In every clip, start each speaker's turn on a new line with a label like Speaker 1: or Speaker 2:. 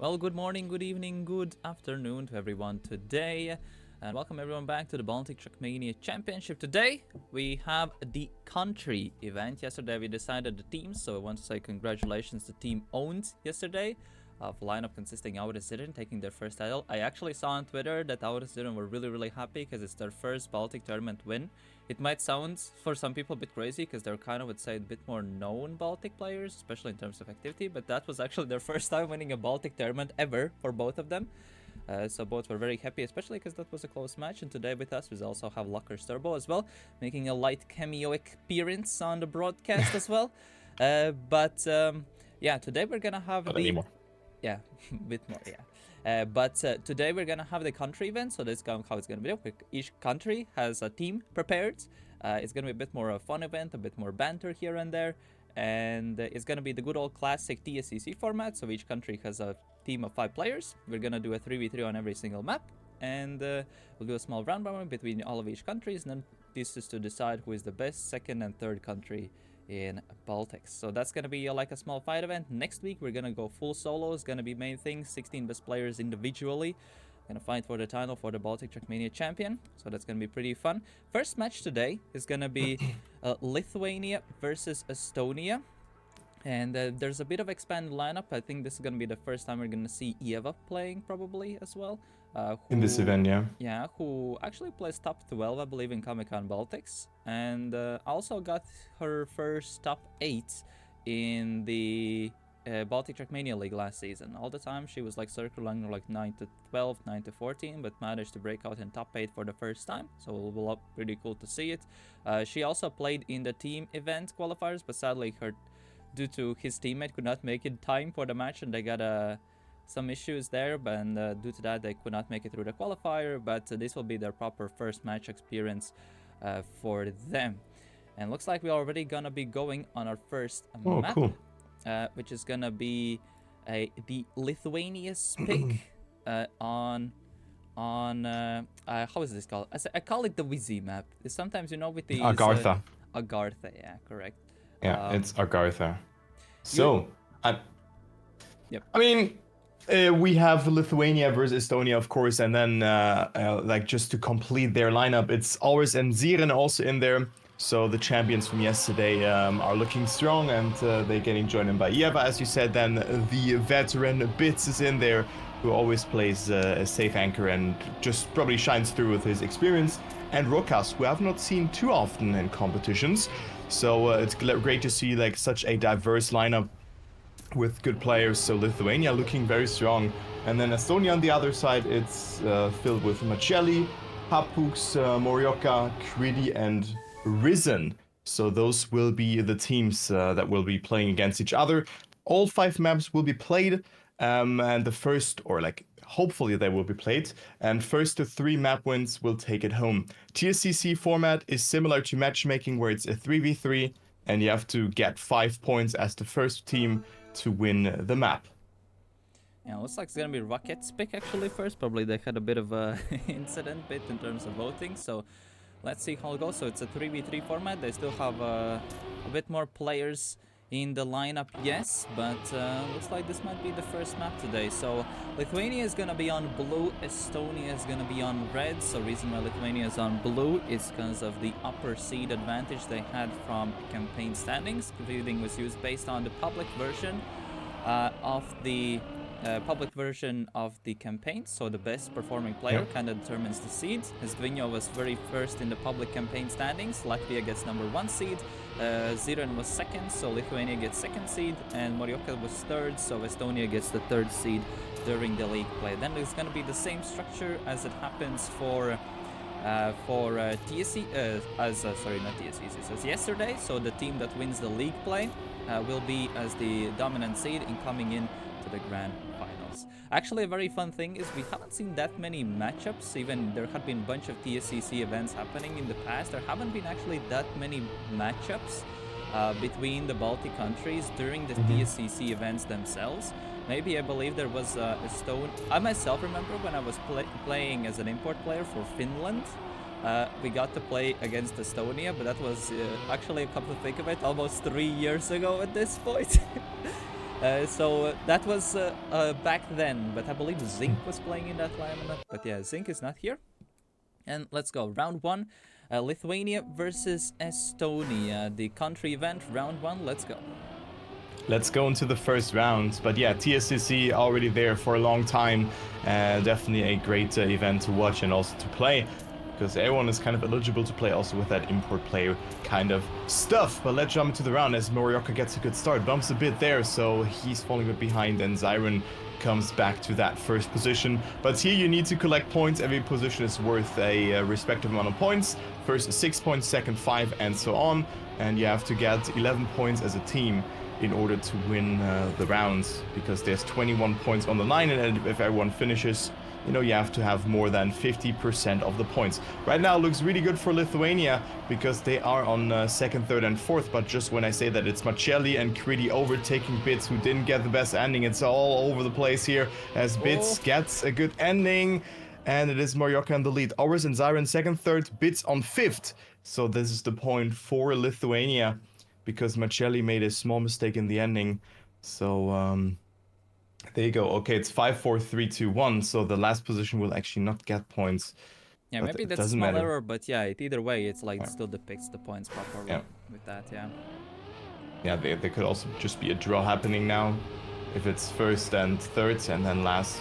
Speaker 1: Well, good morning, good evening, good afternoon to everyone today, and welcome everyone back to the Baltic Trackmania Championship. Today, we have the country event. Yesterday, we decided the teams, so I want to say congratulations to Team Owned yesterday. Of lineup consisting of Audisiren taking their first title. I actually saw on Twitter that Audisiren were really happy because it's their first Baltic tournament win. It might sound for some people a bit crazy because they're kind of, would say, a bit more known Baltic players, especially in terms of activity, but that was actually their first time winning a Baltic tournament ever for both of them. So both were very happy, especially because that was a close match. And today with us, we also have Lockers Turbo as well, making a light cameo appearance on the broadcast as well. Yeah, today we're gonna have
Speaker 2: Not anymore.
Speaker 1: Yeah, a bit more, yeah. But today we're gonna have the country event, so this is how it's gonna be. Each country has a team prepared. It's gonna be a bit more of a fun event, a bit more banter here and there, and it's gonna be the good old classic TSCC format. So each country has a team of 5 players. We're gonna do a 3v3 on every single map, and we'll do a small round robin between all of each countries, and then this is to decide who is the best second and third country in Baltics. So that's gonna be like a small fight event. Next week we're gonna go full solo. It's gonna be main thing, 16 best players individually gonna fight for the title for the Baltic Trackmania champion. So that's gonna be pretty fun. First match today is gonna be Lithuania versus Estonia. And there's a bit of expanded lineup. I think this is gonna be the first time we're gonna see Eva playing probably as well.
Speaker 2: In this event, yeah.
Speaker 1: Yeah, who actually plays top 12, I believe, in Comic-Con Baltics. And also got her first top 8 in the Baltic Trackmania League last season. All the time she was like circling like 9 to 12, 9 to 14, but managed to break out in top 8 for the first time. So it will be pretty cool to see it. She also played in the team event qualifiers, but sadly due to his teammate could not make it in time for the match, and they got some issues there, and due to that they could not make it through the qualifier, but this will be their proper first match experience for them. And looks like we're already gonna be going on our first map,
Speaker 2: cool.
Speaker 1: which is gonna be the Lithuania's pick on how is this called? I call it the Wizzy map. Sometimes, you know, with the
Speaker 2: Agartha.
Speaker 1: Agartha, yeah, correct.
Speaker 2: Yeah, it's Agartha. So,
Speaker 1: Yep.
Speaker 2: I mean, we have Lithuania versus Estonia, of course, and then like just to complete their lineup, it's always Ziren also in there. So the champions from yesterday are looking strong, and they're getting joined in by Eva, as you said. Then the veteran Bits is in there, who always plays a safe anchor and just probably shines through with his experience. And Rokas, who I've not seen too often in competitions. So it's great to see like such a diverse lineup with good players. So Lithuania looking very strong. And then Estonia on the other side, it's filled with Macelli, Papux, Morioka, Kridi, and Risen. So those will be the teams that will be playing against each other. All 5 maps will be played, and the first, or like hopefully they will be played, and first to 3 map wins will take it home. TSCC format is similar to matchmaking, where it's a 3v3, and you have to get 5 points as the first team to win the map.
Speaker 1: Yeah, looks like it's gonna be Rocket's pick actually first. Probably they had a bit of a incident bit in terms of voting, so let's see how it goes. So it's a 3v3 format. They still have a bit more players in the lineup, yes, but looks like this might be the first map today. So Lithuania is gonna be on blue, Estonia is gonna be on red. So reason why Lithuania is on blue is because of the upper seed advantage they had from campaign standings. Seeding was used based on the public version of the campaign, so the best performing player kind of determines the seeds. Esdvinjo was very first in the public campaign standings. Latvia gets number 1 seed. Ziren was second, so Lithuania gets 2nd seed, and Morioka was 3rd, so Estonia gets the 3rd seed during the league play. Then there's going to be the same structure as it happens for TSC, not TSC, as yesterday. So the team that wins the league play will be as the dominant seed in coming in to the grand finals. Actually, a very fun thing is we haven't seen that many matchups. Even there had been a bunch of TSCC events happening in the past. There haven't been actually that many matchups between the Baltic countries during the TSCC events themselves. Maybe I believe there was a stone. I myself remember when I was playing as an import player for Finland. We got to play against Estonia, but that was actually, come to think of it, almost 3 years ago at this point. So that was back then, but I believe Zinc was playing in that lineup. But yeah, Zinc is not here. And let's go. Round one, Lithuania versus Estonia. The country event, round one. Let's go.
Speaker 2: Let's go into the first round. But yeah, TSCC already there for a long time. Definitely a great event to watch and also to play, because everyone is kind of eligible to play also with that import player kind of stuff. But let's jump into the round as Morioka gets a good start. Bumps a bit there, so he's falling a bit behind, and Zyron comes back to that first position. But here you need to collect points. Every position is worth a respective amount of points. First 6 points, second 5, and so on. And you have to get 11 points as a team in order to win the rounds, because there's 21 points on the line, and if everyone finishes, you know, you have to have more than 50% of the points. Right now it looks really good for Lithuania, because they are on second, third, and fourth, but just when I say that, it's Marcelli and Kriti overtaking Bits, who didn't get the best ending. It's all over the place here, as Bits gets a good ending, and it is Morioka in the lead. Ours and Zyron second, third, Bits on fifth. So this is the point for Lithuania, because Marcelli made a small mistake in the ending. So there you go. Okay, it's 5, 4, 3, 2, 1. So the last position will actually not get points,
Speaker 1: Yeah,
Speaker 2: but
Speaker 1: maybe
Speaker 2: it
Speaker 1: that's a
Speaker 2: doesn't
Speaker 1: small
Speaker 2: matter.
Speaker 1: error, but yeah, either way, it's like
Speaker 2: Yeah.
Speaker 1: still depicts the points properly
Speaker 2: Yeah,
Speaker 1: with that. Yeah.
Speaker 2: yeah. There could also just be a draw happening now, if it's first and third, and then last.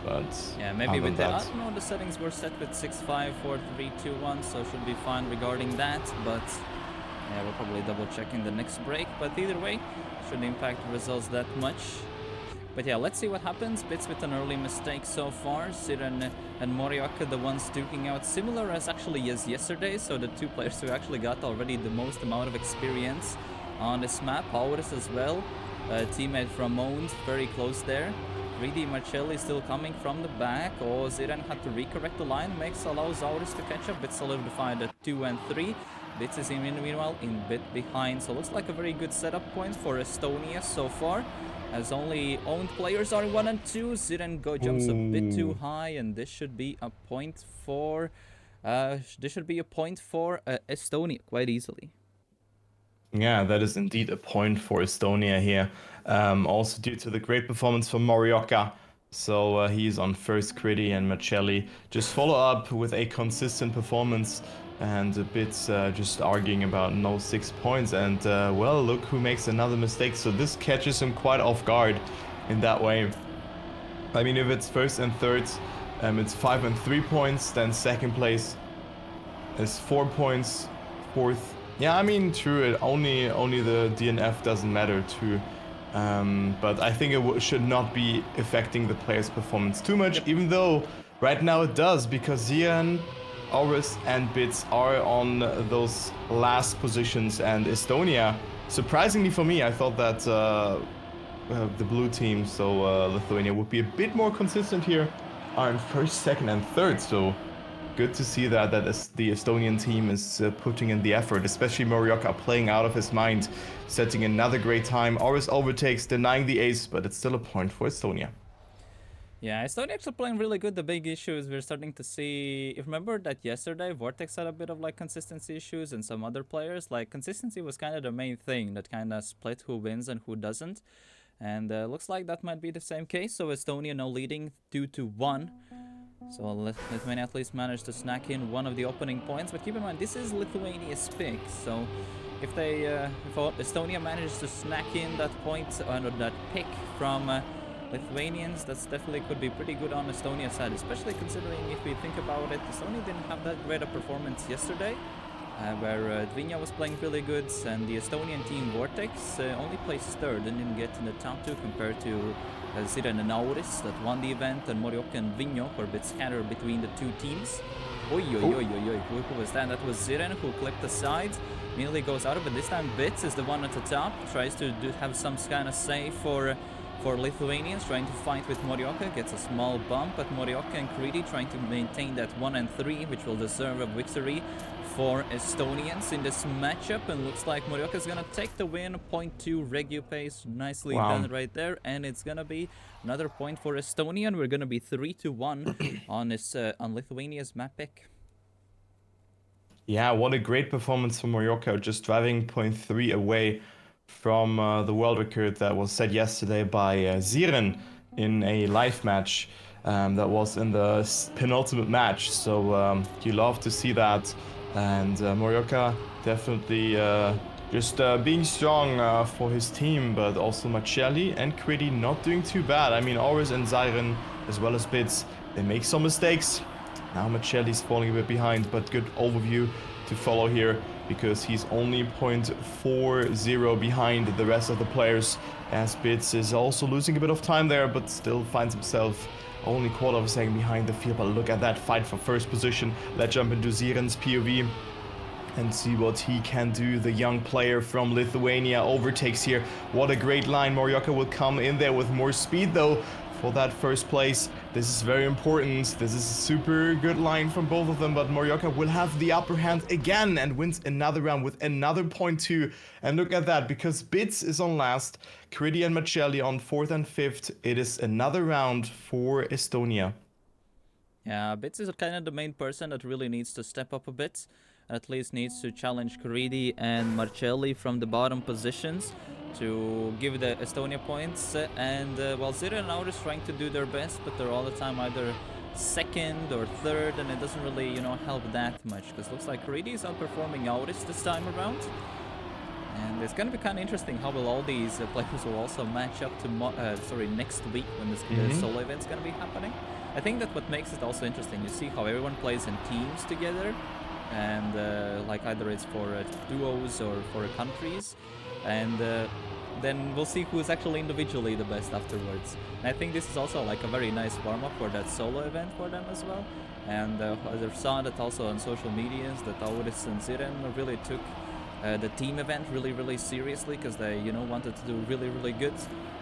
Speaker 2: But
Speaker 1: Yeah, maybe
Speaker 2: other
Speaker 1: with
Speaker 2: than
Speaker 1: the I
Speaker 2: that,
Speaker 1: don't know, the settings were set with 6, 5, 4, 3, 2, 1, so should be fine regarding that. But yeah, we'll probably double check in the next break. But either way, shouldn't impact the results that much. But yeah, let's see what happens. Bits with an early mistake so far. Siren and Morioka, the ones duking out, similar as actually as yesterday. So the two players who actually got already the most amount of experience on this map. Aurus as well, teammate from Mons, very close there. 3D Marcelli still coming from the back. Oh, Ziren had to recorrect the line. Makes allows Aurus to catch up. Bits solidified at 2 and 3. Bits is meanwhile in bit behind. So looks like a very good setup point for Estonia so far, as only owned players are 1 and 2. Ziren jumps a bit too high, and this should be a point for Estonia quite easily.
Speaker 2: yeah, that is indeed a point for Estonia here. Also due to the great performance from Morioka. So he's on first. Kriti and Marcelli just follow up with a consistent performance, and a bit just arguing about no 6 points. And well, look who makes another mistake. So this catches him quite off guard in that way. I mean, if it's first and third, it's 5 and 3 points. Then second place is 4 points. Fourth, yeah, I mean, true. It only the DNF doesn't matter too. But I think it should not be affecting the player's performance too much,
Speaker 1: Yep.
Speaker 2: even though right now it does, because Zian, Aurus, and Bits are on those last positions, and Estonia, surprisingly for me, I thought that the blue team, so Lithuania, would be a bit more consistent here, are in first, second, and third. So good to see that the Estonian team is putting in the effort, especially Morioka playing out of his mind, setting another great time. Oris overtakes, denying the ace, but it's still a point for Estonia.
Speaker 1: Yeah, Estonia actually playing really good. The big issue is we're starting to see. If you remember that yesterday, Vortex had a bit of like consistency issues, and some other players. Like consistency was kind of the main thing that kind of split who wins and who doesn't. And looks like that might be the same case. So Estonia now leading 2-1. So Lithuania at least managed to snack in one of the opening points. But keep in mind, this is Lithuania's pick. So if Estonia manages to snack in that point, or that pick from Lithuanians, that's definitely could be pretty good on Estonia's side, especially considering if we think about it, Estonia didn't have that great a performance yesterday, where Dvinya was playing really good, and the Estonian team Vortex only placed third and didn't get in the top two compared to Ziren and Auris that won the event, and Morioka and Vinyo were a bit scattered between the two teams. Oi, oi, oi, oi, oi. Who was that? That was Ziren, who clipped aside. Immediately goes out of it. This time Bits is the one at the top. Tries to have some kind of save for Lithuanians, trying to fight with Morioka. Gets a small bump, but Morioka and Kriti trying to maintain that 1 and 3, which will deserve a victory for Estonians in this matchup. And looks like Morioka's gonna take the win. 0.2 regu pace. Nicely
Speaker 2: Wow.
Speaker 1: done right there. And it's gonna be another point for Estonia. And we're gonna be 3-1 on Lithuania's map pick.
Speaker 2: Yeah, what a great performance from Morioka, just driving point 3 away from the world record that was set yesterday by Ziren in a live match that was in the penultimate match. So you love to see that. And Morioka definitely just being strong for his team, but also Macelli and Quiddy not doing too bad. I mean, Oris and Ziren, as well as Bits, they make some mistakes. Now Macelli's falling a bit behind, but good overview to follow here because he's only 0.40 behind the rest of the players, as Bits is also losing a bit of time there, but still finds himself only quarter of a second behind the field. But look at that fight for first position. Let's jump into Ziren's POV and see what he can do. The young player from Lithuania overtakes here. What a great line. Morioka will come in there with more speed though for that first place. This is very important. This is a super good line from both of them, but Morioka will have the upper hand again and wins another round with another 0.2. And look at that, because Bits is on last, Quiddy and Macelli on 4th and 5th. It is another round for Estonia.
Speaker 1: Yeah, Bits is kind of the main person that really needs to step up a bit. At least needs to challenge Quiddy and Marcelli from the bottom positions to give the Estonia points. And while Ziren and Auris trying to do their best, but they're all the time either second or third, and it doesn't really, help that much. Because looks like Quiddy is outperforming Auris this time around. And it's going to be kind of interesting how will all these players will also match up to next week when this solo event's going to be happening. I think that what makes it also interesting, you see how everyone plays in teams together, and like either it's for duos or for countries, and then we'll see who's actually individually the best afterwards. And I think this is also like a very nice warm-up for that solo event for them as well. And I saw that also on social medias that Auris and Ziren really took the team event really seriously, because they wanted to do really good,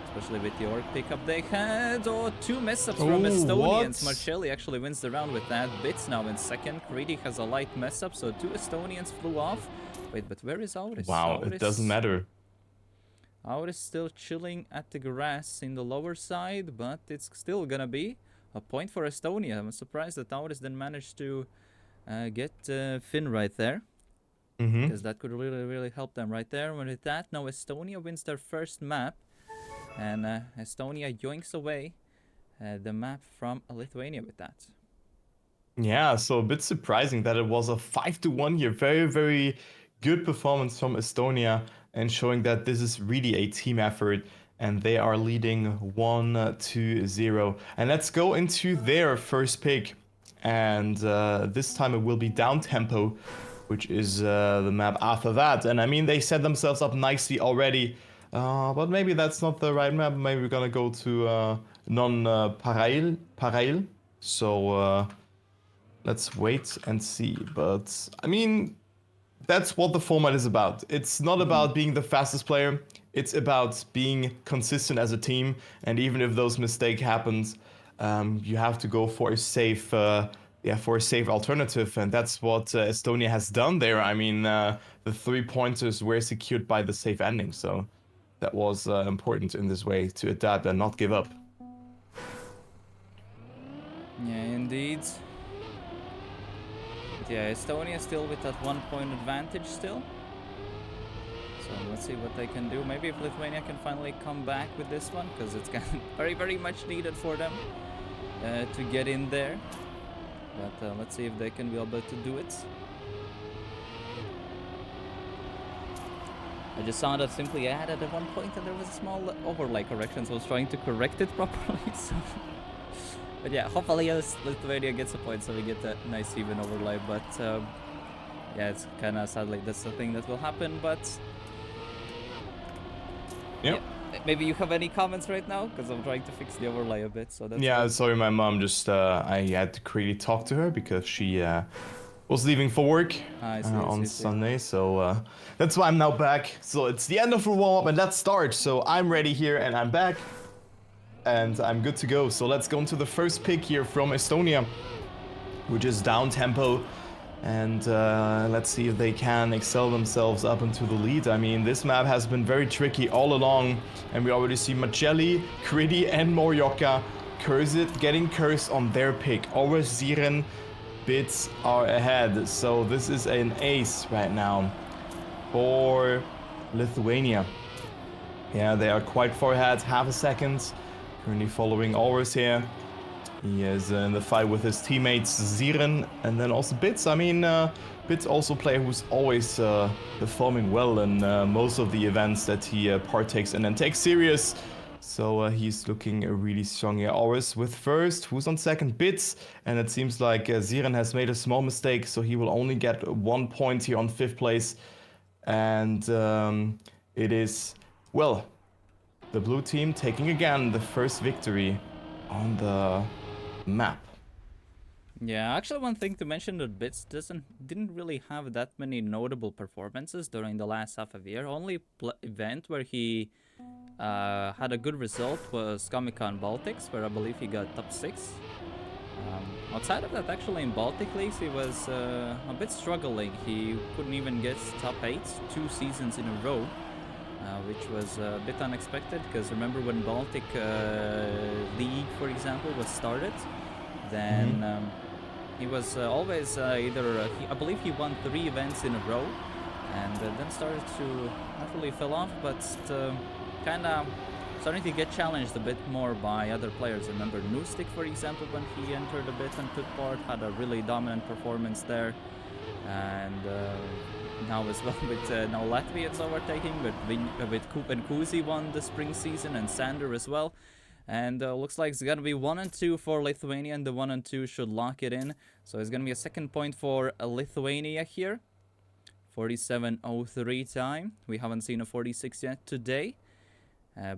Speaker 1: especially with the orc pickup. They had two mess-ups from Estonians. Marcelli actually wins the round with that. Bits now in second. Quiddy has a light mess-up, so two Estonians flew off. Wait, but where is Auris?
Speaker 2: Wow,
Speaker 1: Auris,
Speaker 2: it doesn't matter.
Speaker 1: Auris still chilling at the grass in the lower side, but it's still gonna be a point for Estonia. I'm surprised that Auris didn't manage to get Finn right there, because that could really help them right there. And with that, now Estonia wins their first map, and Estonia yoinks away the map from Lithuania with that.
Speaker 2: Yeah, so a bit surprising that it was a 5-1 here. Very good performance from Estonia, and showing that this is really a team effort, and they are leading 1-0. And let's go into their first pick, and this time it will be down tempo, which is the map after that. And I mean, they set themselves up nicely already, but maybe that's not the right map. Maybe we're gonna go to Parail. So let's wait and see. But I mean, that's what the format is about. It's not about being the fastest player. It's about being consistent as a team. And even if those mistakes happens, you have to go for a safe alternative. And that's what Estonia has done there. I mean, the 3 pointers were secured by the safe ending. So that was important in this way, to adapt and not give up.
Speaker 1: Yeah, indeed. Yeah, Estonia still with that 1 point advantage still. So let's see what they can do. Maybe if Lithuania can finally come back with this one, because it's very much needed for them to get in there. But let's see if they can be able to do it. I just saw that Simply added at 1 point and there was a small overlay correction, so I was trying to correct it properly. So. But yeah, hopefully Lithuania gets a point so we get a nice even overlay. But yeah, it's kind of sadly that's the thing that will happen. But
Speaker 2: Yep.
Speaker 1: Yeah, maybe you have any comments right now, because I'm trying to fix the overlay a bit. So that's
Speaker 2: yeah, sorry, my mom just I had to quickly talk to her because she was leaving for work on Sunday. So that's why I'm now back. So it's the end of the warm-up and let's start. So I'm ready here and I'm back. And I'm good to go. So let's go into the first pick here from Estonia, which is down tempo. And let's see if they can excel themselves up into the lead. I mean, this map has been very tricky all along. And we already see Macelli, Quiddy, and Morioka getting cursed on their pick. Always Ziren, Bits are ahead. So this is an ace right now for Lithuania. Yeah, they are quite far ahead, half a second. Currently following Alres here. He is in the fight with his teammates Ziren and then also Bits. I mean, Bits also a player who's always performing well in most of the events that he partakes in and takes serious. So he's looking really strong here. Always with first, who's on second? Bits. And it seems like Ziren has made a small mistake, so he will only get 1 point here on fifth place. And it is, well, the blue team taking again the first victory on the map.
Speaker 1: Yeah, actually, one thing to mention that Bits didn't really have that many notable performances during the last half of the year. Only event where he had a good result was Comic-Con Baltics, where I believe he got top 6. Outside of that, actually, in Baltic leagues, he was a bit struggling. He couldn't even get top 8 2 seasons in a row, which was a bit unexpected, because remember when Baltic League, for example, was started, then he was always either, I believe he won 3 events in a row, and then started to not really fell off, but kind of starting to get challenged a bit more by other players. Remember Newstick, for example, when he entered a bit and took part, had a really dominant performance there. And now as well with now Latvians overtaking, but with Coop and Kuzi won the spring season, and Sander as well. And looks like it's going to be 1 and 2 for Lithuania, and the 1 and 2 should lock it in. So it's going to be a second point for Lithuania here. 47.03 time. We haven't seen a 46 yet today.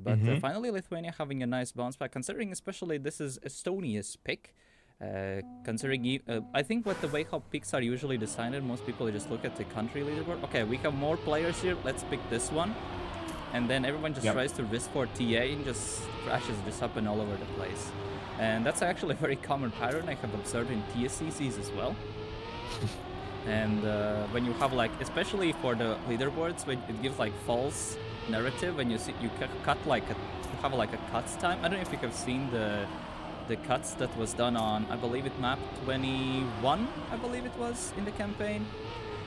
Speaker 1: But finally, Lithuania having a nice bounce back, considering especially this is Estonia's pick. Considering, I think what the way how picks are usually decided, most people just look at the country leaderboard. Okay, we have more players here, let's pick this one. And then everyone just tries to risk for TA and just crashes just up and all over the place. And that's actually a very common pattern I have observed in TSCCs as well. And when you have like, especially for the leaderboards, when it gives like false narrative, when you see you cut like you have like a cuts time. I don't know if you have seen the cuts that was done on, I believe it map 21, I believe it was in the campaign.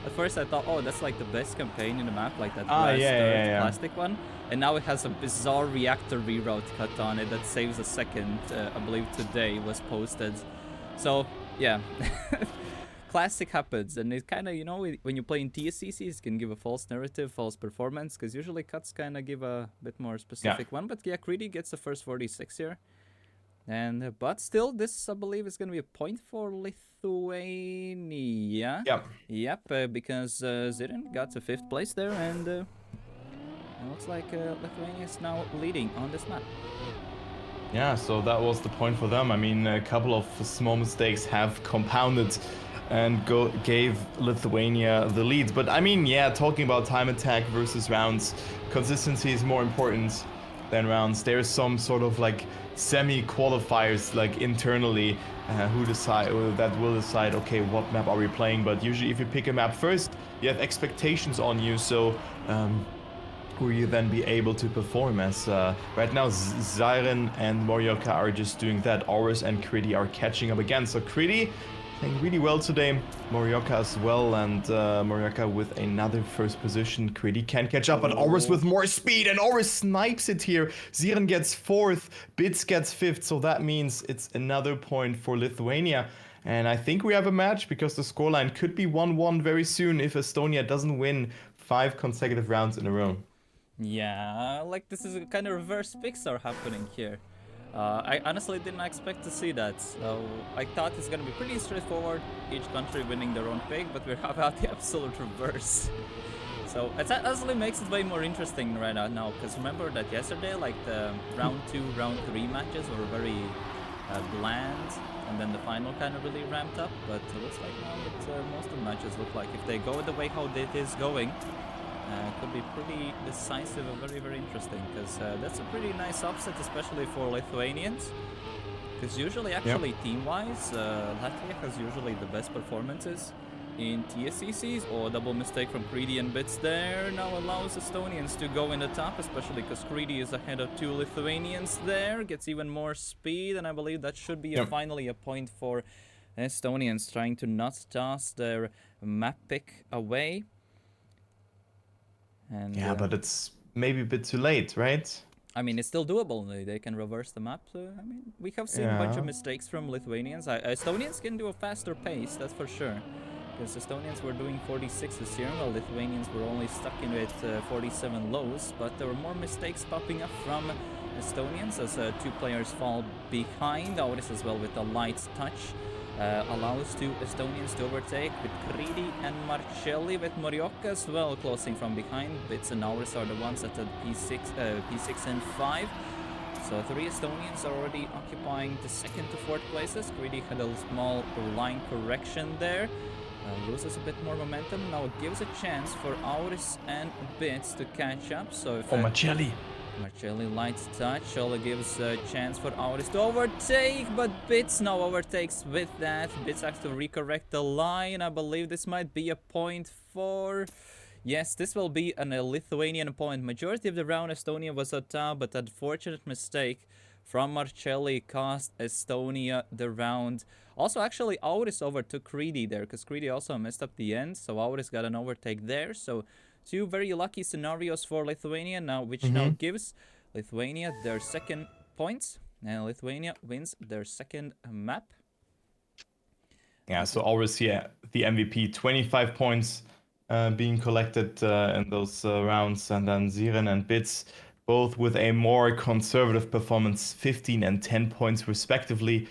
Speaker 1: At first I thought, oh, that's like the best campaign in the map, like that last plastic one. And now it has a bizarre reactor reroute cut on it that saves a second, I believe today was posted. So, yeah. Classic happens, and it kind of, you know, when you play in TSCCs, it can give a false narrative, false performance, because usually cuts kind of give a bit more specific one. But yeah, Creedy gets the first 46 here. And but still, this I believe is going to be a point for Lithuania. Yep, because Zirin got to 5th place there, and it looks like Lithuania is now leading on this map.
Speaker 2: Yeah, so that was the point for them. I mean, a couple of small mistakes have compounded and gave Lithuania the lead. But I mean, yeah, talking about time attack versus rounds, consistency is more important than rounds. There's some sort of like semi-qualifiers like internally that will decide, okay, what map are we playing. But usually if you pick a map first, you have expectations on you, so will you then be able to perform as right now Ziren and Morioka are just doing that. Aurus and Kriti are catching up again. So Kriti playing really well today, Morioka as well, and Morioka with another first position. Kriti can catch up, but Aurus with more speed, and Aurus snipes it here. Ziren gets 4th, Bits gets 5th, so that means it's another point for Lithuania. And I think we have a match, because the scoreline could be 1-1 very soon if Estonia doesn't win 5 consecutive rounds in a row.
Speaker 1: Yeah, like this is a kind of reverse picks are happening here. I honestly didn't expect to see that. So I thought it's gonna be pretty straightforward, each country winning their own pick, but we have out the absolute reverse. So it honestly makes it way more interesting right now, because remember that yesterday, like the round 2, round 3 matches were very bland, and then the final kind of really ramped up. But it looks like now that most of the matches look like if they go the way how it is going, could be pretty decisive and very, very interesting, because that's a pretty nice upset, especially for Lithuanians. Because usually, actually, team-wise, Latvia has usually the best performances in TSCCs. Or double mistake from Creedy and Bits there now allows Estonians to go in the top, especially because Creedy is ahead of 2 Lithuanians there, gets even more speed, and I believe that should be finally a point for Estonians, trying to not toss their map pick away. And,
Speaker 2: but it's maybe a bit too late, right?
Speaker 1: I mean, it's still doable. They can reverse the map. I mean, we have seen a bunch of
Speaker 2: Yeah.
Speaker 1: mistakes from Lithuanians. Estonians can do a faster pace, that's for sure. Because Estonians were doing 46s here, while Lithuanians were only stuck in with 47 lows. But there were more mistakes popping up from Estonians as two players fall behind. Auris as well with a light touch. Allows two Estonians to overtake with Kridi and Marcelli, with Morioka as well closing from behind. Bits and Auris are the ones at the P6 and 5. So 3 Estonians are already occupying the 2nd to 4th places. Kridi had a small line correction there. Loses a bit more momentum. Now it gives a chance for Auris and Bits to catch up. So if
Speaker 2: Marcelli.
Speaker 1: Marcelli light touch only gives a chance for Auris to overtake, but Bits now overtakes with that. Bits has to recorrect the line. I believe this might be a point for... Yes, this will be a Lithuanian point. Majority of the round Estonia was on top, but unfortunate mistake from Marcelli cost Estonia the round. Also, actually, Auris overtook Kridi there, because Kridi also messed up the end, so Auris got an overtake there. So 2 very lucky scenarios for Lithuania now, which now gives Lithuania their 2nd points, and Lithuania wins their 2nd map.
Speaker 2: Yeah, so always, yeah, the MVP, 25 points being collected in those rounds, and then Ziren and Bits both with a more conservative performance, 15 and 10 points respectively.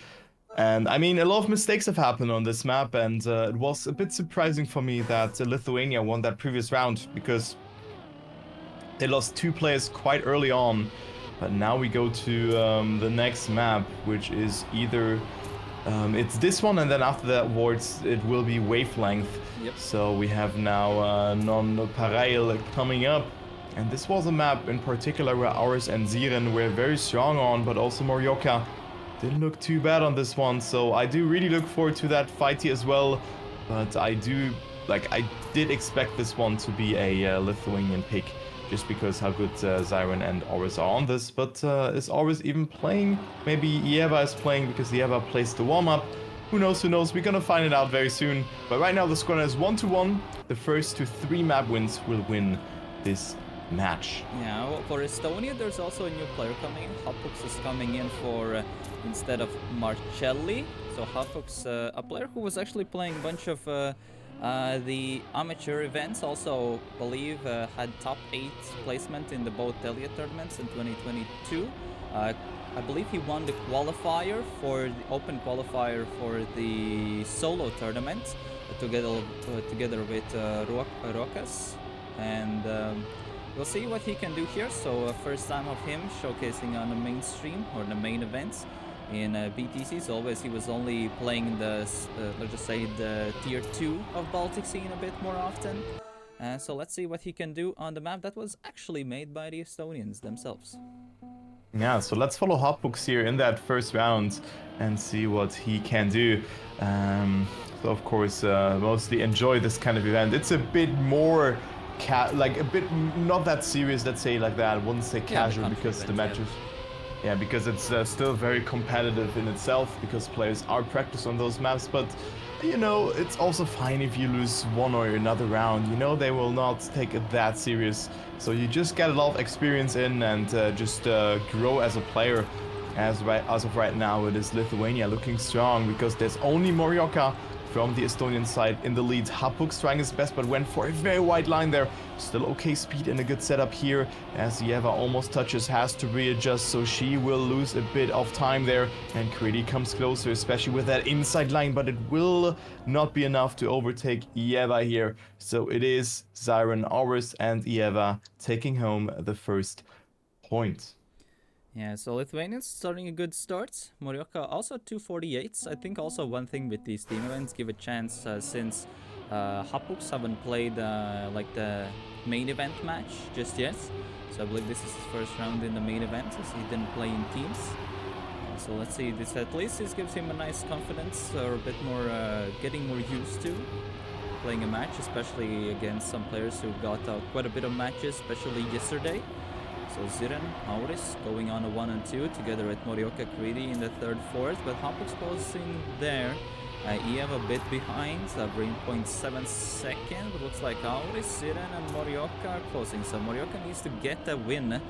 Speaker 2: And I mean, a lot of mistakes have happened on this map, and it was a bit surprising for me that Lithuania won that previous round, because they lost 2 players quite early on. But now we go to the next map, which is either it's this one, and then after that wards it will be wavelength.
Speaker 1: Yep.
Speaker 2: So we have now non-Parail coming up, and this was a map in particular where Auris and Ziren were very strong on, but also Morioka didn't look too bad on this one. So I do really look forward to that fight here as well, but I did expect this one to be a Lithuanian pick, just because how good Ziren and Auris are on this. But is Auris even playing? Maybe Ieva is playing, because Ieva plays the warm-up. Who knows, who knows? We're gonna find it out very soon. But right now the score is 1-1. The first to 3 map wins will win this match.
Speaker 1: Yeah, well, for Estonia, there's also a new player coming in. Hapux is coming in for instead of Marcelli. So Hapux, a player who was actually playing a bunch of the amateur events, also believe had top 8 placement in the both Delia tournaments in 2022. I believe he won the qualifier for the open qualifier for the solo tournament together with Rokas, and we'll see what he can do here. So first time of him showcasing on the mainstream or the main events in BTCs. Always he was only playing in the let's just say the tier 2 of Baltic scene a bit more often. So let's see what he can do on the map that was actually made by the Estonians themselves.
Speaker 2: Yeah, so let's follow Hotbooks here in that first round and see what he can do. So of course, mostly enjoy this kind of event. It's a bit more like a bit not that serious, let's say like that. I wouldn't say casual, because the matches. Yeah, because it's still very competitive in itself, because players are practiced on those maps. But you know, it's also fine if you lose one or another round. You know, they will not take it that serious. So you just get a lot of experience in, and just grow as a player. As of right now, it is Lithuania looking strong, because there's only Morioka from the Estonian side in the lead. Hapux trying his best, but went for a very wide line there. Still okay speed and a good setup here, as Ieva almost touches, has to readjust, so she will lose a bit of time there. And Kridi comes closer, especially with that inside line, but it will not be enough to overtake Ieva here. So it is Ziren, Auris, and Ieva taking home the first point.
Speaker 1: Yeah, so Lithuanians starting a good start. Morioka also 248s. I think also one thing with these team events, give a chance since Hapux haven't played like the main event match just yet. So I believe this is his first round in the main event, as he didn't play in teams. So let's see, this at least this gives him a nice confidence, or a bit more getting more used to playing a match, especially against some players who got quite a bit of matches, especially yesterday. So Ziren, Auris going on a 1 and 2 together with Morioka, Kridi in the 3rd, 4th, but Hapux posing there EF a bit behind, bring 0.7 second, but looks like Auris, Siren, and Morioka are closing. So Morioka needs to get a win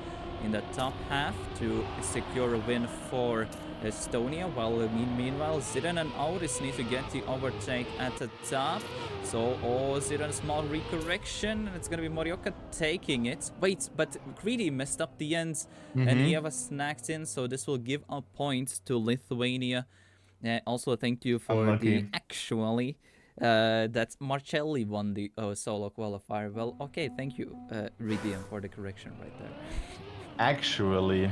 Speaker 1: in the top half to secure a win for Estonia, while meanwhile Ziren and Auris need to get the overtake at the top. So, Ziren, small recorrection, and it's gonna be Morioka taking it. Wait, but Greedy messed up the ends, and Eva snacked in, so this will give a point to Lithuania. Also, thank you for the
Speaker 2: Unlucky.
Speaker 1: actually. That Marcelli won the solo qualifier. Well, okay, thank you, Ridian, for the correction right there.
Speaker 2: Actually,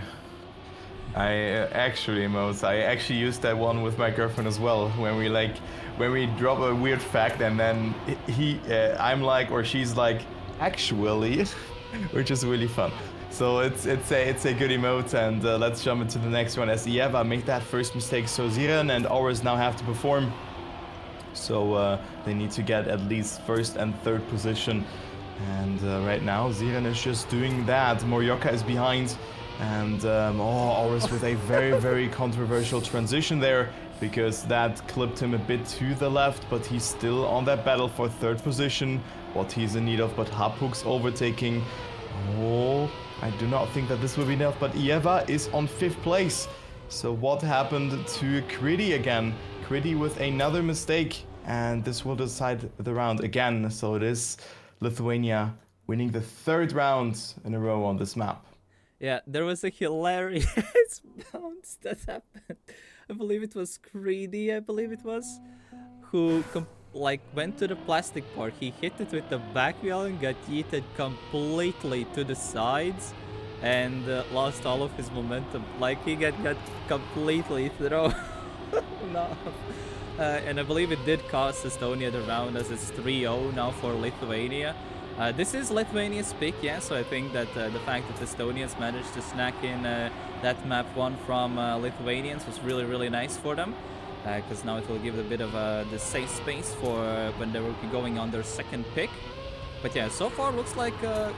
Speaker 2: Moz, I actually used that one with my girlfriend as well. When we drop a weird fact and then I'm like, or she's like, actually, which is really fun. So it's a good emote, and let's jump into the next one as Eva make that first mistake. So Ziren and Auris now have to perform. So they need to get at least first and third position. And right now, Ziren is just doing that. Morioka is behind. And Auris with a very, very controversial transition there, because that clipped him a bit to the left, but he's still on that battle for third position, what he's in need of. But Hapuk's overtaking. Oh, I do not think that this will be enough, but Eva is on 5th place. So what happened to Kridi again? Kridi with another mistake, and this will decide the round again. So it is Lithuania winning the 3rd round in a row on this map.
Speaker 1: Yeah, there was a hilarious bounce that happened. I believe it was Greedy, who went to the plastic part. He hit it with the back wheel and got yeeted completely to the sides and lost all of his momentum. Like, he got completely thrown off. And I believe it did cost Estonia the round, as it's 3-0 now for Lithuania. This is Lithuania's pick, yeah, so I think that the fact that Estonians managed to snack in that map 1 from Lithuanians was really, really nice for them, because now it will give a bit of the safe space for when they will be going on their 2nd pick. But yeah, so far looks like a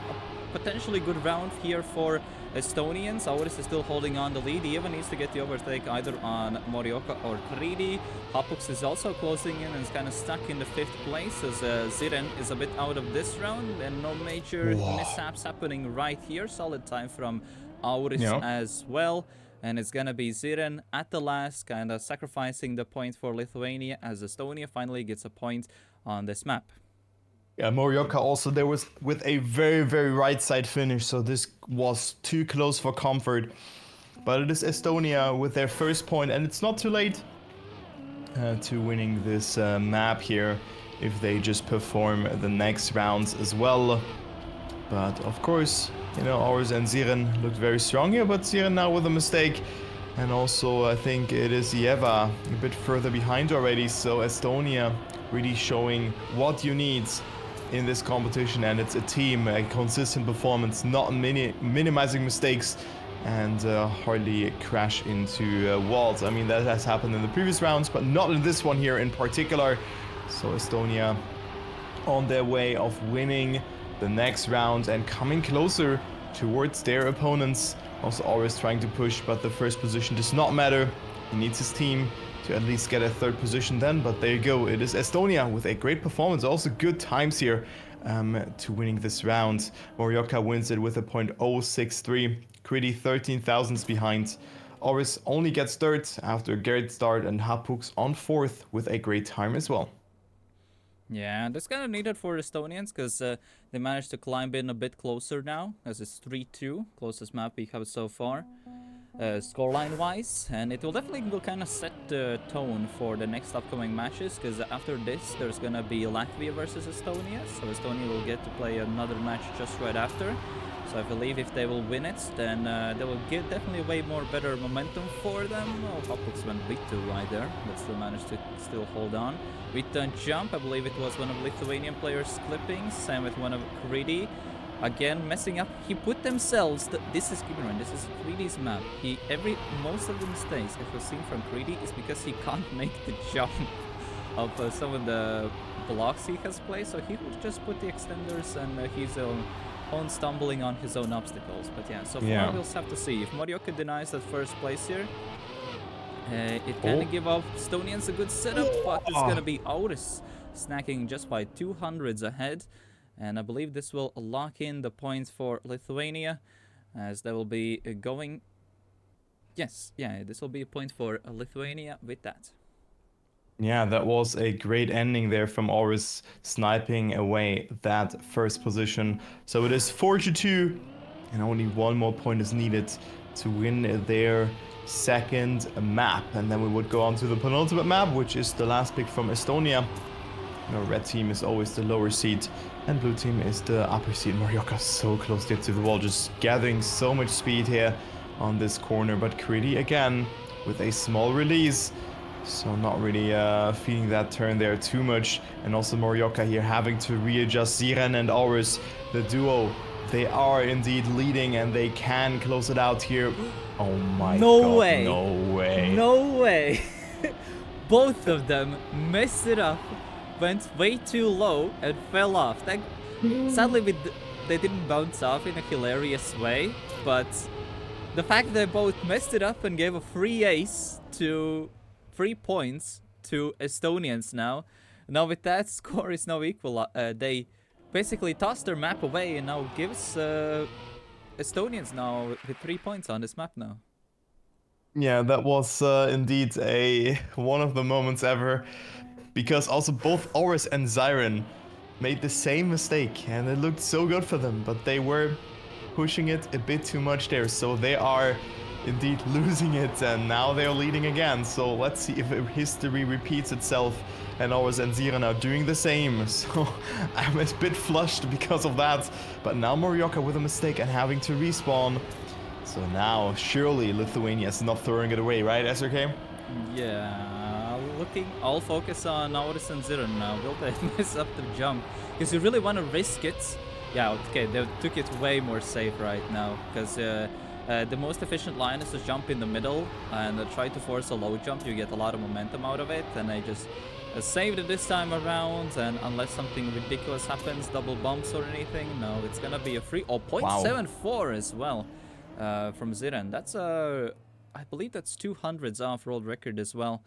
Speaker 1: potentially good round here for Estonians. Auris is still holding on the lead. He even needs to get the overtake either on Morioka or Kridi. Hapux is also closing in and is kind of stuck in the 5th place, as Ziren is a bit out of this round, and no major mishaps happening right here. Solid time from Auris as well. And it's gonna be Ziren at the last, kind of sacrificing the point for Lithuania, as Estonia finally gets a point on this map.
Speaker 2: Yeah, Morioka also there was with a very, very right side finish, so this was too close for comfort. But it is Estonia with their 1st point, and it's not too late to winning this map here if they just perform the next rounds as well. But of course, Auris and Ziren looked very strong here, but Ziren now with a mistake. And also, I think it is Eva a bit further behind already, so Estonia really showing what you need in this competition, and it's a team, a consistent performance, not minimizing mistakes, and hardly crash into walls. I mean, that has happened in the previous rounds, but not in this one here in particular. So Estonia on their way of winning the next round and coming closer towards their opponents. Also always trying to push, but the 1st position does not matter. He needs his team to at least get a 3rd position then, but there you go. It is Estonia with a great performance, also good times here to winning this round. Morioka wins it with a .063. Kridi 13 thousandths behind. Auris only gets 3rd after a great start, and Hapux on 4th with a great time as well.
Speaker 1: Yeah, that's kind of needed for Estonians, because they managed to climb in a bit closer now, as it's 3-2, closest map we have so far, scoreline wise, and it will definitely kind of set the tone for the next upcoming matches, because after this there's gonna be Latvia versus Estonia, so Estonia will get to play another match just right after. So I believe if they will win it, then they will give definitely way more better momentum for them. Oh, Hapux went bit too wide there, but still managed to still hold on. With the jump, I believe it was one of Lithuanian players clipping, same with one of Kridi. Again, messing up. He put themselves. This is Kridi's map. Most of the mistakes that we've seen from Kridi is because he can't make the jump of some of the blocks he has played. So he will just put the extenders and his own stumbling on his own obstacles. But yeah, so far we'll have to see if Morioka denies that 1st place here. It kind
Speaker 2: Oh,
Speaker 1: of give off Estonians a good setup, but it's gonna
Speaker 2: oh.
Speaker 1: be Auris snacking just by 200s ahead. And I believe this will lock in the points for Lithuania, as they will be going. Yes, yeah, this will be a point for Lithuania with that.
Speaker 2: Yeah, that was a great ending there from Oris sniping away that first position. So it is 4-2, and only one more point is needed to win their second map. And then we would go on to the penultimate map, which is the last pick from Estonia. You know, red team is always the lower seed, and blue team is the upper seed. Morioka so close to the wall, just gathering so much speed here on this corner. But Kriti again with a small release. So not really feeling that turn there too much. And also Morioka here having to readjust. Ziren and Aurus, the duo, they are indeed leading and they can close it out here. Oh my
Speaker 1: No
Speaker 2: god,
Speaker 1: way!
Speaker 2: no way.
Speaker 1: No way! Both of them messed it up, went way too low, and fell off. Sadly, they didn't bounce off in a hilarious way, but the fact they both messed it up and gave a free ace to 3 points to Estonians now. Now with that, score is now equal. They basically tossed their map away and now gives Estonians now with 3 points on this map now.
Speaker 2: Yeah, that was indeed a one of the moments ever, because also both Oris and Zyren made the same mistake, and it looked so good for them, but they were pushing it a bit too much there, so they are indeed losing it, and now they're leading again. So let's see if history repeats itself, and Oris and Zyren are doing the same. So I'm a bit flushed because of that, but now Morioka with a mistake and having to respawn. So now, surely Lithuania is not throwing it away, right, SRK?
Speaker 1: Yeah, looking, I'll focus on Auris and Ziren now. Will they mess up the jump? Because you really want to risk it. Yeah, okay, they took it way more safe right now. Because the most efficient line is to jump in the middle and try to force a low jump. You get a lot of momentum out of it. And I just saved it this time around. And unless something ridiculous happens, double bumps or anything, no, it's going to be a free... Oh, 0.74 as well. From Ziren. That's I believe that's 200s off world record as well.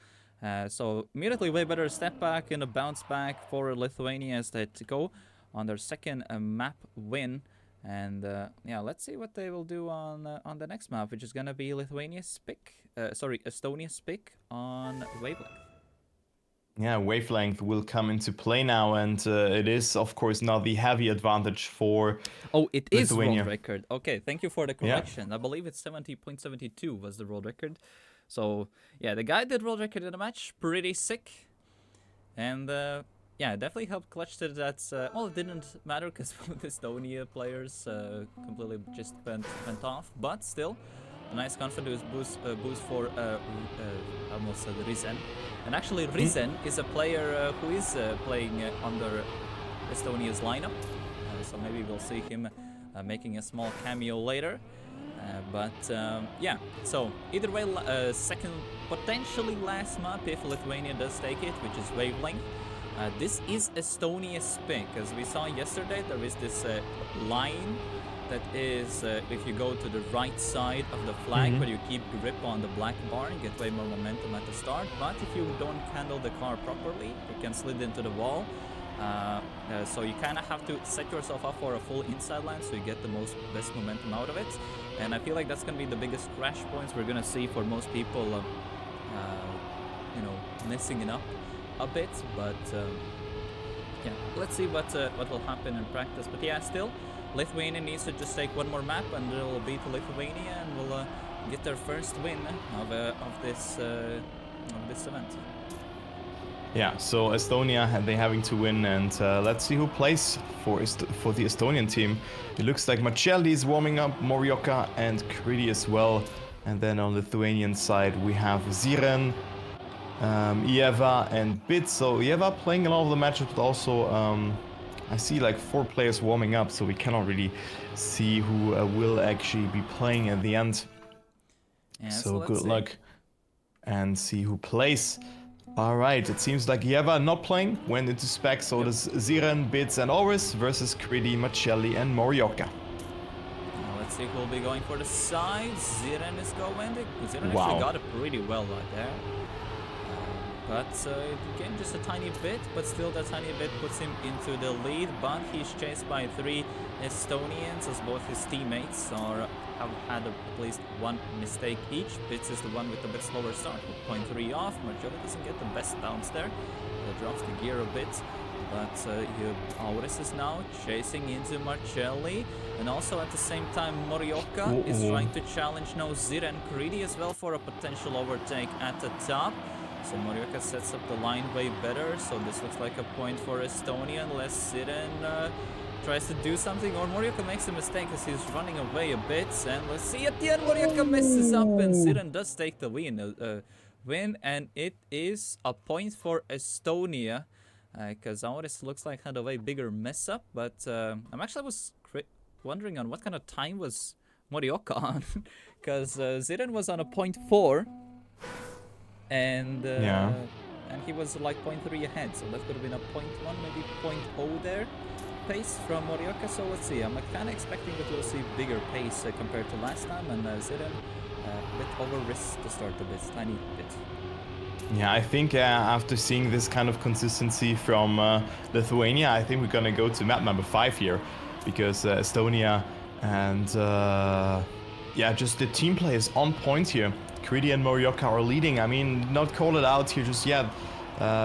Speaker 1: So immediately way better step back and a bounce back for Lithuania as they go on their second map win. And yeah, let's see what they will do on the next map, which is gonna be Lithuania's pick. Estonia's pick on Wavelength.
Speaker 2: Yeah, wavelength will come into play now, and it is, of course, now the heavy advantage for
Speaker 1: Oh, it is
Speaker 2: Lithuania.
Speaker 1: world record. Okay, thank you for the correction. I believe it's 70.72 was the world record. So, yeah, the guy did world record in the match. Pretty sick. And, yeah, it definitely helped clutch to that. Well, it didn't matter because the Estonia players completely just went off. But still, a nice confidence boost for I almost said Risen. And actually, Risen is a player who is playing under Estonia's lineup. So maybe we'll see him making a small cameo later. Yeah, so either way, second, potentially last map if Lithuania does take it, which is Wavelength. This is Estonia's pick. As we saw yesterday, there is this line that is, if you go to the right side of the flag, where you keep grip on the black bar and get way more momentum at the start. But if you don't handle the car properly, you can slid into the wall. So you kind of have to set yourself up for a full inside line so you get the best momentum out of it. And I feel like that's going to be the biggest crash points we're going to see for most people, you know, messing it up a bit. But yeah, let's see what will happen in practice. But yeah, still, Lithuania needs to just take one more map and it'll beat Lithuania and will get their first win of this event.
Speaker 2: Yeah, so Estonia, they having to win, and let's see who plays for the Estonian team. It looks like Marcelli is warming up, Morioka and Kriti as well. And then on the Lithuanian side, we have Ziren, Ieva and Bit. So Ieva playing a lot of the matches, but also I see like 4 players warming up, so we cannot really see who will actually be playing at the end.
Speaker 1: Yeah,
Speaker 2: so good luck and see who plays. All right, it seems like Ieva not playing, went into spec, so does Ziren, Bits and Oris versus Kriti, Marcelli and Morioka.
Speaker 1: Now let's Baltic will be going for the side. Ziren is going. Ziren actually
Speaker 2: Wow.
Speaker 1: got it pretty well right there. But again, just a tiny bit, but still that tiny bit puts him into the lead. But he's chased by 3 Estonians, as both his teammates have had at least one mistake each. Bits is the one with a bit slower start, with 0.3 off. Marcelli doesn't get the best bounce there. Drops the gear a bit. But Auris is now chasing into Marcelli. And also at the same time, Morioka is trying to challenge now Ziren Creedy as well for a potential overtake at the top. So Morioka sets up the line way better. So this looks like a point for Estonia unless Ziren tries to do something. Or Morioka makes a mistake as he's running away a bit. And let's see at the end, Morioka messes up and Ziren does take the win. And it is a point for Estonia. Because Auris looks like had a way bigger mess up, but I'm actually wondering on what kind of time was Morioka on, because Ziren was on a 0.4, and he was like 0.3 ahead, so that could have been a 0.1, maybe 0.0 there pace from Morioka. So let's see. I'm kind of expecting that we'll see bigger pace compared to last time, and Ziren a bit over risk to start a bit, tiny bit.
Speaker 2: Yeah, I think after seeing this kind of consistency from Lithuania, I think we're gonna go to map number 5 here, because Estonia and yeah, just the team play is on point here. Creedy and Morioka are leading. I mean, not call it out here just yet,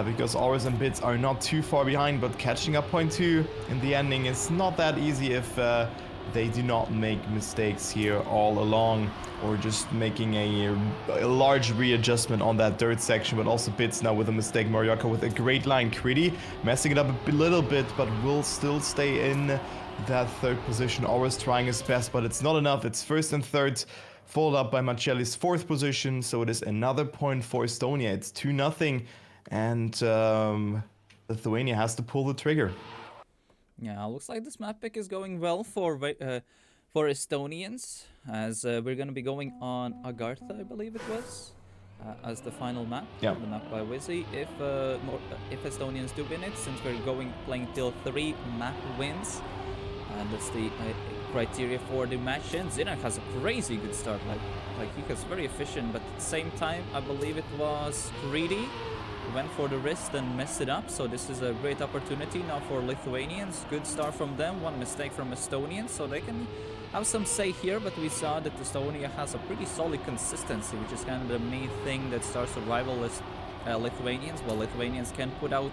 Speaker 2: because Auris and Bits are not too far behind, but catching up 0.2 in the ending is not that easy if they do not make mistakes here all along, or just making a large readjustment on that third section. But also Bits now with a mistake. Morioka with a great line. Creedy messing it up a little bit, but will still stay in that third position. Always trying his best, but it's not enough. It's first and third, followed up by Marcelli's 4th position. So it is another point for Estonia. It's 2-0, and Lithuania has to pull the trigger.
Speaker 1: Yeah, looks like this map pick is going well for Estonians, as we're going to be going on Agartha, I believe it was, as the final map.
Speaker 2: Yeah.
Speaker 1: The map by Wizzy. If Estonians do win it, since we're playing till 3 map wins, and that's the criteria for the match. And Ziren has a crazy good start, like he was very efficient, but at the same time, I believe it was Creedy went for the wrist and messed it up. So this is a great opportunity now for Lithuanians. Good start from them, one mistake from Estonians, so they can have some say here. But we saw that Estonia has a pretty solid consistency, which is kind of the main thing that starts to rival Lithuanians. Well, Lithuanians can put out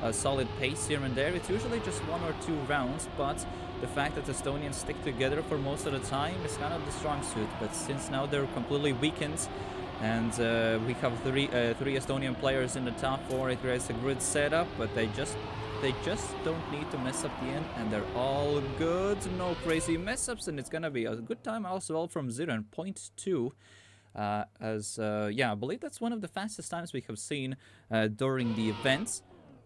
Speaker 1: a solid pace here and there. It's usually just 1 or 2 rounds, but the fact that Estonians stick together for most of the time is kind of the strong suit. But since now they're completely weakened, and we have three Estonian players in the top 4, it creates a good setup, but they just don't need to mess up the end, and they're all good. No crazy mess ups, and it's gonna be a good time also from Ziren, 0.2. Yeah, I believe that's one of the fastest times we have seen during the events.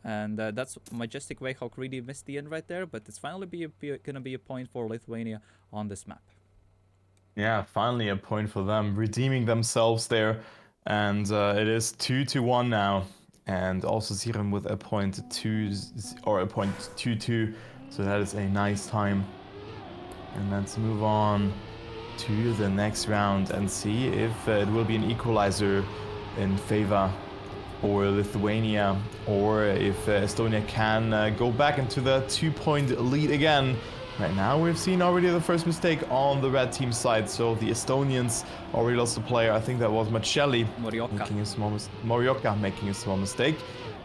Speaker 1: And that's majestic way how Creedy missed the end right there, but it's finally gonna be a point for Lithuania on this map.
Speaker 2: Yeah, finally a point for them, redeeming themselves there, and it is 2-1 now, and also Ziren with a 0.2 or a 0.22, so that is a nice time. And let's move on to the next round and see if it will be an equalizer in favor for Lithuania, or if Estonia can go back into the 2-point lead again. Right now, we've seen already the first mistake on the red team side, so the Estonians already lost a player. I think that was Marcelli making Morioka making a small mistake.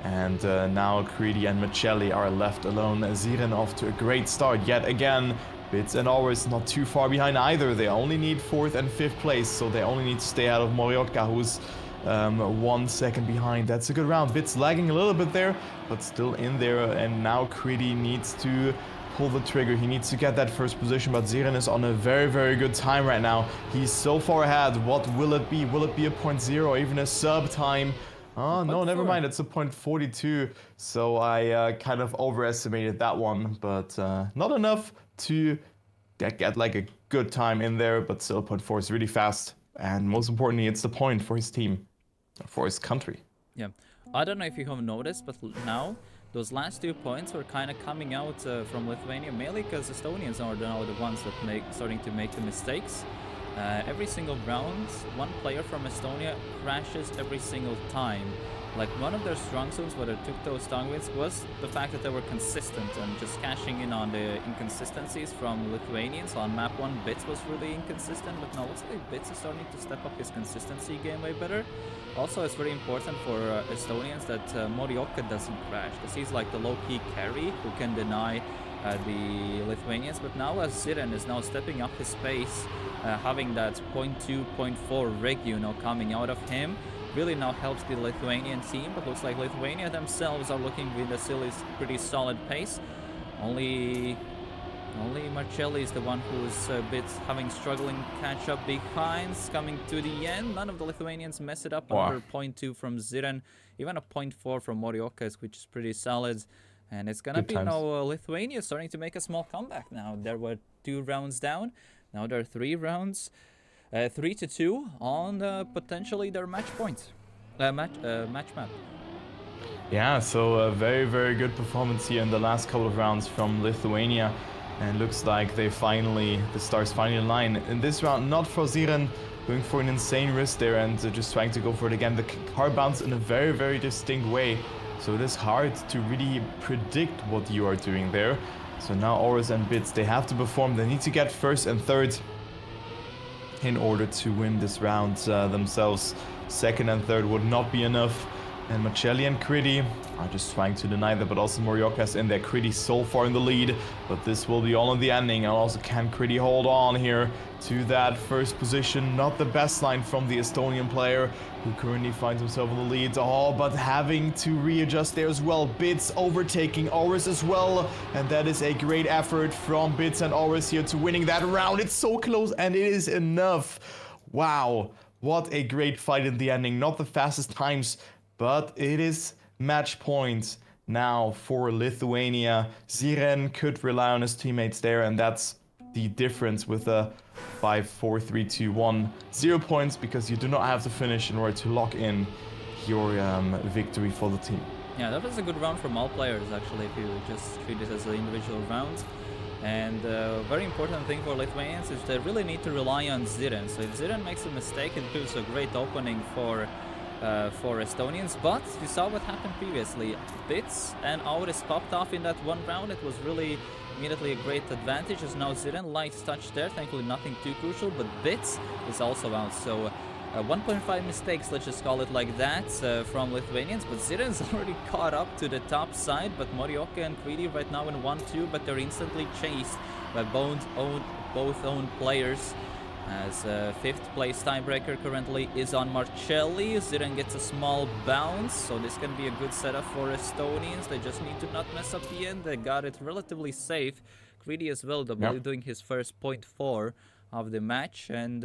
Speaker 2: And now Creedy and Marcelli are left alone. Ziren off to a great start yet again. Bits and Auris not too far behind either. They only need 4th and 5th place, so they only need to stay out of Morioka, who's 1 second behind. That's a good round. Bits lagging a little bit there, but still in there. And now Creedy needs to pull the trigger. He needs to get that first position, but Ziren is on a very, very good time right now. He's so far ahead. What will it be? Will it be a 0.0 or even a sub time? Oh, no, never mind. It's a 0.42. So I kind of overestimated that one, but not enough to get like a good time in there, but still 0.4 is really fast. And most importantly, it's the point for his team, for his country.
Speaker 1: Yeah. I don't know if you have noticed, but now those last 2 points were kind of coming out from Lithuania, mainly because Estonians are now the ones that starting to make the mistakes. Every single round, one player from Estonia crashes every single time. Like, one of their strong suits where they took those strong wins was the fact that they were consistent and just cashing in on the inconsistencies from Lithuanians. On map 1, Bits was really inconsistent, but now looks like Bits is starting to step up his consistency game way better. Also, it's very important for Estonians that Morioka doesn't crash, because he's like the low-key carry who can deny the Lithuanians. But now as Ziren is now stepping up his pace, having that 0.2, 0.4 rig, coming out of him, really now helps the Lithuanian team. But looks like Lithuania themselves are looking with a pretty solid pace. Only Marcelli is the one who's a bit struggling catch up behind, coming to the end. None of the Lithuanians mess it up. Under 0.2 from Ziren, even a 0.4 from Morioka, which is pretty solid. And it's gonna be now Lithuania starting to make a small comeback now. There were 2 rounds down. Now there are 3 rounds. 3-2 on potentially their match points. Match map.
Speaker 2: Yeah, so a very, very good performance here in the last couple of rounds from Lithuania. And looks like the stars finally align. In this round, not for Ziren, going for an insane risk there and just trying to go for it again. The car bounced in a very, very distinct way. So it is hard to really predict what you are doing there. So now Auras and Bits, they have to perform. They need to get first and third in order to win this round themselves. Second and third would not be enough. And Marcelli and Critty are just trying to deny that, but also Morioka's in there. Critty so far in the lead, but this will be all in the ending. And also, can Critty hold on here to that first position? Not the best line from the Estonian player, who currently finds himself in the lead. Oh, but having to readjust there as well. Bits overtaking Auras as well. And that is a great effort from Bits and Auras here to winning that round. It's so close, and it is enough. Wow, what a great fight in the ending. Not the fastest times, but it is match points now for Lithuania. Ziren could rely on his teammates there, and that's the difference with a 5-4-3-2-1. 0 points because you do not have to finish in order to lock in your victory for the team.
Speaker 1: Yeah, that was a good round from all players, actually, if you just treat it as an individual round. And a very important thing for Lithuanians is they really need to rely on Ziren. So if Ziren makes a mistake, it gives a great opening for Estonians, but you saw what happened previously. Bits and Auras popped off in that one round. It was really immediately a great advantage, as now Ziren light touch there, thankfully nothing too crucial, but Bits is also out. So 1.5 mistakes, let's just call it like that, from Lithuanians, but Ziren's already caught up to the top side. But Morioka and Critty right now in 1-2, but they're instantly chased by both own players, as 5th place tiebreaker currently is on Marcelli. Ziren gets a small bounce, so this can be a good setup for Estonians. They just need to not mess up the end. They got it relatively safe. Critty as well, doing his first 0.4 of the match, and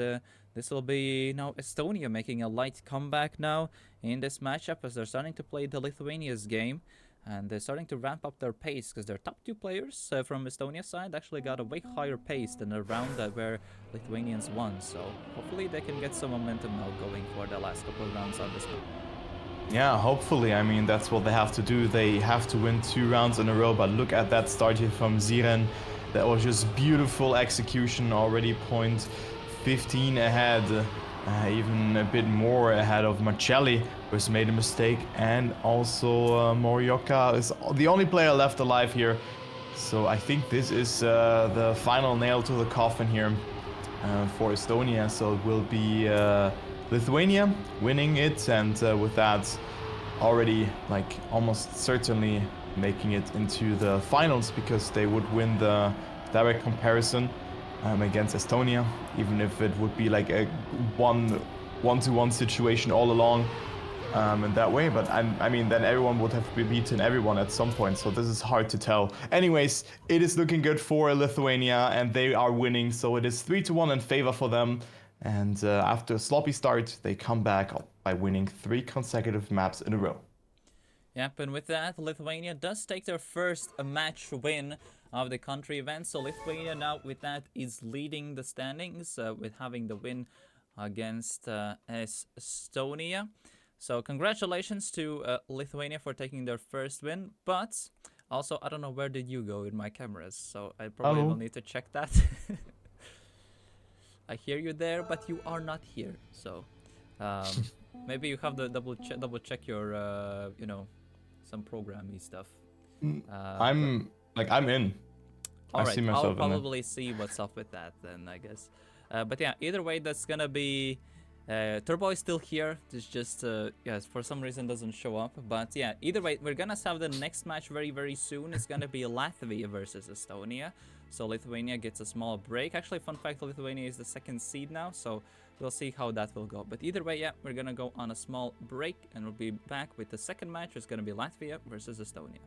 Speaker 1: this will be now Estonia making a light comeback now in this matchup, as they're starting to play the Lithuania's game. And they're starting to ramp up their pace, because their top 2 players from Estonia's side actually got a way higher pace than the round where Lithuanians won. So hopefully they can get some momentum now going for the last couple of rounds on this one.
Speaker 2: Yeah, hopefully. I mean, that's what they have to do. They have to win 2 rounds in a row. But look at that start here from Ziren. That was just beautiful execution. Already 0.15 ahead. Even a bit more ahead of Marcelli, who's made a mistake, and also Morioka is the only player left alive here. So I think this is the final nail to the coffin here for Estonia. So it will be Lithuania winning it, and with that already like almost certainly making it into the finals, because they would win the direct comparison against Estonia, even if it would be like a one-to-one situation all along in that way. But I mean, then everyone would have beaten everyone at some point, so this is hard to tell. Anyways, it is looking good for Lithuania, and they are winning, so it is 3-1 in favor for them. And after a sloppy start, they come back by winning 3 consecutive maps in a row.
Speaker 1: Yep, and with that, Lithuania does take their first match win of the country event. So Lithuania now with that is leading the standings with having the win against Estonia. So congratulations to Lithuania for taking their first win. But also, I don't know where did you go with my cameras, so I probably will
Speaker 2: Oh,
Speaker 1: need to check that. I hear you there, but you are not here. So um, maybe you have to double check your some programmy stuff.
Speaker 2: mm,
Speaker 1: But
Speaker 2: I'm in.
Speaker 1: all
Speaker 2: I see
Speaker 1: right, I'll
Speaker 2: myself in there.
Speaker 1: probably see what's up with that then, I guess. But yeah, either way, that's gonna be. Turbo is still here. It's just yes, for some reason doesn't show up. But yeah, either way, we're gonna have the next match very soon. It's gonna be Latvia versus Estonia. So Lithuania gets a small break. Actually, fun fact: Lithuania is the second seed now, so we'll see how that will go. But either way, yeah, we're gonna go on a small break, and we'll be back with the second match. It's gonna be Latvia versus Estonia.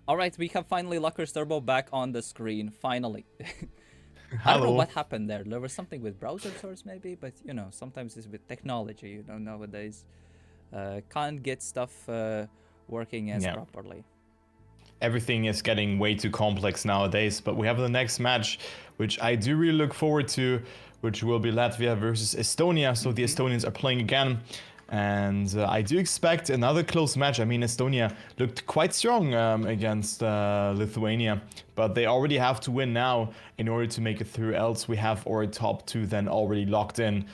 Speaker 1: All right, we have finally Lucker's Turbo back on the screen. Finally. I don't know
Speaker 2: Hello.
Speaker 1: what happened there. There was something with browser source maybe, but you know, sometimes it's with technology. You know, nowadays can't get stuff working as
Speaker 2: Yeah.
Speaker 1: properly.
Speaker 2: Everything is getting way too complex nowadays, but we have the next match, which I do really look forward to, which will be Latvia versus Estonia. So the Estonians are playing again, and I do expect another close match. I mean, Estonia looked quite strong against Lithuania, but they already have to win now in order to make it through, else we have our top two then already locked in.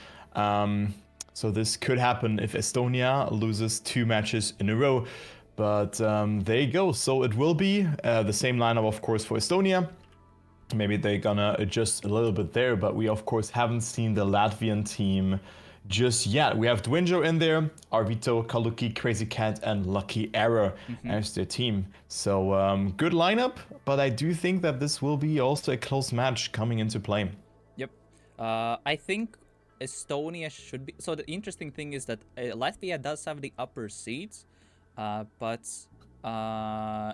Speaker 2: So this could happen if Estonia loses 2 matches in a row. But there you go. So it will be the same lineup, of course, for Estonia. Maybe they're gonna adjust a little bit there, but we, of course, haven't seen the Latvian team just yet. We have Dwinjo in there, Arvito, Kaluki, Crazy Cat, and Lucky Error as their team. So good lineup, but I do think that this will be also a close match coming into play.
Speaker 1: Yep. I think Estonia should be. So the interesting thing is that Latvia does have the upper seats, but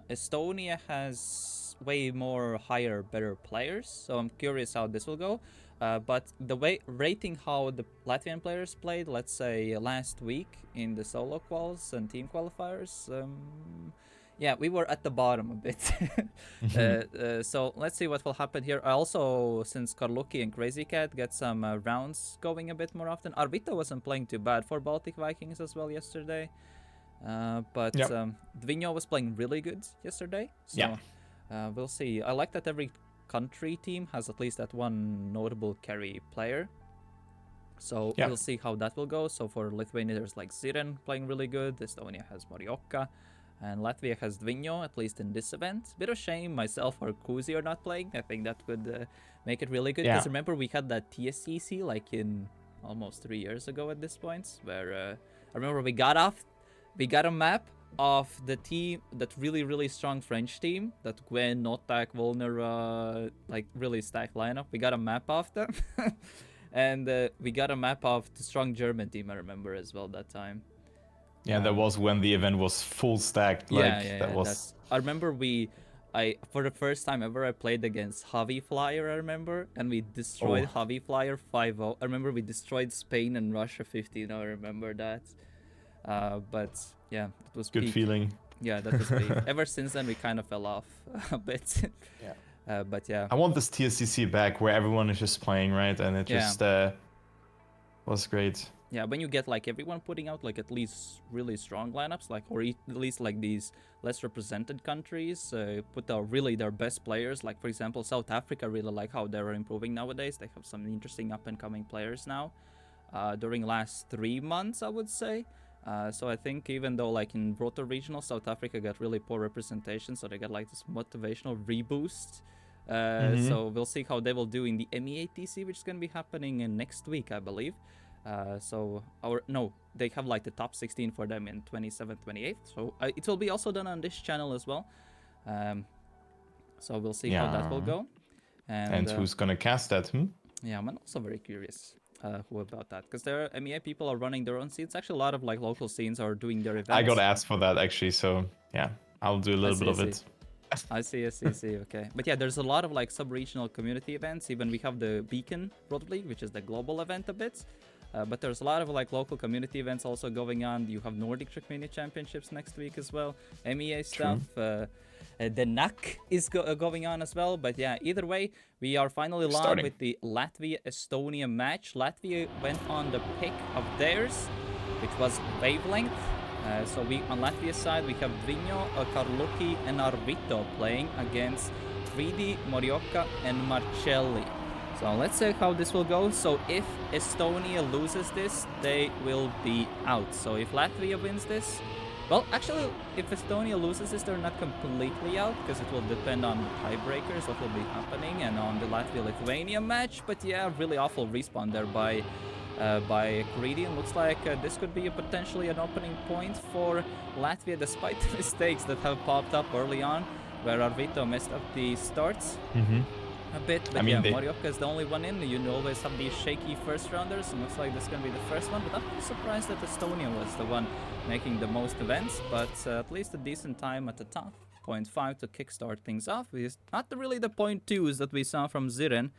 Speaker 1: Estonia has way more higher, better players. So I'm curious how this will go. But the way rating how the Latvian players played, let's say last week in the solo quals and team qualifiers, yeah, we were at the bottom a bit. So let's see what will happen here. Also, since Karluki and Crazy Cat get some rounds going a bit more often, Arvito wasn't playing too bad for Baltic Vikings as well yesterday. But
Speaker 2: Yep.
Speaker 1: Dvinho was playing really good yesterday. So
Speaker 2: Yeah.
Speaker 1: we'll see. I like that every country team has at least that one notable carry player. So
Speaker 2: Yeah.
Speaker 1: we'll see how that will go. So for Lithuania, there's like Ziren playing really good. Estonia has Morioka. And Latvia has Dvinho, at least in this event. Bit of shame myself or Kuzi are not playing. I think that could make it really good. Because
Speaker 2: Yeah.
Speaker 1: remember, we had that TSCC like in almost 3 years ago at this point. Where I remember we got a map of the team, that really, really strong French team. That Gwen, Notak, Volner, like really stacked lineup. We got a map of them. And we got a map of the strong German team, I remember as well that time.
Speaker 2: Yeah, that was when the event was full stacked. Like that was.
Speaker 1: That's. I remember I for the first time ever I played against Javi Flyer. I remember, and we destroyed Javi Flyer 5-0. I remember we destroyed Spain and Russia 15. I remember that. But yeah, it was
Speaker 2: Good
Speaker 1: peak.
Speaker 2: feeling.
Speaker 1: Yeah, that was peak. Ever since then, we kind of fell off a bit.
Speaker 2: Yeah.
Speaker 1: But yeah.
Speaker 2: I want this TSCC back where everyone is just playing, right? And it just was great.
Speaker 1: Yeah, when you get like everyone putting out like at least really strong lineups, like or at least like these less represented countries put out really their best players. Like for example, South Africa really like how they're improving nowadays. They have some interesting up and coming players now. During last 3 months, I would say. So I think even though like in Roto Regional, South Africa got really poor representation, so they got like this motivational reboost. So we'll see how they will do in the MEATC, which is going to be happening next week, I believe. They have like the top 16 for them in 27th, 28th. So it will be also done on this channel as well. So we'll see how that will go.
Speaker 2: And who's gonna cast that?
Speaker 1: Yeah, I'm also very curious who about that, because there MEA people are running their own scenes. Actually, a lot of like local scenes are doing their events.
Speaker 2: I got asked for that actually, so yeah, I'll do a little bit of it.
Speaker 1: I see. Okay. But yeah, there's a lot of like sub-regional community events. Even we have the Beacon Road League, which is the global event a bit. But there's a lot of like local community events also going on. You have Nordic Trackmania Championships next week as well. MEA stuff. The NAC is going on as well. But yeah, either way, we are finally live with the Latvia-Estonia match. Latvia went on the pick of theirs, which was Wavelength. So we on Latvia's side, we have Dvinho, Karluki, and Arvito playing against 3D, Morioka, and Marcelli. So let's see how this will go. So if Estonia loses this, they will be out. So if Latvia wins this, well, actually, if Estonia loses this, they're not completely out, because it will depend on the tiebreakers, what will be happening, and on the Latvia-Lithuania match. But yeah, really awful respawn there by Caridian. Looks like this could be potentially an opening point for Latvia, despite the mistakes that have popped up early on, where Arvito messed up the starts a bit. But Morioka is the only one in. You always have these shaky first rounders, and looks like this is going to be the first one. But I'm really surprised that Estonia was the one making the most events, but at least a decent time at the top. 0.5 to kickstart things off. It's not really the 0.2s that we saw from Zirin,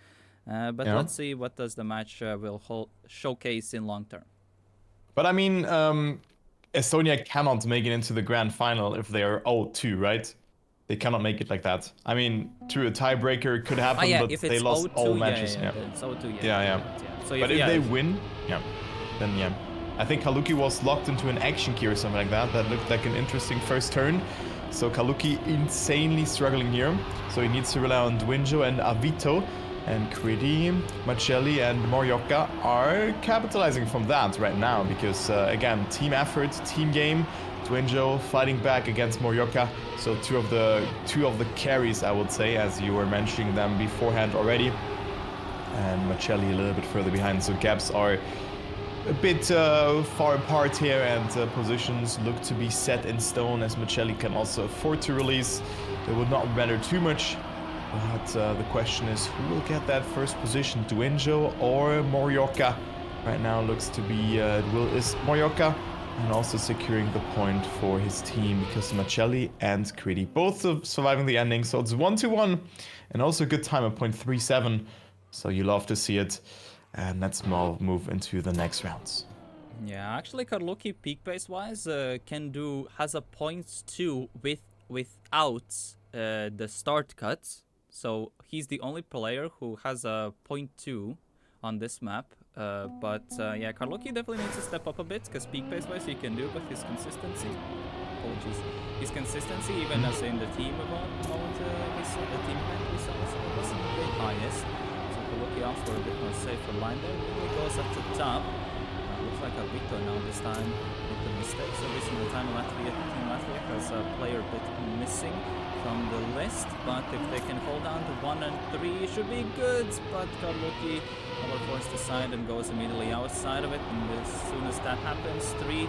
Speaker 1: but
Speaker 2: Yeah.
Speaker 1: let's see what does the match will showcase in long term.
Speaker 2: But I mean, Estonia cannot make it into the grand final if they are 0-2, right? They cannot make it like that. I mean, true, a tiebreaker could happen,
Speaker 1: Yeah,
Speaker 2: but
Speaker 1: if
Speaker 2: they
Speaker 1: it's
Speaker 2: lost
Speaker 1: 0-2,
Speaker 2: all
Speaker 1: yeah,
Speaker 2: matches. Yeah,
Speaker 1: then it's 0-2, yeah.
Speaker 2: yeah, yeah.
Speaker 1: Yeah. So
Speaker 2: But if
Speaker 1: yeah,
Speaker 2: they win, then yeah. I think Kaluki was locked into an action key or something like that. That looked like an interesting first turn. So Kaluki insanely struggling here. So he needs to rely on Dwinjo and Avito. And Kridi, Macelli, and Morioka are capitalizing from that right now because, again, team effort, team game. Dwinjo fighting back against Morioka. So two of the carries, I would say, as you were mentioning them beforehand already. And Macelli a little bit further behind. So gaps are a bit far apart here, and positions look to be set in stone, as Macelli can also afford to release. It would not matter too much. But the question is, who will get that first position, Dwinjo or Morioka? Right now looks to be is Morioka, and also securing the point for his team because Macelli and Kridi both surviving the ending. So it's 1-1, and also a good time at 0.37. So you love to see it. And let's move into the next rounds.
Speaker 1: Yeah, actually, Karluki peak pace wise has a 0.2 without the start cuts. So he's the only player who has a 0.2 on this map. Yeah, Karluki definitely needs to step up a bit because peak pace wise he can do, but his consistency. Apologies. His consistency, even as in the team mode, the team event we saw, wasn't the highest. Looking out for a bit more safer line there. Really goes up to top. Looks like a Vito now this time with the mistakes. Every single time Team Latvia has a player a bit missing from the list. But if they can hold down to 1 and 3, it should be good. But Karluki forced aside and goes immediately outside of it. And as soon as that happens, 3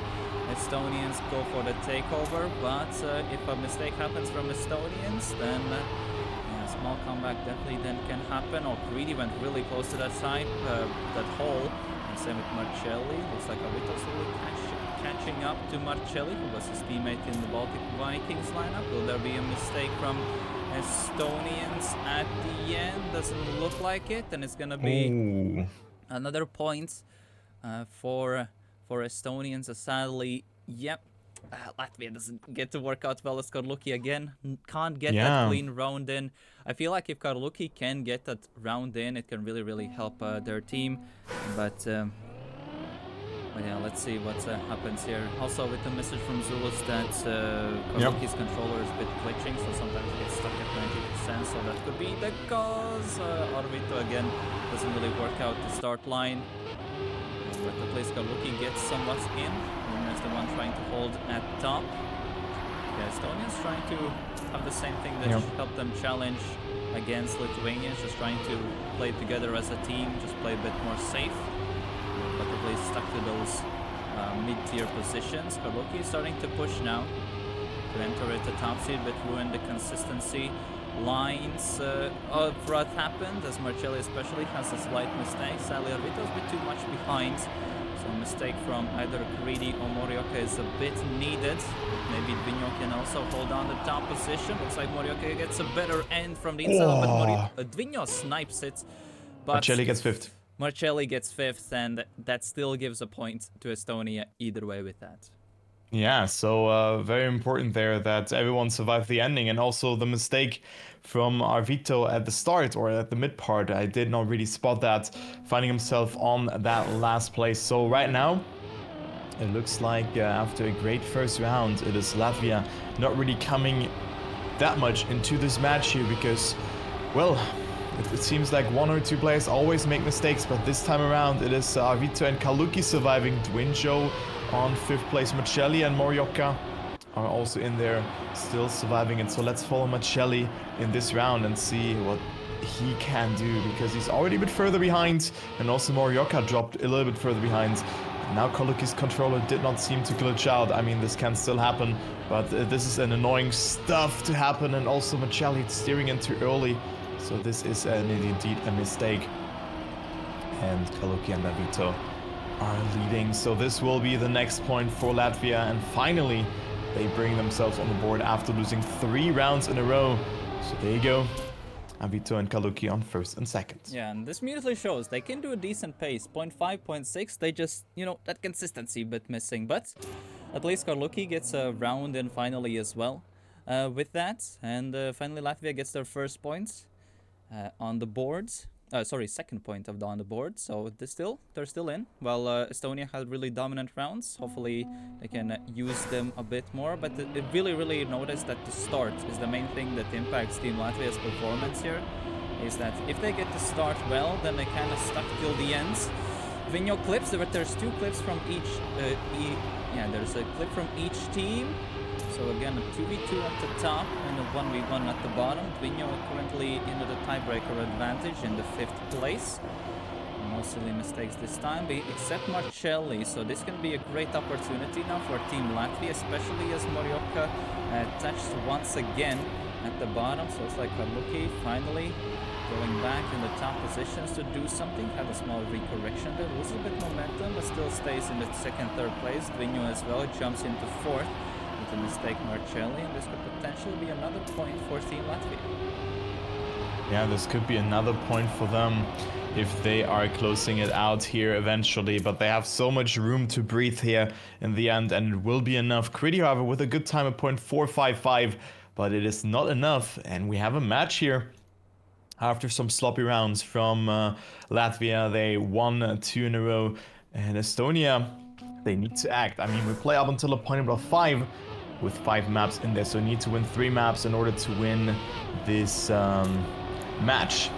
Speaker 1: Estonians go for the takeover. But if a mistake happens from Estonians, then small comeback definitely then can happen. Or Greedy went really close to that side, that hole. And same with Marcelli. Looks like Avito's really catching up to Marcelli, who was his teammate in the Baltic Vikings lineup. Will there be a mistake from Estonians at the end? Doesn't look like it. And it's gonna be another point for Estonians. Sadly, yep. Latvia doesn't get to work out well as Karluki again. Can't get that clean round in. I feel like if Karluki can get that round in, it can really help their team. But yeah, let's see what happens here. Also with the message from Zulus that Karluki's controller is a bit glitching, so sometimes it gets stuck at 90%. So that could be the cause. Arvito again doesn't really work out the start line. But the place Karluki gets somewhat in. As the one trying to hold at top. Yeah, Estonians trying to have the same thing that should help them challenge against Lithuanians, just trying to play together as a team, just play a bit more safe. But the place stuck to those mid-tier positions. Karluki is starting to push now to enter at the top seed, but ruin the consistency lines of what happened, as Marcelli especially has a slight mistake. Sadly, Arvito's a bit too much behind. So a mistake from either Greedy or Morioka is a bit needed. Maybe Dwinjo can also hold on the top position. Looks like Morioka gets a better end from the inside, but Dwinjo snipes it. But
Speaker 2: Marcelli gets 5th.
Speaker 1: Marcelli gets 5th, and that still gives a point to Estonia either way with that.
Speaker 2: Yeah, so very important there that everyone survived the ending, and also the mistake from Arvito at the start or at the mid part. I did not really spot that, finding himself on that last place. So right now, it looks like after a great first round, it is Latvia not really coming that much into this match here because, well, it seems like 1 or 2 players always make mistakes, but this time around it is Arvito and Kaluki surviving. Dwinjo on 5th place, Macelli and Morioka are also in there, still surviving it. So let's follow Macelli in this round and see what he can do, because he's already a bit further behind, and also Morioka dropped a little bit further behind. Now Kaluki's controller did not seem to glitch out. I mean, this can still happen, but this is an annoying stuff to happen, and also Macelli steering in too early. So this is indeed a mistake. And Kaluki and Avito are leading. So this will be the next point for Latvia. And finally, they bring themselves on the board after losing 3 rounds in a row. So there you go. Avito and Kaluki on first and second.
Speaker 1: Yeah, and this immediately shows they can do a decent pace. 0.5, 0.6, they just, you know, that consistency a bit missing. But at least Kaluki gets a round in finally as well with that. And finally Latvia gets their first points on the boards. Sorry, second point on the board. So they're still in. Well, Estonia had really dominant rounds. Hopefully they can use them a bit more. But it really noticed that the start is the main thing that impacts Team Latvia's performance here. Is that if they get to start well, then they kind of stuck till the end. Vinho clips. There's 2 clips from each. There's a clip from each team. So again, a 2v2 at the top and a 1v1 at the bottom. Vinho currently into the tiebreaker advantage in the 5th place. No silly mistakes this time, except Marcelli. So this can be a great opportunity now for Team Latvia, especially as Morioka touched once again at the bottom. So it's like Kaluki finally going back in the top positions to do something. Had a small recorrection there, loses a bit momentum, but still stays in the 2nd, 3rd place. Vinho as well jumps into 4th. To mistake Marcelli, and this could potentially be another point for Team Latvia.
Speaker 2: Yeah, this could be another point for them if they are closing it out here eventually, but they have so much room to breathe here in the end, and it will be enough. Critty, however, with a good time at 0.455, but it is not enough, and we have a match here. After some sloppy rounds from Latvia, they won 2 in a row, and Estonia, they need to act. I mean, we play up until a point about 5, with 5 maps in there, so need to win 3 maps in order to win this match.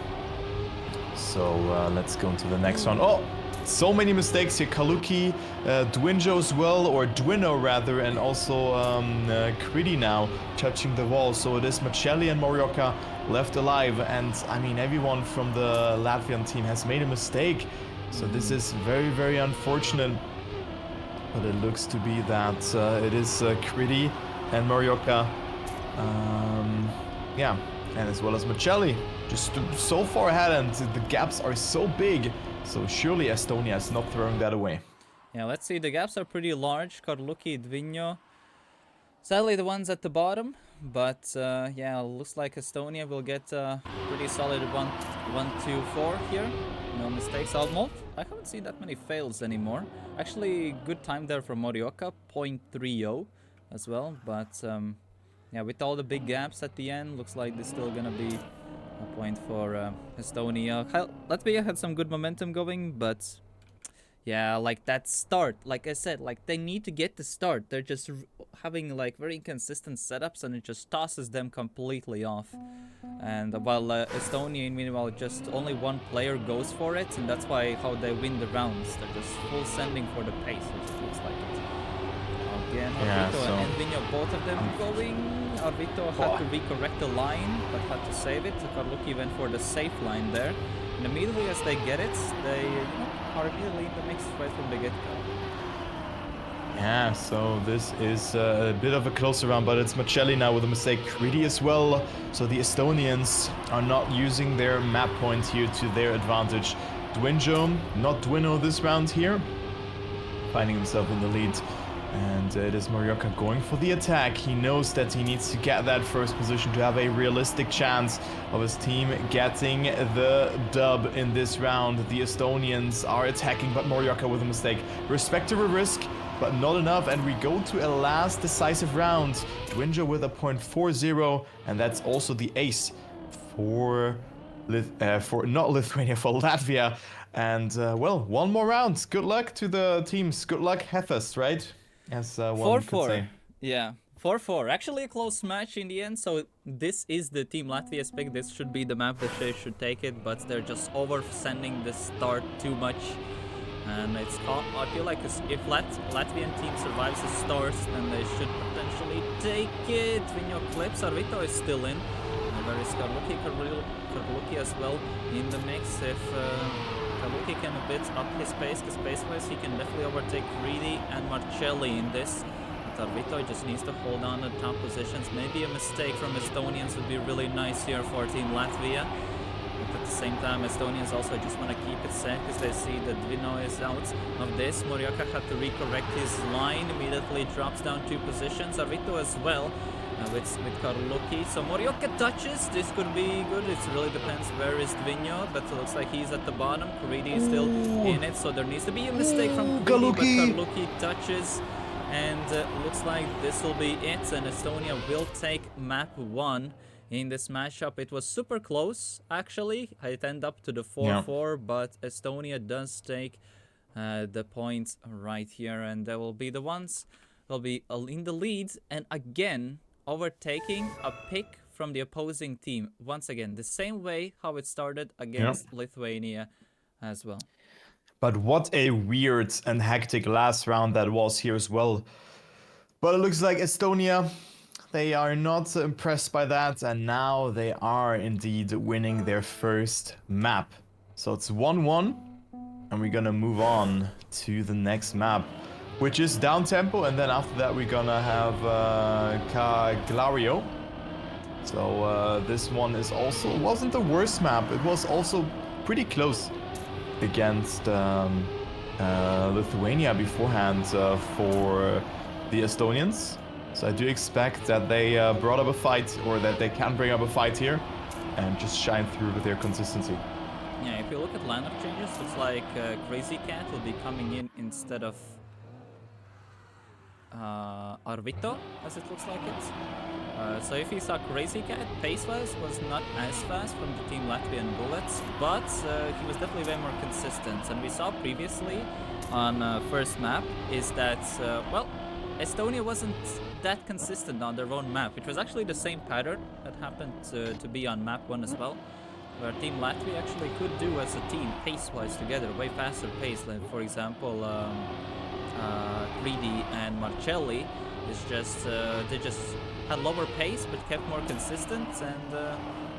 Speaker 2: So let's go into the next one. Oh, so many mistakes here. Kaluki, Dwinjo as well, or Dwino rather, and also Critty now touching the wall. So it is Marcelli and Morioka left alive, and I mean everyone from the Latvian team has made a mistake. So this is very unfortunate. But it looks to be that it is Critty and Morioka. Yeah, and as well as Marcelli. Just so far ahead, and the gaps are so big. So surely Estonia is not throwing that away.
Speaker 1: Yeah, let's see. The gaps are pretty large. Kaluki, Dwinjo. Sadly, the ones at the bottom. But yeah, looks like Estonia will get a pretty solid 1-2-4 here. No mistakes almost. I haven't seen that many fails anymore. Actually, good time there from Morioka, 0.30 as well. But yeah, with all the big gaps at the end, looks like there's still gonna be a point for Estonia. Latvia had some good momentum going, but yeah, like that start, like I said, like they need to get the start. They're just having like very inconsistent setups, and it just tosses them completely off. And while Estonia, meanwhile, just only one player goes for it, and that's why how they win the rounds. They're just full sending for the pace. It looks like it. Again, Arvito and Vinho, both of them going. Arvito had to recorrect the line, but had to save it. Kaluki went for the safe line there. And immediately as they get it, they are immediately in the mix right from the get-go.
Speaker 2: Yeah, so this is a bit of a closer round, but it's Marcelli now with a mistake. Critty as well. So the Estonians are not using their map point here to their advantage. Dwinjo, not Dwino this round here, finding himself in the lead. And it is Morioka going for the attack. He knows that he needs to get that first position to have a realistic chance of his team getting the dub in this round. The Estonians are attacking, but Morioka with a mistake. Respectable risk, but not enough. And we go to a last decisive round. Dwinjo with a 0.40, and that's also the ace for not Lithuania, for Latvia. And well, one more round. Good luck to the teams. Good luck, Hefes, right? As one could say.
Speaker 1: Yeah, 4-4. Actually a close match in the end, so this is the Team Latvia's pick. This should be the map that they should take it, but they're just oversending the start too much. And it's I feel like if Latvian team survives the starts, then they should potentially take it. Vinho clips, Arvito is still in. There is Kaluki as well in the mix. If Kaluki can a bit up his pace, because pace-wise he can definitely overtake Reedy and Marcelli in this. But Arvito just needs to hold on to top positions. Maybe a mistake from Estonians would be really nice here for Team Latvia. But at the same time, Estonians also just want to keep it safe because they see that Dvino is out of this. Morioka had to recorrect his line, immediately drops down 2 positions. Arvito as well with Karluki. So Morioka touches. This could be good. It really depends where is Dvino, but it looks like he's at the bottom. Kuridi is still in it, so there needs to be a mistake from Kuridi, but Karluki touches. And looks like this will be it, and Estonia will take map 1 in this matchup. It was super close, actually. It ended up to the 4-4, but Estonia does take the points right here, and they will be the ones will be in the lead, and again overtaking a pick from the opposing team. Once again, the same way how it started against Lithuania as well.
Speaker 2: But what a weird and hectic last round that was here as well. But it looks like Estonia, they are not impressed by that, and now they are indeed winning their first map. So it's 1-1, and we're gonna move on to the next map, which is down tempo, and then after that we're gonna have Cagliario. So this one is also wasn't the worst map. It was also pretty close against Lithuania beforehand for the Estonians. So I do expect that they brought up a fight, or that they can bring up a fight here and just shine through with their consistency.
Speaker 1: Yeah, if you look at lineup changes, it's like Crazy Cat will be coming in instead of Arvito, as it looks like it. So if you saw Crazy Cat, pace-wise was not as fast from the Team Latvian Bullets, but he was definitely way more consistent. And we saw previously on first map is that, well, Estonia wasn't that consistent on their own map. It was actually the same pattern that happened to be on map 1 as well, where Team Latvia actually could do as a team pace-wise together, way faster pace than, for example, 3D and Marcelli. It's just they just had lower pace but kept more consistent, and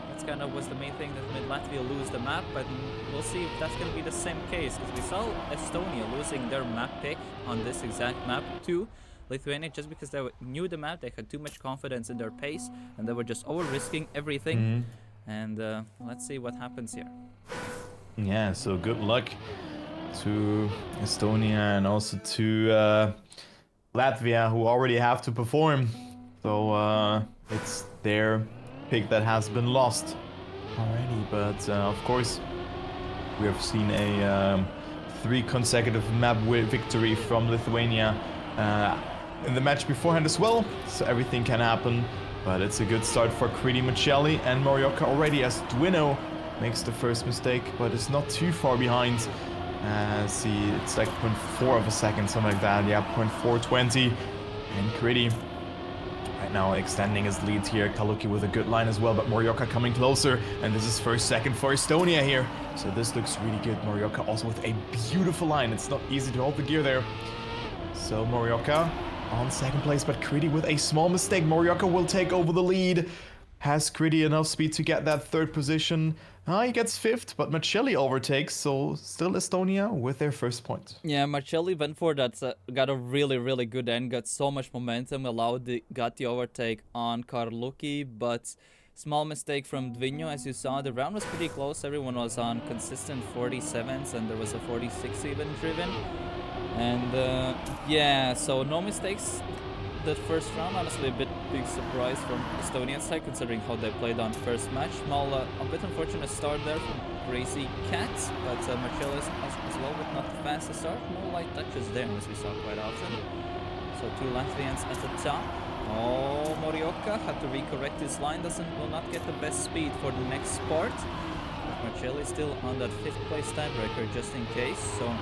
Speaker 1: that's kind of was the main thing that made Latvia lose the map. But we'll see if that's going to be the same case, because we saw Estonia losing their map pick on this exact map to Lithuania just because they knew the map, they had too much confidence in their pace, and they were just over-risking everything. And let's see what happens here.
Speaker 2: Yeah, so good luck to Estonia and also to Latvia, who already have to perform. So it's their pick that has been lost already. But of course, we have seen a 3 consecutive map victory from Lithuania in the match beforehand as well. So everything can happen. But it's a good start for Kridi, Marcelli, and Morioka already, as Dwino makes the first mistake, but it's not too far behind. See, it's like 0.4 of a second, something like that. Yeah, 0.420. And Kridi right now extending his lead here. Kaluki with a good line as well, but Morioka coming closer. And this is first second for Estonia here. So this looks really good. Morioka also with a beautiful line. It's not easy to hold the gear there. So Morioka on second place, but Kridi with a small mistake. Morioka will take over the lead. Has Kridi enough speed to get that 3rd position? He gets 5th, but Marcelli overtakes, so still Estonia with their first point.
Speaker 1: Yeah, Marcelli went for that, got a really, really good end, got so much momentum, got the overtake on Karluki, but small mistake from Dvino. As you saw, the round was pretty close. Everyone was on consistent 47s, and there was a 46 even driven. And yeah, so no mistakes the first round. Honestly, a big surprise from Estonian side considering how they played on first match. Small, a bit unfortunate start there from Crazy Cat, but Marcello as well with not the fastest start. No light touches there, as we saw quite often. So 2 Latvians at the top. Oh, Morioka had to recorrect his line. Will not get the best speed for the next part. Marcelli still on that 5th place tiebreaker just in case. So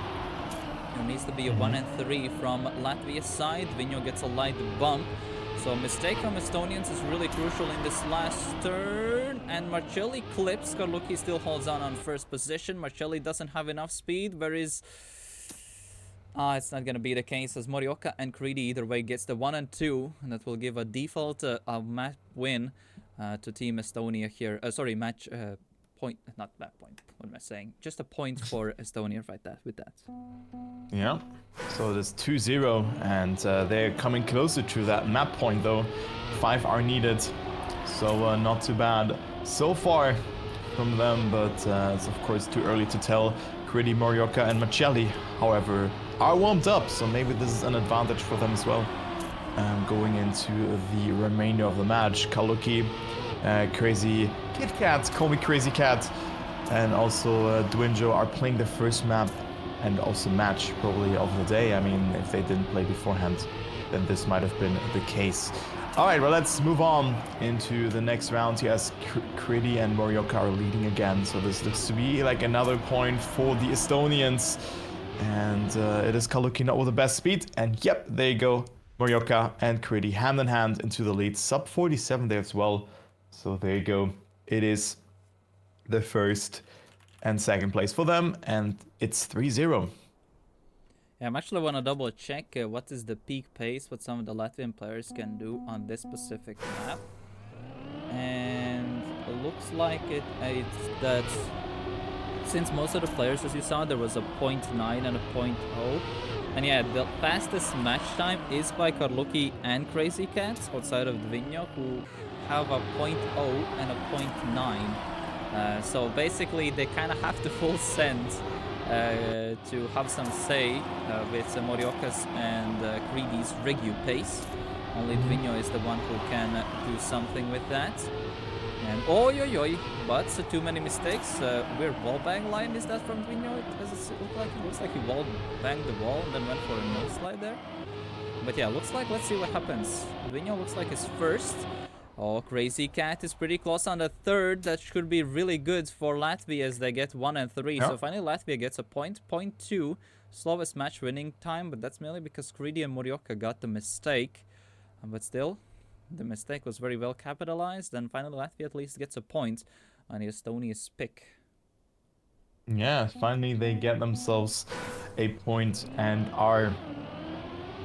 Speaker 1: there needs to be a 1 and 3 from Latvia's side. Vinho gets a light bump. So a mistake from Estonians is really crucial in this last turn. And Marcelli clips. Karluki still holds on first position. Marcelli doesn't have enough speed. Where is... it's not going to be the case, as Morioka and Kridi either way gets the 1 and 2. And that will give a default map win to Team Estonia here. Sorry, match... point, not that point. What am I saying? Just a point for Estonia right with that.
Speaker 2: Yeah, so it is 2-0, and they're coming closer to that map point though. 5 are needed, so not too bad so far from them, but it's of course too early to tell. Gritty, Morioka, and Macelli, however, are warmed up, so maybe this is an advantage for them as well. Going into the remainder of the match, Kaluki, Crazy Kit Kat, call me Crazy Cat, and also Dwinjo are playing the first map and also match probably of the day. I mean, if they didn't play beforehand, then this might have been the case. All right, well, let's move on into the next round. Yes, Kriti and Morioka are leading again, so this looks to be like another point for the Estonians. And it is Kaluki not with the best speed, and yep, there you go. Morioka and Kriti hand in hand into the lead. Sub 47 there as well. So there you go. It is the first and second place for them, and it's 3-0.
Speaker 1: Yeah, I'm actually want to double check what is the peak pace, what some of the Latvian players can do on this specific map. And it looks like it's that since most of the players, as you saw, there was a 0.9 and a 0.0. And yeah, the fastest match time is by Karluki and Crazy Cats outside of Dvinjo, who have a 0.0 and a 0.9. So basically they kind of have to full send to have some say with Morioka's and Kriti's Regu pace. Only Dvinjo is the one who can do something with that. And but too many mistakes. Weird wallbang line is that from Dvinjo? Does it look like? It looks like he wall banged the wall and then went for a no slide there. But yeah, looks like, let's see what happens. Dvinjo looks like his first. Oh, Crazy Cat is pretty close on the third. That should be really good for Latvia as they get 1 and 3.
Speaker 2: Yeah.
Speaker 1: So finally Latvia gets a point. 0.2. Slowest match winning time, but that's mainly because Kriti and Morioka got the mistake. But still, the mistake was very well capitalized. And finally Latvia at least gets a point on the Estonia's pick.
Speaker 2: Yeah, finally they get themselves a point and are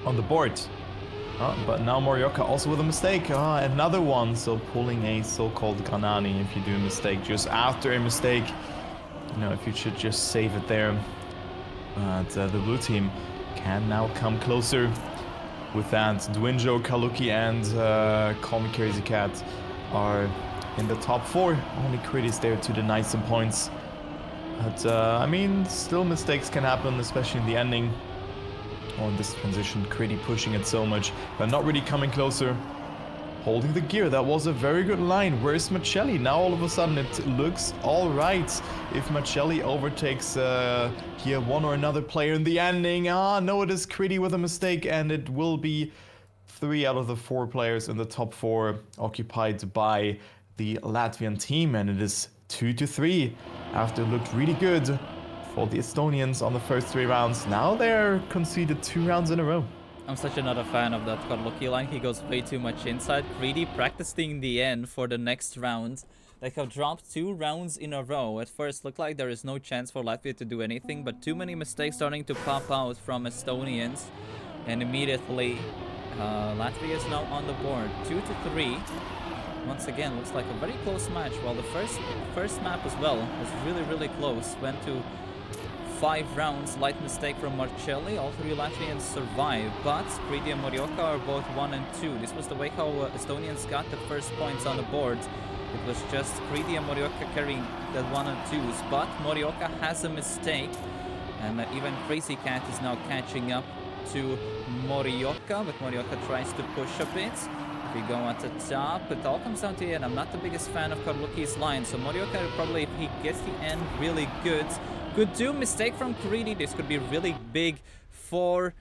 Speaker 2: on the board. But now Morioka also with a mistake. Another one. So pulling a so-called Granani if you do a mistake just after a mistake. You know, if you should just save it there. But the blue team can now come closer. With that, Dwinjo, Kaluki, and Call Me Crazy Cat are in the top 4. Only Kriti's there to deny some points. But, I mean, still mistakes can happen, especially in the ending. On this transition, Kriti pushing it so much, but not really coming closer. Holding the gear, that was a very good line. Where's Macelli? Now all of a sudden it looks alright. If Macelli overtakes here one or another player in the ending. No, it is Kriti with a mistake, and it will be 3 out of the 4 players in the top 4 occupied by the Latvian team, and it is 2-3 after it looked really good for the Estonians on the first 3 rounds. Now they're conceded 2 rounds in a row.
Speaker 1: I'm such another fan of that Karluki line. He goes way too much inside. Kriti practicing the end for the next round. They have dropped 2 rounds in a row. At first looked like there is no chance for Latvia to do anything, but too many mistakes starting to pop out from Estonians. And immediately Latvia is now on the board. 2-3. Once again, looks like a very close match. While the first map as well was really close. Went to 5 rounds, light mistake from Marcelli. All 3 Latvians survive, but Kriti and Morioka are both 1 and 2. This was the way how Estonians got the first points on the board. It was just Kriti and Morioka carrying the 1 and 2s, but Morioka has a mistake, and even Crazy Cat is now catching up to Morioka, but Morioka tries to push a bit. If we go at the top, it all comes down to the end. I'm not the biggest fan of Karluki's line, so Morioka probably, if he gets the end really good, could do. Mistake from Kriti. This could be really big for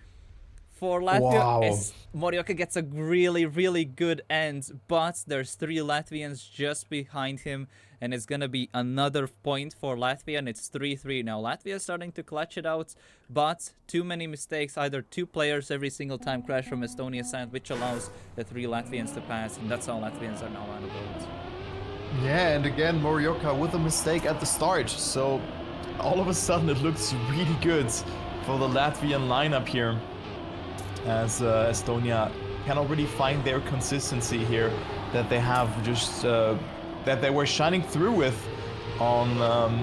Speaker 1: Latvia.
Speaker 2: Wow.
Speaker 1: As Morioka gets a really good end, but there's 3 Latvians just behind him, and it's gonna be another point for Latvia, and it's 3-3 now. Latvia is starting to clutch it out, but too many mistakes. Either 2 players every single time crash from Estonia's side, which allows the 3 Latvians to pass, and that's how Latvians are now on the board.
Speaker 2: Yeah, and again, Morioka with a mistake at the start. So all of a sudden it looks really good for the Latvian lineup here, as Estonia can already find their consistency here that they have just that they were shining through with on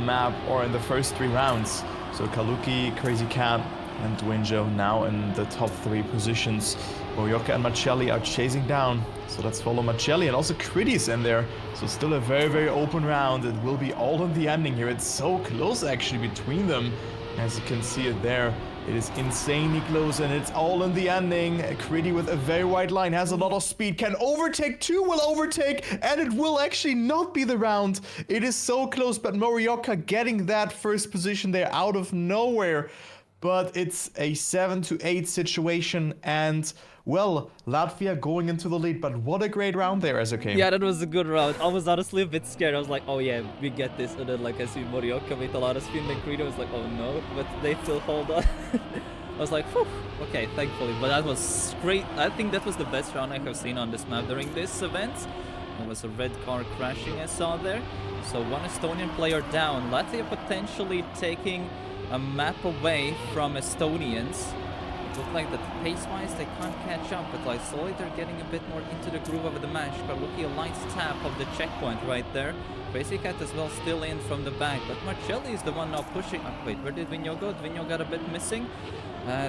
Speaker 2: map or in the first 3 rounds. So Kaluki, Crazy Cat, And Dwinjo now in the top 3 positions. Morioka and Marcelli are chasing down. So let's follow Marcelli, and also Critty's in there. So still a very, very open round. It will be all in the ending here. It's so close actually between them. As you can see it there. It is insanely close, and it's all in the ending. Critty with a very wide line, has a lot of speed, can overtake, 2 will overtake, and it will actually not be the round. It is so close, but Morioka getting that first position there out of nowhere. But it's a 7-8 situation, and well, Latvia going into the lead. But what a great round there, SOK.
Speaker 1: Yeah, that was a good round. I was honestly a bit scared. I was like, oh yeah, we get this. And then like I see Morioka with a lot of speed, and Credo was like, oh no, but they still hold on. I was like, whew, okay, thankfully. But that was great. I think that was the best round I have seen on this map during this event. There was a red car crashing I saw there. So one Estonian player down. Latvia potentially taking a map away from Estonians. It looked like that pace-wise they can't catch up, but like slowly they're getting a bit more into the groove of the match. Karluki a light tap of the checkpoint right there. Crazy Cat as well still in from the back, but Marcelli is the one now pushing. Oh, wait, where did Vinyo go? Vinyo got a bit missing.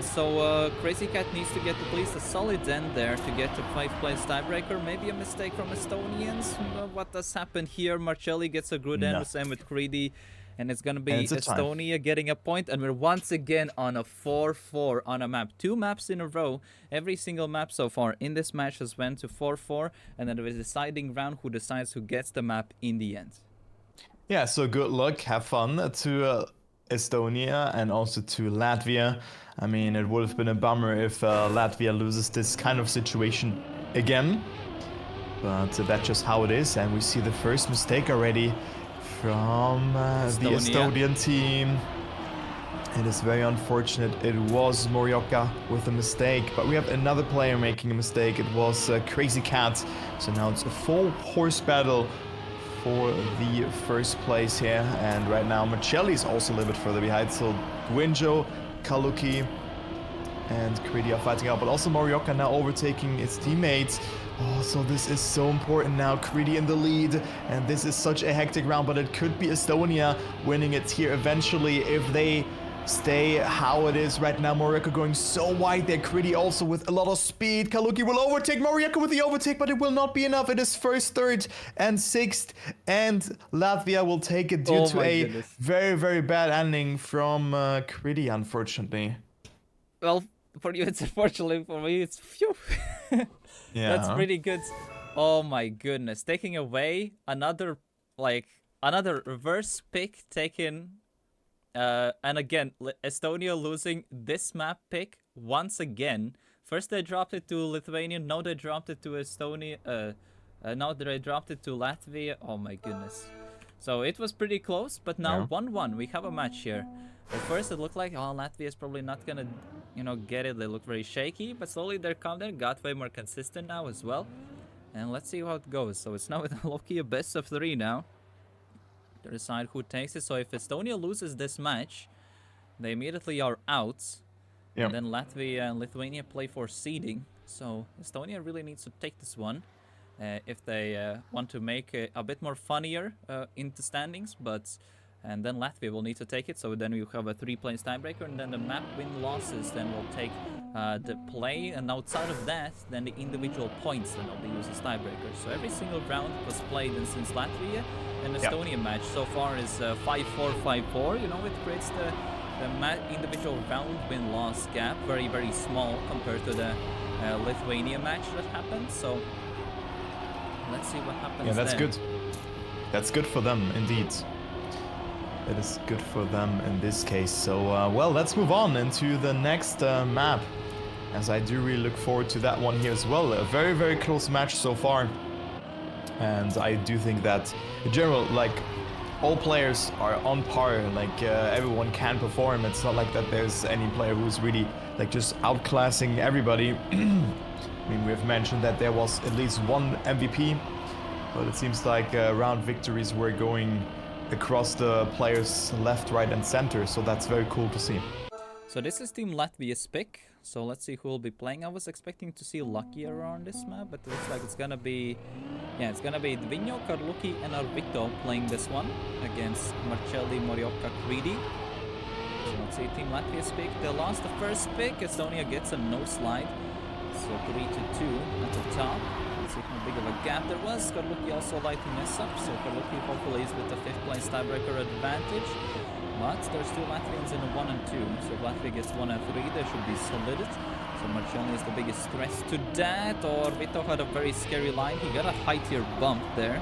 Speaker 1: So Crazy Cat needs to get at least a solid end there to get to 5th place tiebreaker. Maybe a mistake from Estonians. What does happen here? Marcelli gets a good end, same with Creedy. And it's going to be Estonia getting a point. And we're once again on a 4-4 on a map. 2 maps in a row. Every single map so far in this match has went to 4-4. And then there is a deciding round who decides who gets the map in the end.
Speaker 2: Yeah, so good luck. Have fun to Estonia and also to Latvia. I mean, it would have been a bummer if Latvia loses this kind of situation again. But that's just how it is. And we see the first mistake already from the Estonian team. It is very unfortunate. It was Morioka with a mistake, but we have another player making a mistake. It was Crazy Cat. So now it's a full horse battle for the first place here. And right now Marcelli is also a little bit further behind. So Dwinjo, Kaluki, and Creedy are fighting out, but also Morioka now overtaking his teammates. Oh, so this is so important now. Creedy in the lead, and this is such a hectic round, but it could be Estonia winning it here eventually if they stay how it is right now. Morioka going so wide there. Creedy also with a lot of speed. Kaluki will overtake Morioka with the overtake, but it will not be enough. It is 1st, 3rd, and 6th, and Latvia will take it due to a very, very bad ending from Creedy, unfortunately.
Speaker 1: Well, for you it's unfortunately, for me it's phew. Yeah, that's pretty good. Oh my goodness, taking away another reverse pick taken, and again Estonia losing this map pick once again. First they dropped it to Lithuania, now they dropped it to Estonia, now they dropped it to Latvia. Oh my goodness. So it was pretty close, but now 1-1. We have a match here. At first it looked like, oh, Latvia is probably not gonna, get it. They look very shaky, but slowly they're coming. Got way more consistent now as well. And let's see how it goes. So it's now with Loki a best of 3 now. To decide who takes it. So if Estonia loses this match, they immediately are out. And then Latvia and Lithuania play for seeding. So Estonia really needs to take this one. If they want to make it a bit more funnier in the standings, and then Latvia will need to take it, so then we have a 3-place tiebreaker, and then the map win losses then will take the play, and outside of that, then the individual points then will be used as tiebreakers. So every single round was played, and since Latvia and Estonia match so far is 5-4, 5-4, it creates the individual round win-loss gap very, very small compared to the Lithuania match that happened. So let's see what happens.
Speaker 2: Yeah, that's good. That's good for them, indeed. It is good for them in this case. So, well, let's move on into the next map, as I do really look forward to that one here as well. A very, very close match so far. And I do think that, in general, like, all players are on par. Like, everyone can perform. It's not like that there's any player who's really, like, just outclassing everybody. I mean, we've mentioned that there was at least one MVP, but it seems like round victories were going across the players left, right, and center, so that's very cool to see.
Speaker 1: So this is Team Latvia's pick, so let's see who will be playing. I was expecting to see Lucky around this map, but it looks like it's gonna be Dvinjo, Karluki, and Arvito playing this one against Marcelli, Morioka, Creedy. So let's see Team Latvia's pick. They lost the first pick. Estonia gets a no slide. So 3-2 at the top. Let's see how big of a gap there was. Karluki also like to mess up. So Karluki hopefully is with the 5th place tiebreaker advantage. But there's two Latvians in a 1 and 2. So if Latvia gets 1 and 3, they should be solid. So Marcelli is the biggest threat to that. Or Vito had a very scary line. He got a high tier bump there.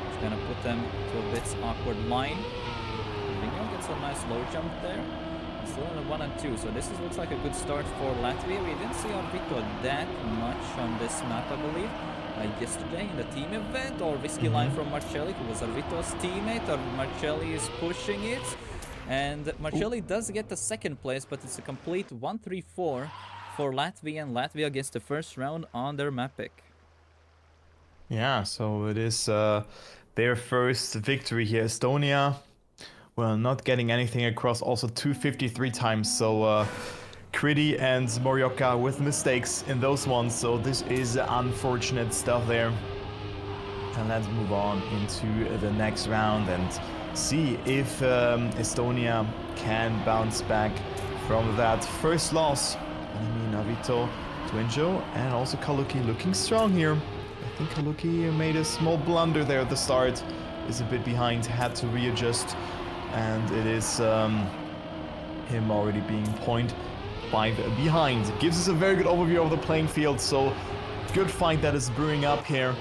Speaker 1: It's gonna put them to a bit awkward line. Vigno gets a nice low jump there. Still in a 1 and 2. So this looks like a good start for Latvia. We didn't see Arvito that much on this map, I believe. Yesterday in the team event, or risky line from Marcelli, who was Arvito's teammate, or Marcelli is pushing it. And Marcelli does get the 2nd place, but it's a complete 1-3-4 for Latvia, and Latvia gets the first round on their map pick.
Speaker 2: Yeah, so it is their first victory here. Estonia, well, not getting anything across, also 253 times, so Kriti and Morioka with mistakes in those ones, so this is unfortunate stuff there. And let's move on into the next round and see if Estonia can bounce back from that first loss. I mean, Avito, Twinjo, and also Kaluki looking strong here. I think Kaluki made a small blunder there at the start, is a bit behind, had to readjust, and it is him already being 0.5 behind. It gives us a very good overview of the playing field, so good fight that is brewing up here.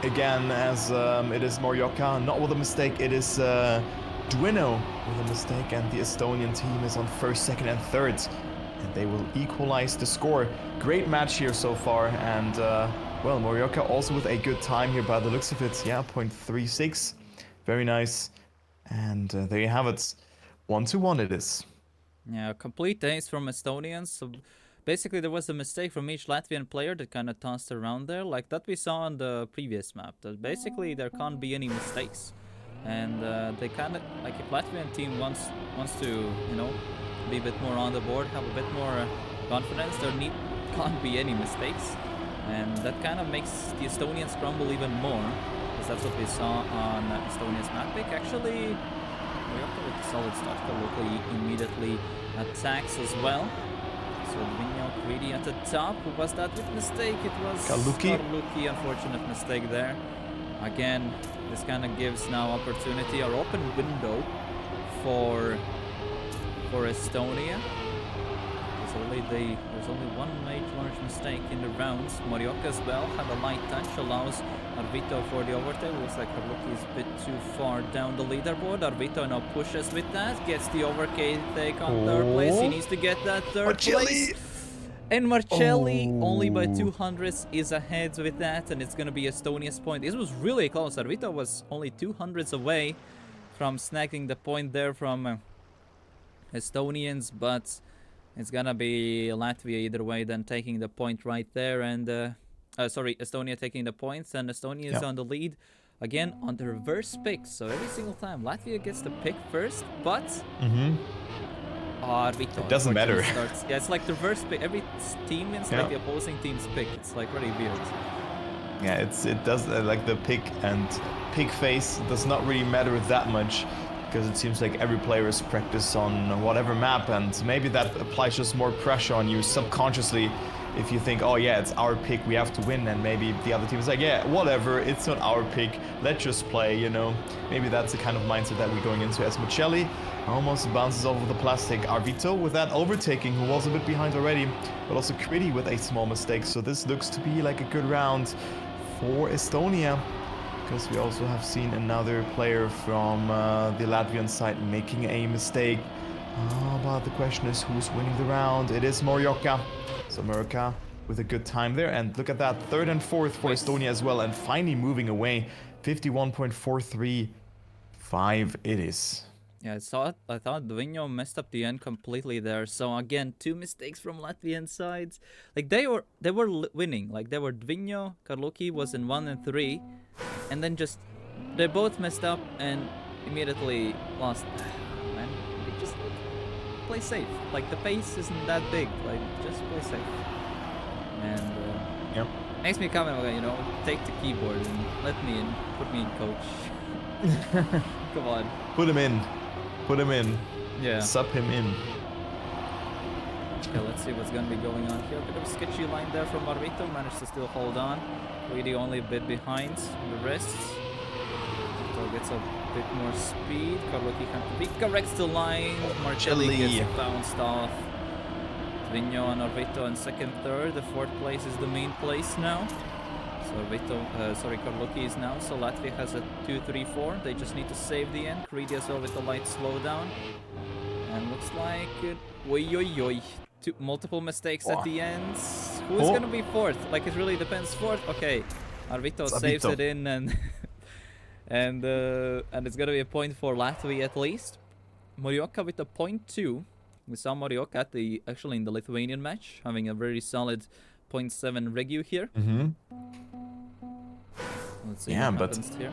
Speaker 2: Again, as it is Morioka, not with a mistake, it is Duino with a mistake, and the Estonian team is on 1st, 2nd, and 3rd, and they will equalize the score. Great match here so far, and well, Morioka also with a good time here by the looks of it. Yeah, 0.36, very nice, and there you have it. 1-1 it is.
Speaker 1: Yeah, complete ace from Estonians. So basically, there was a mistake from each Latvian player that kind of tossed around there, like that we saw on the previous map. That basically there can't be any mistakes, and they kind of like if Latvian team wants to, you know, be a bit more on the board, have a bit more confidence, there can't be any mistakes, and that kind of makes the Estonians crumble even more, because that's what we saw on Estonia's map pick. Actually, Morioka with a solid start. Kaluki immediately attacks as well. So Vigno, Kriti at the top. Who was that with mistake? It was
Speaker 2: Kaluki.
Speaker 1: Unfortunate mistake there. Again, this kind of gives now opportunity or open window for Estonia. There's only one large mistake in the rounds. Morioka as well had a light touch, allows Arvito for the overtake. Looks like Kaluki is a bit too far down the leaderboard. Arvito now pushes with that, gets the overtake on 3rd place. He needs to get that 3rd place. And Marcelli only by 200s is ahead with that, and it's gonna be Estonia's point. This was really close. Arvito was only 200s away from snagging the point there from Estonians, but it's gonna be Latvia either way, then taking the point right there, and Estonia taking the points, and Estonia is on the lead again on the reverse pick. So every single time Latvia gets the pick first, but Arvito,
Speaker 2: it doesn't matter.
Speaker 1: Yeah, it's like the reverse pick. Every team wins like the opposing team's pick. It's like really weird.
Speaker 2: Yeah, it does like the pick and pick phase does not really matter that much, because it seems like every player is practice on whatever map, and maybe that applies just more pressure on you subconsciously if you think, oh yeah, it's our pick, we have to win, and maybe the other team is like, yeah, whatever, it's not our pick, let's just play, you know. Maybe that's the kind of mindset that we're going into. As Marcelli almost bounces over the plastic. Arvito with that overtaking, who was a bit behind already, but also Kriti with a small mistake. So this looks to be like a good round for Estonia, because we also have seen another player from the Latvian side making a mistake. But the question is, who's winning the round? It is Morioka. So Morioka with a good time there. And look at that, 3rd and 4th for Estonia as well. And finally moving away, 51.435 it is.
Speaker 1: Yeah, I thought Dvinho messed up the end completely there. So again, 2 mistakes from Latvian sides. Like they were winning. Like they were Dvinho, Karluki was in 1 and 3, and then just they both messed up and immediately lost. Man, they just play safe. Like the pace isn't that big. Like just play safe. And makes me come and, you know, take the keyboard and let me in, put me in coach. Come on.
Speaker 2: Put him in. Put him in.
Speaker 1: Yeah.
Speaker 2: Sub him in.
Speaker 1: Okay, let's see what's gonna be going on here. Bit of a sketchy line there from Marvito. Managed to still hold on. Really only a bit behind the wrists. So gets a bit more speed. Carlucci corrects the line. Marcelli gets bounced off. Vigno and Arvito in second, third. The fourth place is the main place now. So Carlucci is now. So Latvia has a 2-3-4. They just need to save the end. Creedy as well with the light slowdown. And looks like multiple mistakes at the end. Who's gonna be fourth? Like, it really depends. Fourth, okay. Arvito saves it in, and and it's gonna be a point for Latvia at least. Morioka with a 0.2. We saw Morioka actually in the Lithuanian match, having a very solid 0.7 regu here. Let's see what happens here.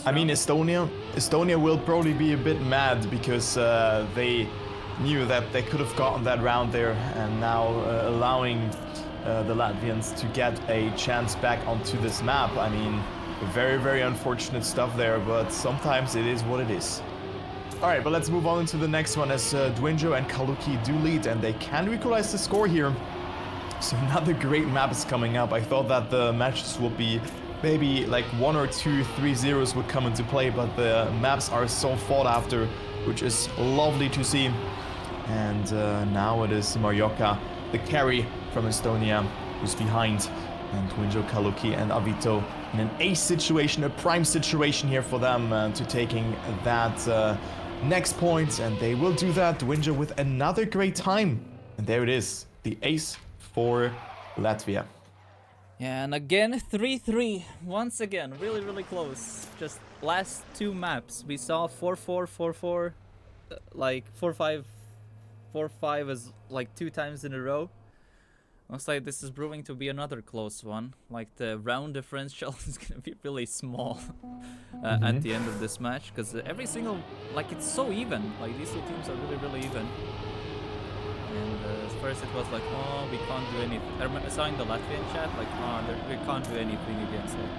Speaker 2: I mean, Estonia will probably be a bit mad because they knew that they could have gotten that round there, and now allowing the Latvians to get a chance back onto this map. I mean, very, very unfortunate stuff there, but sometimes it is what it is. All right, but let's move on into the next one as Dwinjo and Carlucci do lead, and they can equalize the score here. So another great map is coming up. I thought that the matches would be maybe like 1 or 2 3-0s would come into play, but the maps are so fought after, which is lovely to see. And now it is Marioka, the carry from Estonia, who's behind, and Dwinjo, Carlucci and Arvito in an ace situation, a prime situation here for them to taking that next point, and they will do that. Dwinjo with another great time, and there it is, the ace for Latvia.
Speaker 1: Yeah, and again 3-3 once again, really, really close. Just last two maps we saw 4-4, 4-4, like 4-5, 4-5 is like 2 times in a row. Looks like this is proving to be another close one. Like, the round differential is gonna be really small at the end of this match, because every single, like, it's so even. Like, these two teams are really, really even. And at first it was like, oh, we can't do anything. I saw in the Latvian chat, like, oh, we can't do anything against it.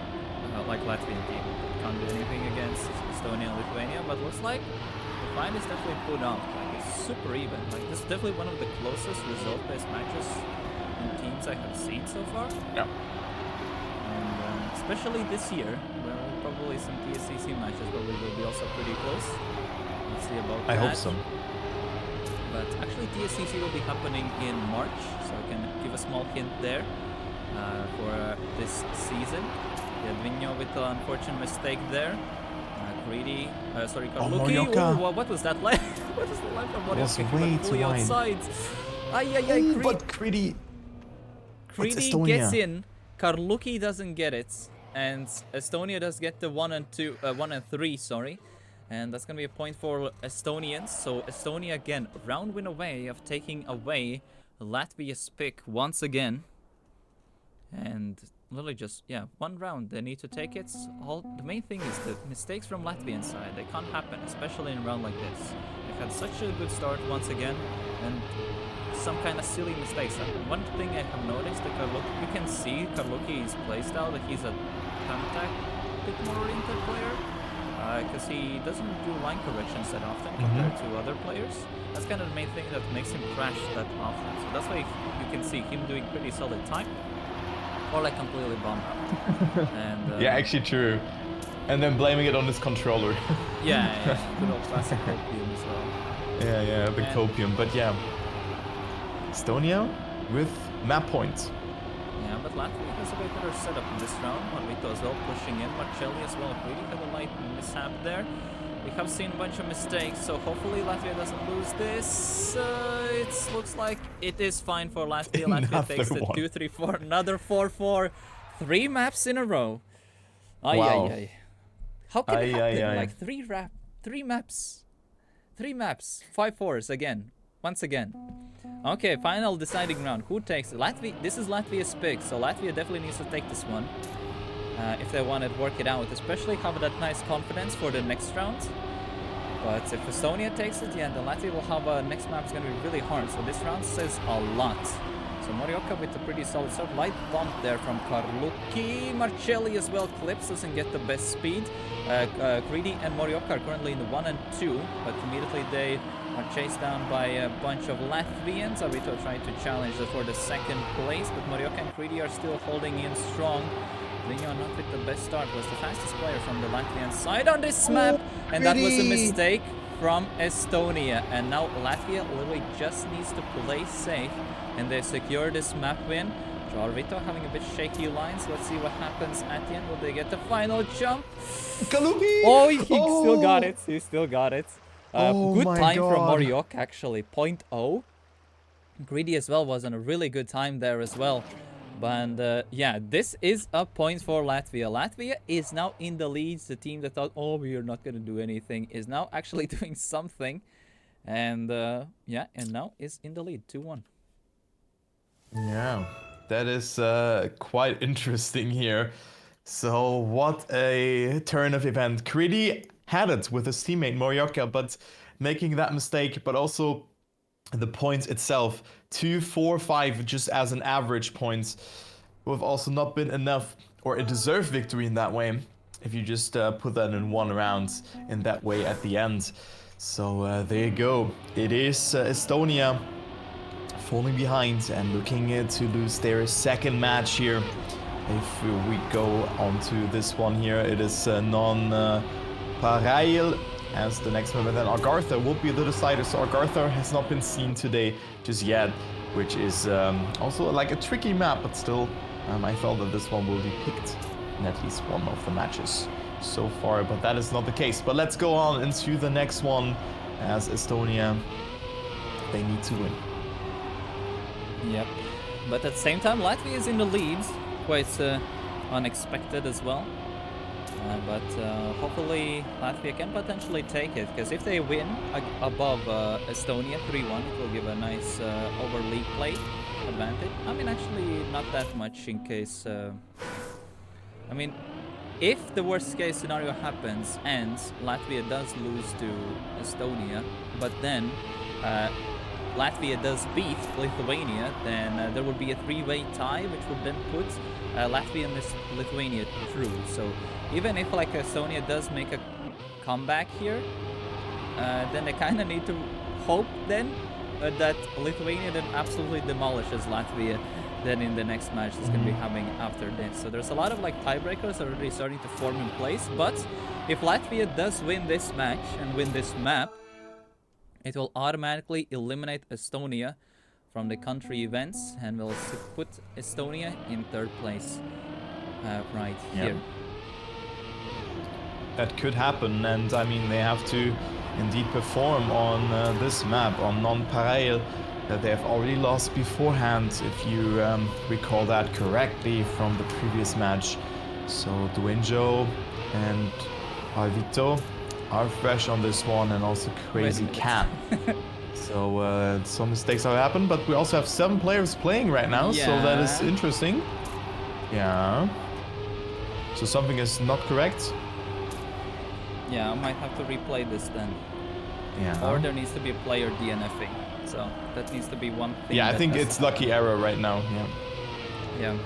Speaker 1: Like, Latvian team can't do anything against Estonia and Lithuania, but looks like the fight is definitely put on. Like, it's super even. Like, this is definitely one of the closest result-based matches in teams I have seen so far.
Speaker 2: Yeah.
Speaker 1: And especially this year, well, probably some TSCC matches probably will be also pretty close. Let's see about that.
Speaker 2: I hope so.
Speaker 1: But actually TSCC will be happening in March, so I can give a small hint there for this season. Yeah, Vigno with an unfortunate mistake there. Greedy, Carlucci. Oh, what was that line? What was the line from Morioka? He went fully outside.
Speaker 2: But Greedy
Speaker 1: gets in, Carlucci doesn't get it, and Estonia does get the 1 and 3, sorry. And that's gonna be a point for Estonians. So Estonia again, round win away of taking away Latvia's pick once again. And literally just, yeah, one round, they need to take it. The main thing is the mistakes from Latvian side, they can't happen, especially in a round like this. They've had such a good start once again, and some kind of silly mistakes happen. One thing I have noticed, you can see Carlucci's playstyle, that he's a contact bit more oriented player. Because he doesn't do line corrections that often compared to other players. That's kind of the main thing that makes him crash that often. So that's why you can see him doing pretty solid time, or like completely bombed out. And,
Speaker 2: yeah, actually true. And then blaming it on his controller.
Speaker 1: yeah, good old classic copium as well.
Speaker 2: Yeah, the copium. But yeah, Estonia with map points.
Speaker 1: Yeah, but Latvia has a way better setup in this round. Marvito as well pushing in. Marcelli as well. Really had a light mishap there. We have seen a bunch of mistakes, so hopefully Latvia doesn't lose this. It looks like it is fine for Latvia. Latvia takes it 2-3-4. Another 4-4. 3 maps in a row.
Speaker 2: Wow.
Speaker 1: How can it happen? Like 3 maps. 3 maps. 5-4s again. Once again. Okay, final deciding round. Who takes it? Latvia. This is Latvia's pick, so Latvia definitely needs to take this one if they want to work it out, especially have that nice confidence for the next round. But if Estonia takes it, yeah, then Latvia will have a next map is going to be really hard. So this round says a lot. So Morioka with a pretty solid start. Light bump there from Carlucci. Marcelli as well clips, doesn't get the best speed. Greedy and Morioka are currently in the 1 and 2, but immediately they are chased down by a bunch of Latvians. Avito trying to challenge for the second place, but Morioka and Greedy are still holding in strong. Linho not with the best start, was the fastest player from the Latvian side on this map, and that was a mistake from Estonia. And now Latvia literally just needs to play safe, and they secure this map win. Jarvito having a bit shaky lines. Let's see what happens at the end. Will they get the final jump?
Speaker 2: Kaluki!
Speaker 1: Oh, he still got it. He still got it.
Speaker 2: Oh
Speaker 1: good
Speaker 2: my
Speaker 1: time from
Speaker 2: God.
Speaker 1: Moriok, actually. 0.0. Greedy as well was on a really good time there as well. But yeah, this is a point for Latvia. Latvia is now in the leads. The team that thought, oh, we are not going to do anything, is now actually doing something. And yeah, and now is in the lead, 2-1.
Speaker 2: Yeah, that is quite interesting here. So what a turn of event. Greedy had it with his teammate Morioka, but making that mistake, but also the points itself, 2, 4, 5, just as an average points, would have also not been enough or a deserved victory in that way if you just put that in one round in that way at the end. So there you go. It is Estonia falling behind and looking to lose their second match here. If we go on to this one here, it is non-Parail as the next member. Then Agartha will be the decider. So Agartha has not been seen today just yet, which is also like a tricky map, but still I felt that this one will be picked in at least one of the matches so far, but that is not the case. But let's go on into the next one as Estonia, they need to win.
Speaker 1: Yep. But at the same time, Latvia is in the lead. Quite unexpected as well. But hopefully Latvia can potentially take it, because if they win above Estonia 3-1, it will give a nice over league play advantage. I mean, actually not that much in case... I mean, if the worst case scenario happens and Latvia does lose to Estonia, but then Latvia does beat Lithuania, then there would be a 3-way tie, which would then put Latvia and Lithuania through. So even if like Estonia does make a comeback here, then they kind of need to hope then that Lithuania then absolutely demolishes Latvia then in the next match that's going to be having after this. So there's a lot of like tiebreakers already starting to form in place, but if Latvia does win this match and win this map, it will automatically eliminate Estonia from the country events and will put Estonia in third place right here.
Speaker 2: That could happen, and I mean they have to indeed perform on this map, on non-Parail, that they have already lost beforehand, if you recall that correctly from the previous match. So Duenjo and Alvito are fresh on this one, and also Crazy Cat. So some mistakes have happened, but we also have 7 players playing right now, so that is interesting. Yeah. So something is not correct.
Speaker 1: Yeah, I might have to replay this then.
Speaker 2: Yeah.
Speaker 1: Or there needs to be a player DNFing. So that needs to be one thing.
Speaker 2: Yeah, I think it's lucky error right now. Yeah.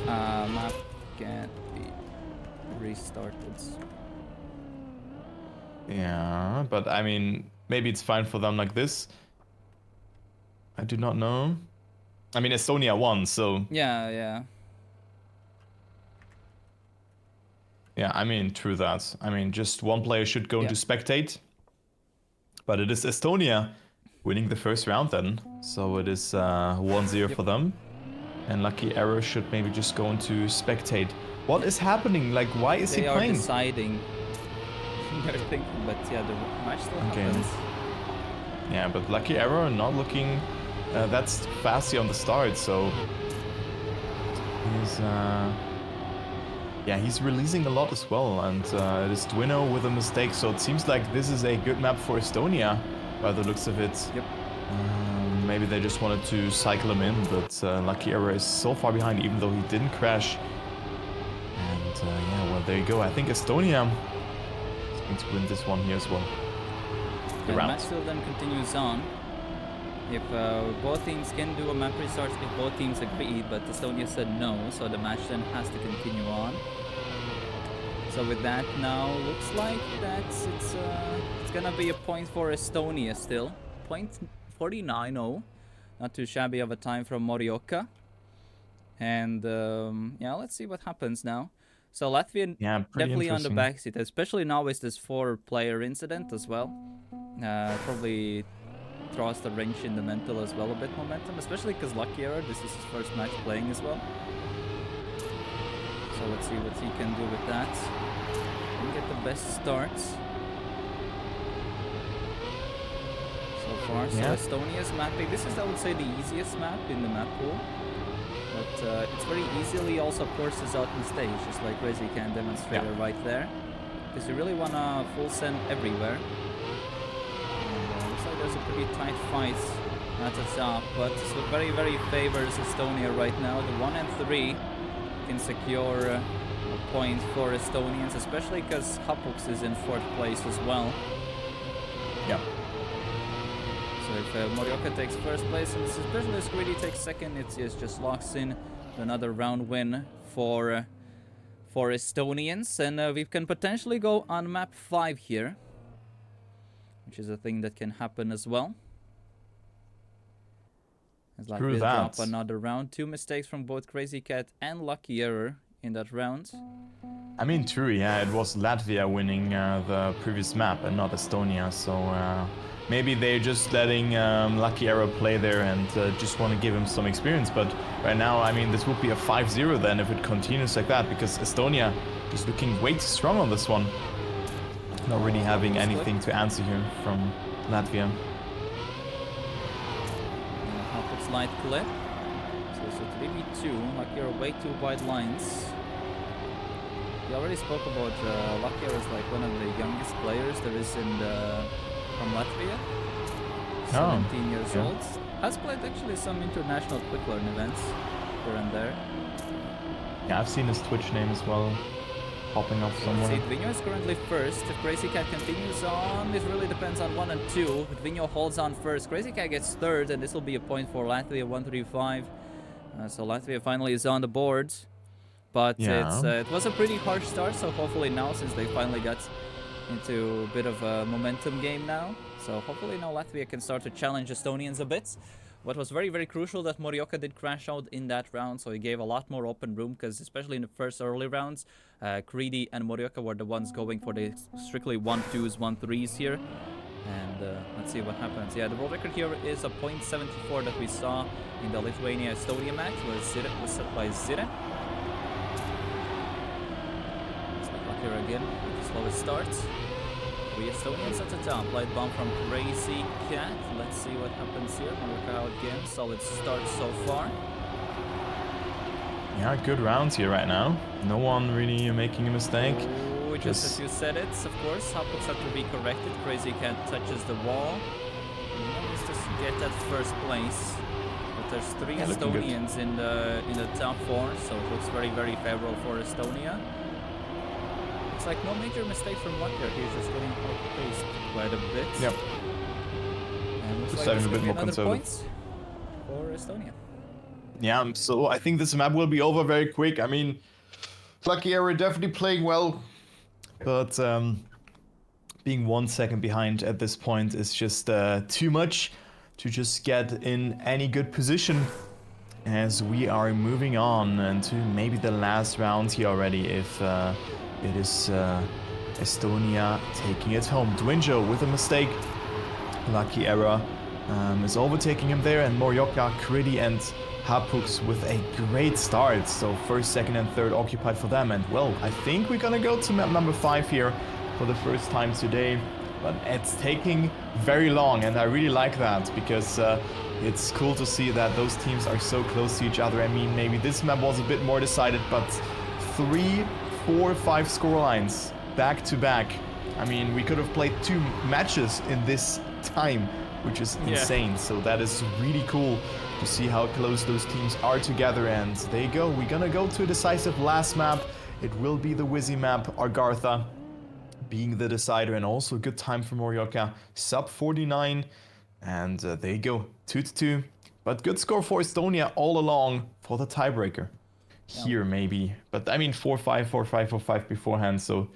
Speaker 1: Yeah. Map can't be restarted.
Speaker 2: Yeah, but I mean, maybe it's fine for them like this. I do not know. I mean, Estonia won, so...
Speaker 1: Yeah.
Speaker 2: Yeah, I mean, true that. I mean, just one player should go into spectate. But it is Estonia winning the first round then. So it is 1-0 for them. And Lucky Arrow should maybe just go into spectate. What is happening? Like, why is he playing?
Speaker 1: They are deciding. They're thinking, but yeah, the match still happens.
Speaker 2: Yeah, but Lucky Arrow not looking that's fastly on the start, so... He's... Yeah, he's releasing a lot as well, and it is Dwino with a mistake, so it seems like this is a good map for Estonia, by the looks of it.
Speaker 1: Yep.
Speaker 2: Maybe they just wanted to cycle him in, but Lucky Error is so far behind, even though he didn't crash. And yeah, well, there you go. I think Estonia is going to win this one here as well.
Speaker 1: The match still then continues on. if both teams can do a map restart, if both teams agreed, but Estonia said no, so the match then has to continue on. So with that now, looks like it's gonna be a point for Estonia still. Point 49-0. Not too shabby of a time from Morioka. And yeah, let's see what happens now. So Latvia definitely on the backseat, especially now with this 4-player incident as well. Probably throws the wrench in the mental as well, a bit momentum, especially because Lucky Arrow, this is his first match playing as well. So let's see what he can do with that. And get the best starts so far. So Estonia's mapping. This is, I would say, the easiest map in the map pool. But it's very easily also forces out mistakes, just like Crazy can demonstrate right there. Because you really want to full send everywhere. And looks like there's a pretty tight fight at the top, but this very, very favors Estonia right now. The 1 and 3 can secure a point for Estonians, especially because Hapuks is in 4th place as well.
Speaker 2: Yeah.
Speaker 1: So if Morioka takes 1st place and especially if Greedy takes 2nd, it just locks in another round win for Estonians. And we can potentially go on map 5 here, which is a thing that can happen as well. As Latvia drop another round. 2 mistakes from both Crazy Cat and Lucky Error in that round.
Speaker 2: I mean, true, yeah, it was Latvia winning the previous map and not Estonia, so maybe they're just letting Lucky Arrow play there and just want to give him some experience. But right now, I mean, this would be a 5-0 then if it continues like that, because Estonia is looking way too strong on this one. Not really having anything to answer here from Latvia.
Speaker 1: Hapuks light clip. So it's a 3v2. Lucky Arrow way too wide lines. We already spoke about Lucky Arrow is like one of the youngest players there is in from Latvia. 17 years old. Has played actually some international quick learn events here and there.
Speaker 2: Yeah, I've seen his Twitch name as well popping up somewhere.
Speaker 1: See, Dvinho is currently 1st. If Crazy Cat continues on, it really depends on 1 and 2. If Dvinho holds on 1st, Crazy Cat gets 3rd, and this will be a point for Latvia, 1-3-5. So Latvia finally is on the board. But it was a pretty harsh start, so hopefully now, since they finally got into a bit of a momentum game now, so hopefully now Latvia can start to challenge Estonians a bit. What was very, very crucial that Morioka did crash out in that round, so he gave a lot more open room, because especially in the first early rounds, Creedy and Morioka were the ones going for the strictly 1-2s, 1-3s here. And let's see what happens. Yeah, the world record here is a .74 that we saw in the Lithuania-Estonia match, was set by Zire. Here again with the slowest start. We Estonians at the top. Light bomb from Crazy Cat. Let's see what happens here. Morioka out again. Solid start so far.
Speaker 2: Yeah, good rounds here right now. No one really making a mistake.
Speaker 1: Ooh, just as you said it, of course. Hapuks have to be corrected. Crazy Cat touches the wall. He wants to get that 1st place. But there's 3 Estonians in the top 4, so it looks very, very favorable for Estonia. It's like no major mistake from Lucker. He's just getting outpaced quite a bit.
Speaker 2: Yep.
Speaker 1: And looks
Speaker 2: just
Speaker 1: like
Speaker 2: having a bit more conservative
Speaker 1: points for Estonia.
Speaker 2: Yeah, so I think this map will be over very quick. I mean, Lucky Arrow definitely playing well, but being 1 second behind at this point is just too much to just get in any good position. As we are moving on into maybe the last round here already, if it is Estonia taking it home. Dwinjo with a mistake. Lucky Error is overtaking him there, and Morioka, Creedy, and Hapuks with a great start. So 1st, 2nd, and 3rd occupied for them. And well, I think we're gonna go to map number 5 here for the first time today. But it's taking very long, and I really like that, because it's cool to see that those teams are so close to each other. I mean, maybe this map was a bit more decided, but 3, 4, 5 score lines back to back. I mean, we could have played 2 matches in this time, which is insane. So that is really cool to see how close those teams are together. And there you go. We're gonna go to a decisive last map. It will be the Wizzy map, Argartha being the decider, and also a good time for Morioka. Sub 49. And there you go, 2-2. But good score for Estonia all along for the tiebreaker.
Speaker 1: Yeah.
Speaker 2: Here maybe, but I mean 4-5, 4-5, 4-5 beforehand, so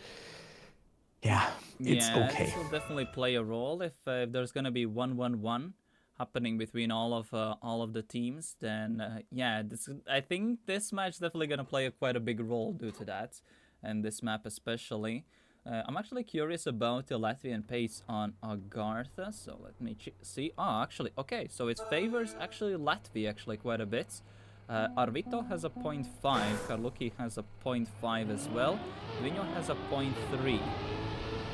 Speaker 2: yeah, it's
Speaker 1: Yeah,
Speaker 2: okay.
Speaker 1: this will definitely play a role if there's gonna be 1-1-1 happening between all of the teams. Then yeah, I think this match definitely gonna play quite a big role due to that, and this map especially. I'm actually curious about the Latvian pace on Agartha, so let me see. Oh, actually, okay, so it favors actually Latvia actually quite a bit. Arvito has a 0.5, Karluki has a 0.5 as well, Vinyo has a 0.3.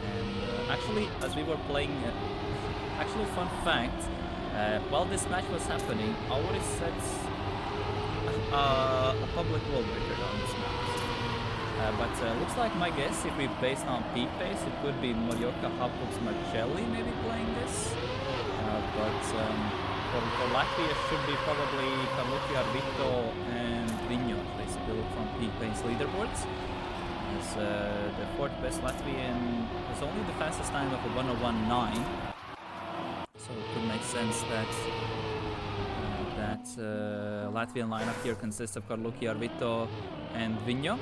Speaker 1: And actually, as we were playing, actually, fun fact, while this match was happening, I already set a public world record on this map. But looks like my guess, if we based on peak pace, it could be Morioka, Hapux, Marcelli maybe playing this. But for Latvia, it should be probably Carlucci, Arvito, and Vigno, at least if you look from peak pace leaderboards. As the fourth best Latvian has only the fastest time of a 1:01.9, so it could make sense that Latvian lineup here consists of Carlucci, Arvito, and Vigno.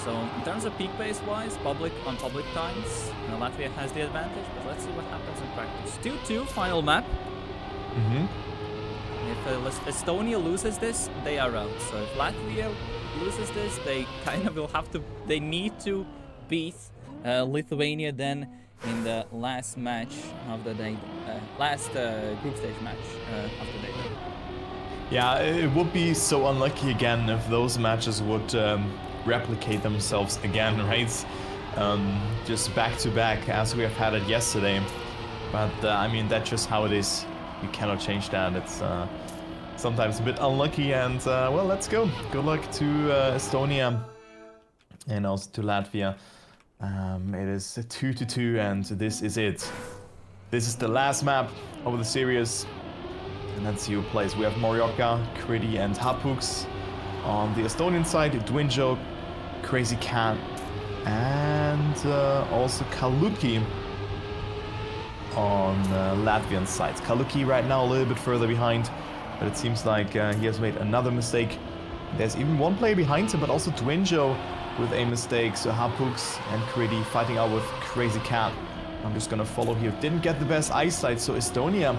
Speaker 1: So in terms of peak pace wise, public times, Latvia has the advantage, but let's see what happens in practice. 2-2, final map. If Estonia loses this, they are out. So if Latvia loses this, they kind of will have to, they need to beat Lithuania then in the last match of the day, last group stage match of the day.
Speaker 2: Yeah, it would be so unlucky again if those matches would replicate themselves again, right? Just back to back as we have had it yesterday. But I mean, that's just how it is. You cannot change that. It's sometimes a bit unlucky, and well, let's go. Good luck to Estonia and also to Latvia. It is 2-2, and this is it. This is the last map of the series. And let's see who plays. We have Morioka, Kriti, and Hapux. On the Estonian side, Dwinjo, Crazy Cat, and also Kaluki on Latvian side. Kaluki right now a little bit further behind, but it seems like he has made another mistake. There's even one player behind him, but also Dwinjo with a mistake. So Hapux and Kriti fighting out with Crazy Cat. I'm just gonna follow here. Didn't get the best eyesight, so Estonia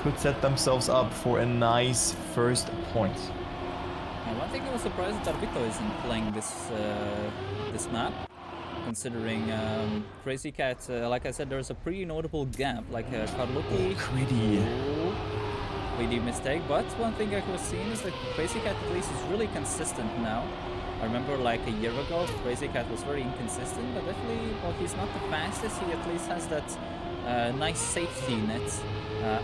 Speaker 2: could set themselves up for a nice first point.
Speaker 1: One thing I was surprised that Arvito isn't playing this map, considering Crazy Cat, like I said, there's a pretty notable gap, like Karluki. Kriti mistake, but one thing I was seeing is that Crazy Cat at least is really consistent now. I remember like a year ago, Crazy Cat was very inconsistent, but definitely, while he's not the fastest, he at least has that nice safety net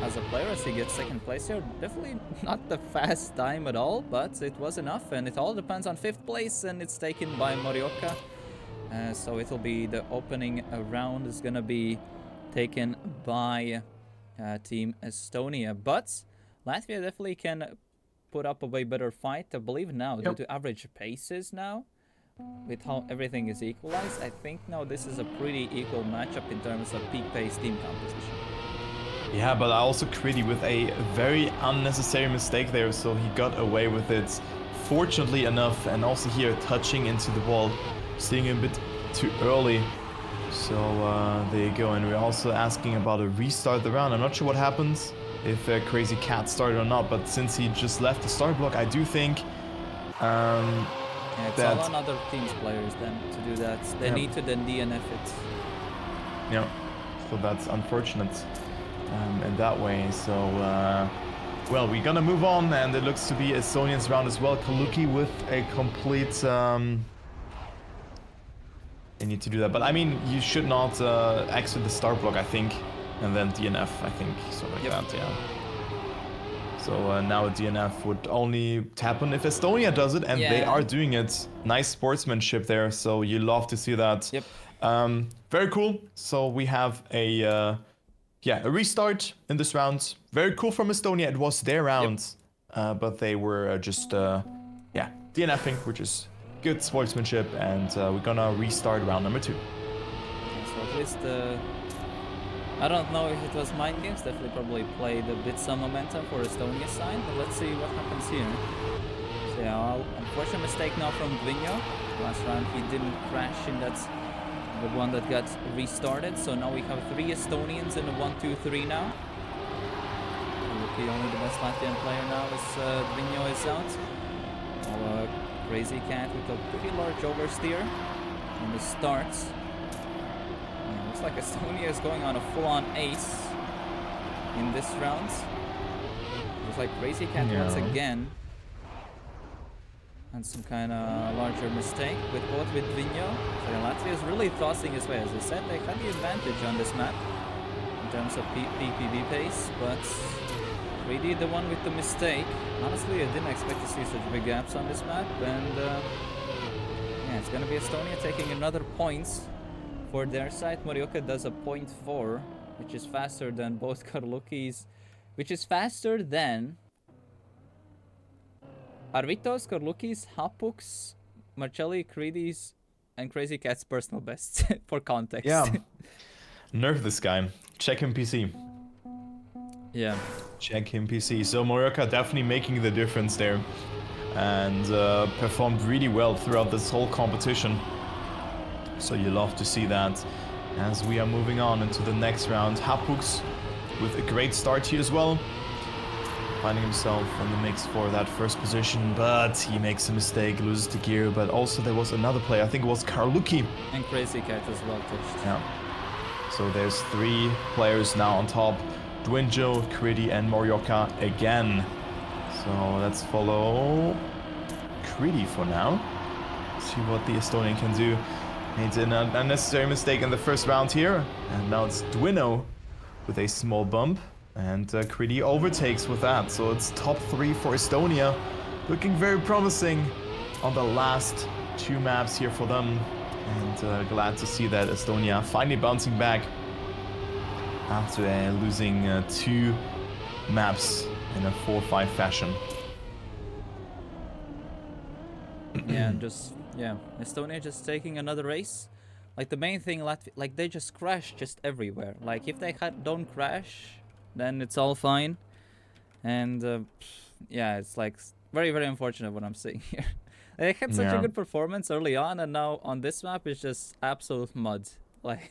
Speaker 1: as a player, as he gets second place here. Definitely not the fast time at all, but it was enough, and it all depends on fifth place, and it's taken by Morioka. So it'll be the opening round is gonna be taken by Team Estonia, but Latvia definitely can put up a way better fight, I believe now, due to average paces now. With how everything is equalized, I think now this is a pretty equal matchup in terms of peak pace team composition.
Speaker 2: Yeah, but also Kriti with a very unnecessary mistake there, so he got away with it fortunately enough, and also here touching into the wall, seeing a bit too early. So there you go, and we're also asking about a restart the round. I'm not sure what happens if Crazy Cat started or not, but since he just left the start block, I do think
Speaker 1: yeah, it's all on other teams' players then to do that. They need to then DNF it.
Speaker 2: Yeah, so that's unfortunate in that way. So, well, we're gonna move on, and it looks to be Estonians round as well. Kaluki with a complete... you need to do that, but I mean, you should not exit the start block, I think, and then DNF, I think, so like that, yeah. So now a DNF would only happen if Estonia does it, and they are doing it. Nice sportsmanship there, so you love to see that. Very cool. So we have a restart in this round. Very cool from Estonia. It was their round, but they were just DNFing, which is good sportsmanship, and we're gonna restart round number 2.
Speaker 1: So at least I don't know if it was mind games. Definitely probably played a bit some momentum for Estonia's side, but let's see what happens here. So yeah, unfortunate mistake now from Dvinho. Last round he didn't crash in that the one that got restarted. So now we have 3 Estonians in the 1-2-3 now. Okay, only the best Latvian player now is Dvinho is out. While Crazy Cat with a pretty large oversteer in the starts. Yeah, looks like Estonia is going on a full-on ace in this round. Looks like Crazy Cat once again. And some kind of larger mistake with both with Dvinho. So Latvia is really tossing his way. As I said, they had the advantage on this map in terms of PPV pace, but really the one with the mistake. Honestly, I didn't expect to see such big gaps on this map, and yeah, it's gonna be Estonia taking another points for their side. Morioka does a 0.4, which is faster than both Karluki's, which is faster than Arvitos, Karlukis, Hapuks, Marcelli, Creedi's, and Crazy Cat's personal bests, for context.
Speaker 2: Yeah. Nerf this guy. Check him PC.
Speaker 1: Yeah.
Speaker 2: Check him PC. So Morioka definitely making the difference there. And performed really well throughout this whole competition. So you love to see that. As we are moving on into the next round, Hapuks with a great start here as well. Finding himself in the mix for that first position, but he makes a mistake, loses the gear. But also there was another player, I think it was Karluki.
Speaker 1: And Crazy Cat as well touched.
Speaker 2: Yeah. So there's 3 players now on top. Dwinjo, Kridi, and Morioka again. So let's follow Kridi for now. See what the Estonian can do. Made an unnecessary mistake in the first round here. And now it's Dwino with a small bump. And Kridi overtakes with that, so it's top 3 for Estonia. Looking very promising on the last 2 maps here for them. And glad to see that Estonia finally bouncing back after losing 2 maps in a 4-5 fashion.
Speaker 1: Yeah, Estonia just taking another race. Like the main thing, like they just crash just everywhere. Like if they don't crash, then it's all fine. And yeah, it's like very, very unfortunate what I'm seeing here. They had such a good performance early on, and now on this map it's just absolute mud. Like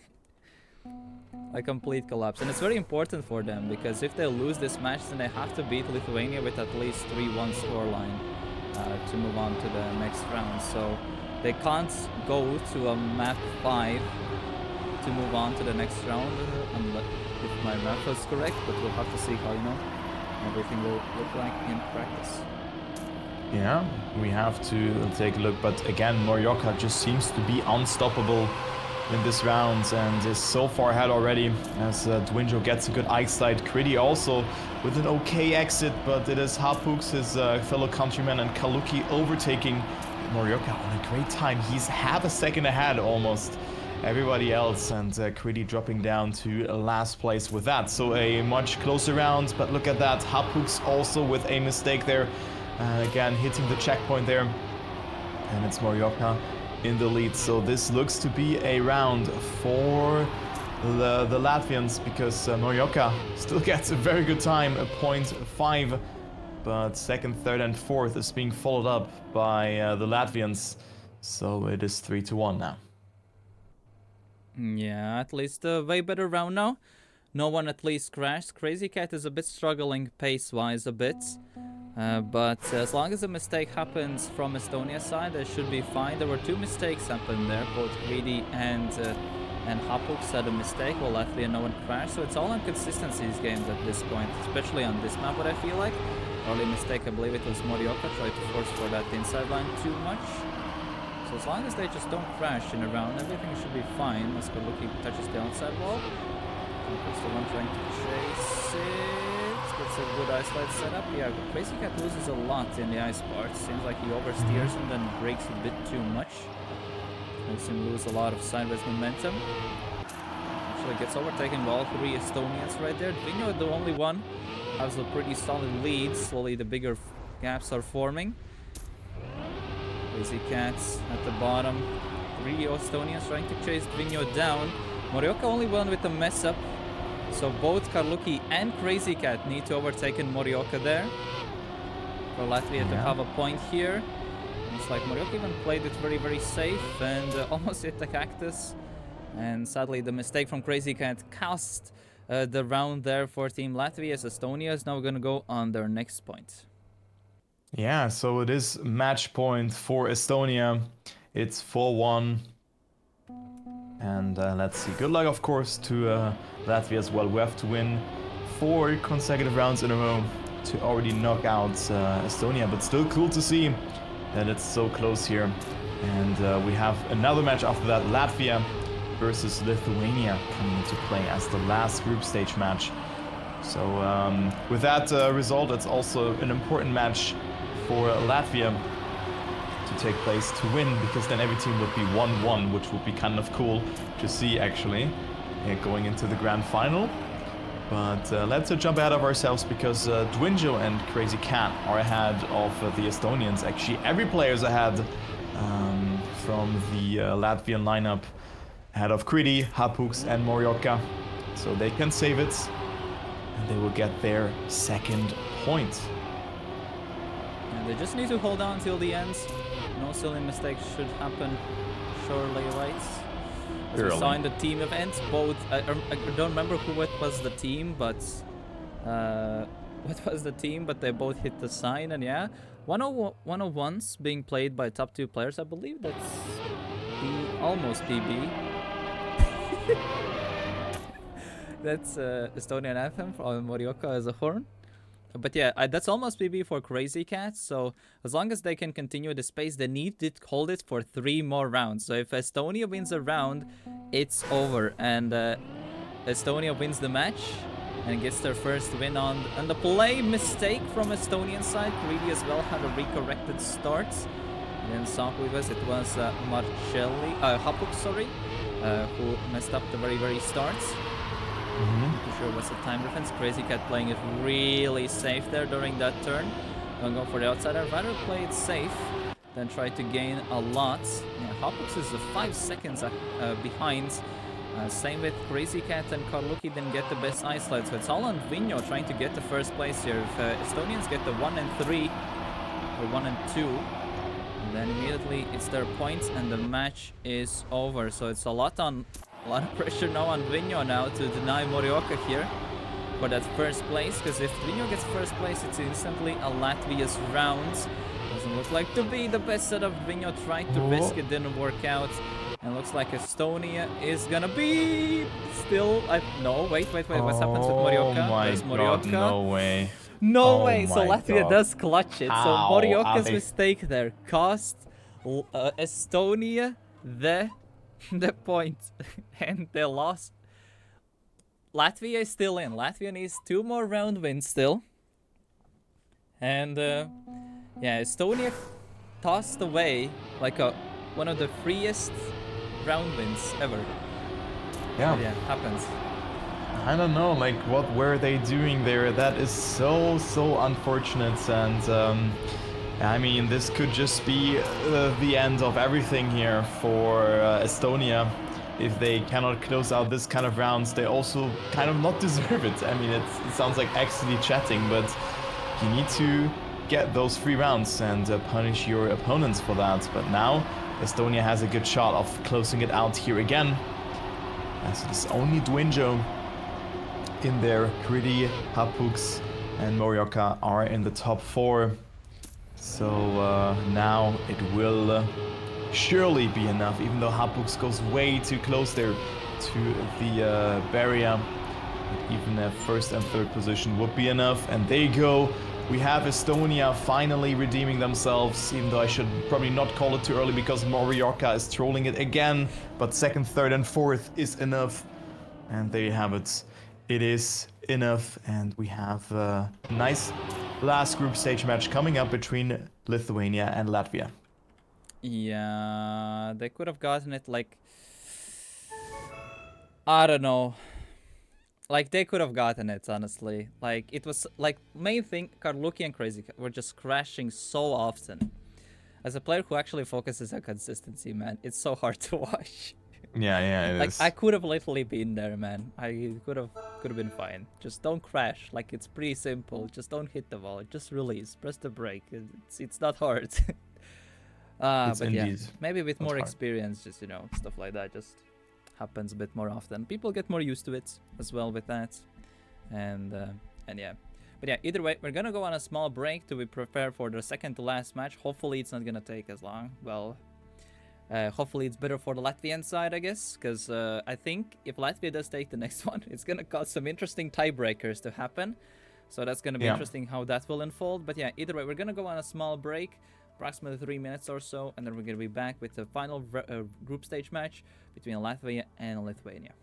Speaker 1: complete collapse. And it's very important for them, because if they lose this match, then they have to beat Lithuania with at least 3-1 scoreline to move on to the next round. So they can't go to a map 5 to move on to the next round, if my math was correct, but we'll have to see how, everything will look like in practice.
Speaker 2: Yeah, we have to take a look, but again, Morioka just seems to be unstoppable in this round and is so far ahead already as Dwinjo gets a good ice slide. Kridi also with an okay exit, but it is Hapuks, his fellow countryman, and Kaluki overtaking Morioka on a great time. He's half a second ahead almost everybody else, and Kridi dropping down to last place with that. So a much closer round, but look at that. Hapuks also with a mistake there. Again, hitting the checkpoint there. And it's Morioka in the lead. So this looks to be a round for the Latvians, because Morioka still gets a very good time, a 0.5. But second, third, and fourth is being followed up by the Latvians. So it is 3-1 now.
Speaker 1: Yeah, at least a way better round now. No one at least crashed. Crazy Cat is a bit struggling pace-wise a bit. But as long as a mistake happens from Estonia's side, they should be fine. There were 2 mistakes happened there. Both Greedy and Hapuks had a mistake, while Latvia no one crashed. So it's all on consistencies games at this point, especially on this map, what I feel like. Early mistake, I believe it was Morioka, tried to force for that inside line too much. So as long as they just don't crash in a round, everything should be fine. Let's go looking, touches the outside wall. Puts the one trying to chase it. Gets a good ice slide setup. Yeah, Crazy Cat loses a lot in the ice part. Seems like he oversteers and then brakes a bit too much. Makes him lose a lot of sideways momentum. Actually gets overtaken by all 3 Estonians right there. Dvinho, the only one, has a pretty solid lead. Slowly the bigger gaps are forming. Crazy Cats at the bottom. 3 Estonians trying to chase Dvinho down. Morioka only one with a mess up. So both Karluki and Crazy Cat need to overtake Morioka there for Latvia to have a point here. It's like Morioka even played it very, very safe and almost hit the cactus. And sadly, the mistake from Crazy Cat cost the round there for Team Latvia, as Estonia is now going to go on their next point.
Speaker 2: Yeah, so it is match point for Estonia. It's 4-1. And let's see. Good luck, of course, to Latvia as well. We have to win 4 consecutive rounds in a row to already knock out Estonia. But still cool to see that it's so close here. And we have another match after that. Latvia versus Lithuania coming into play as the last group stage match. So with that result, it's also an important match for Latvia to take place to win, because then every team would be 1-1, which would be kind of cool to see actually going into the grand final. But let's jump ahead of ourselves, because Dwinjo and Crazy Cat are ahead of the Estonians. Actually, every player is ahead from the Latvian lineup, ahead of Kriti, Hapuks and Morioka. So they can save it, and they will get their second point.
Speaker 1: And they just need to hold on till the end. No silly mistakes should happen, surely, right? As we saw in the team event, both... I don't remember who it was the team, but... what was the team? But they both hit the sign, and yeah. 101s being played by top 2 players, I believe that's... almost PB. That's Estonian anthem from Morioka as a horn. But yeah, that's almost PB for Crazy Cat. So as long as they can continue the pace, they need to hold it for 3 more rounds. So if Estonia wins a round, it's over. And Estonia wins the match and gets their first win on the play mistake from Estonian side. Greedy as well had a recorrected start. And then saw who it was. It was Hapuk, sorry, who messed up the very start. Not sure what's the time difference. Crazy Cat playing it really safe there during that turn. Don't go for the outsider. Rather play it safe than try to gain a lot. Yeah, Hapux is 5 seconds behind. Same with Crazy Cat and Karluki didn't get the best isolate. So it's all on Vinyo trying to get the first place here. If Estonians get the 1 and 3 or 1 and 2, and then immediately it's their points and the match is over. So it's a lot of pressure now on Vinyo now to deny Morioka here for that first place, because if Vinyo gets first place, it's instantly a Latvia's round. Doesn't look like to be the best setup. Vinyo tried to risk it, didn't work out, and looks like Estonia is gonna be still... no, wait, what happens with Morioka? There's Morioka.
Speaker 2: God, no way.
Speaker 1: No way, so Latvia
Speaker 2: God.
Speaker 1: does clutch it.
Speaker 2: How
Speaker 1: So Morioka's
Speaker 2: they...
Speaker 1: mistake there cost Estonia the point, and they lost. Latvia is still in. Latvia needs 2 more round wins still. And yeah, Estonia tossed away like one of the freest round wins ever.
Speaker 2: Yeah.
Speaker 1: But yeah, happens.
Speaker 2: I don't know, like, what were they doing there? That is so unfortunate. And I mean, this could just be the end of everything here for Estonia. If they cannot close out this kind of rounds, they also kind of not deserve it. I mean, it sounds like actually chatting, but you need to get those 3 rounds and punish your opponents for that. But now Estonia has a good shot of closing it out here again, as it is only Dwinjo in there. Kriti, Hapuks and Morioka are in the top 4. So now it will surely be enough, even though Hapuks goes way too close there to the barrier. But even a first and third position would be enough. And there you go. We have Estonia finally redeeming themselves, even though I should probably not call it too early because Morioka is trolling it again. But second, third and fourth is enough. And there you have it. It is enough. And we have a nice last group stage match coming up between Lithuania and Latvia.
Speaker 1: Yeah, they could have gotten it like... I don't know. Like, they could have gotten it, honestly. Like, it was, like, main thing, Karluki and Crazy Cat were just crashing so often. As a player who actually focuses on consistency, man, it's so hard to watch.
Speaker 2: Yeah, it
Speaker 1: Like I
Speaker 2: is.
Speaker 1: could have literally been there, man. I could have been fine. Just don't crash. Like it's pretty simple. Just don't hit the wall. Just release. Press the brake. It's not hard.
Speaker 2: It's
Speaker 1: But yeah,
Speaker 2: indeed
Speaker 1: maybe with
Speaker 2: not
Speaker 1: more
Speaker 2: hard.
Speaker 1: experience, just stuff like that just happens a bit more often. People get more used to it as well with that, and yeah. But yeah, either way, we're gonna go on a small break to be prepared for the second to last match. Hopefully, it's not gonna take as long. Well, hopefully it's better for the Latvian side, I guess, because I think if Latvia does take the next one, it's gonna cause some interesting tiebreakers to happen. So that's gonna be
Speaker 2: Yeah.
Speaker 1: interesting how that will unfold. But yeah, either way, we're gonna go on a small break, approximately 3 minutes or so, and then we're gonna be back with the final group stage match between Latvia and Lithuania.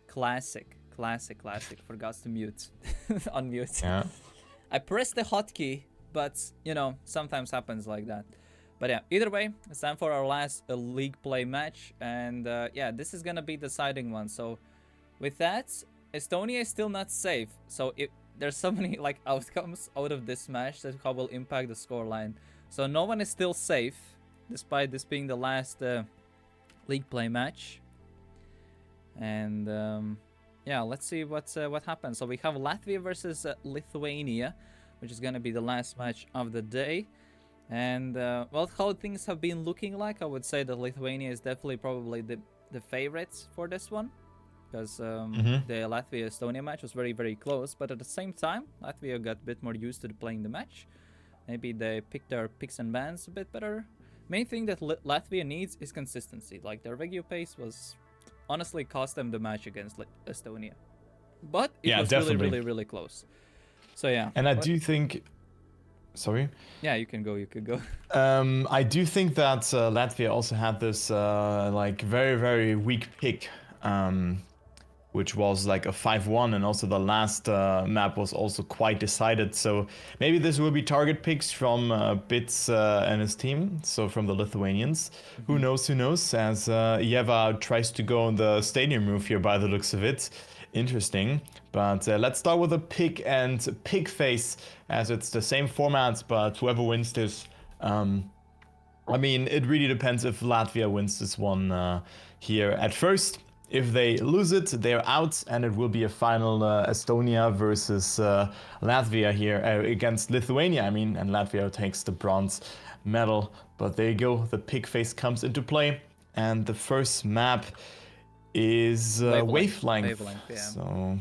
Speaker 1: Classic. Forgot to mute, unmute.
Speaker 2: Yeah.
Speaker 1: I pressed the hotkey, but sometimes happens like that. But yeah, either way, it's time for our last league play match, and yeah, this is gonna be the deciding one. So with that, Estonia is still not safe. So there's so many like outcomes out of this match that will impact the scoreline. So no one is still safe, despite this being the last league play match. And yeah, let's see what happens. So we have Latvia versus Lithuania, which is gonna be the last match of the day. And well, how things have been looking like, I would say that Lithuania is definitely probably the favorites for this one, because the Latvia-Estonia match was very close. But at the same time, Latvia got a bit more used to playing the match. Maybe they picked their picks and bans a bit better. Main thing that Latvia needs is consistency. Like their regular pace was honestly cost them the match against Estonia. But it
Speaker 2: Yeah,
Speaker 1: was really,
Speaker 2: definitely.
Speaker 1: really, really close. So yeah.
Speaker 2: And I do think, sorry.
Speaker 1: Yeah, you can go. You could go.
Speaker 2: I do think that Latvia also had this like very very weak pick, which was like a 5-1, and also the last map was also quite decided. So maybe this will be target picks from Bits and his team, so from the Lithuanians. Who knows? Who knows? As Yeva tries to go on the stadium roof here by the looks of it. Interesting. But let's start with a pick and pig face, as it's the same format, but whoever wins this. I mean, it really depends if Latvia wins this one here at first. If they lose it, they're out, and it will be a final Estonia versus Latvia here against Lithuania. I mean, and Latvia takes the bronze medal. But there you go, the pig face comes into play, and the first map is wavelength.
Speaker 1: Yeah.
Speaker 2: So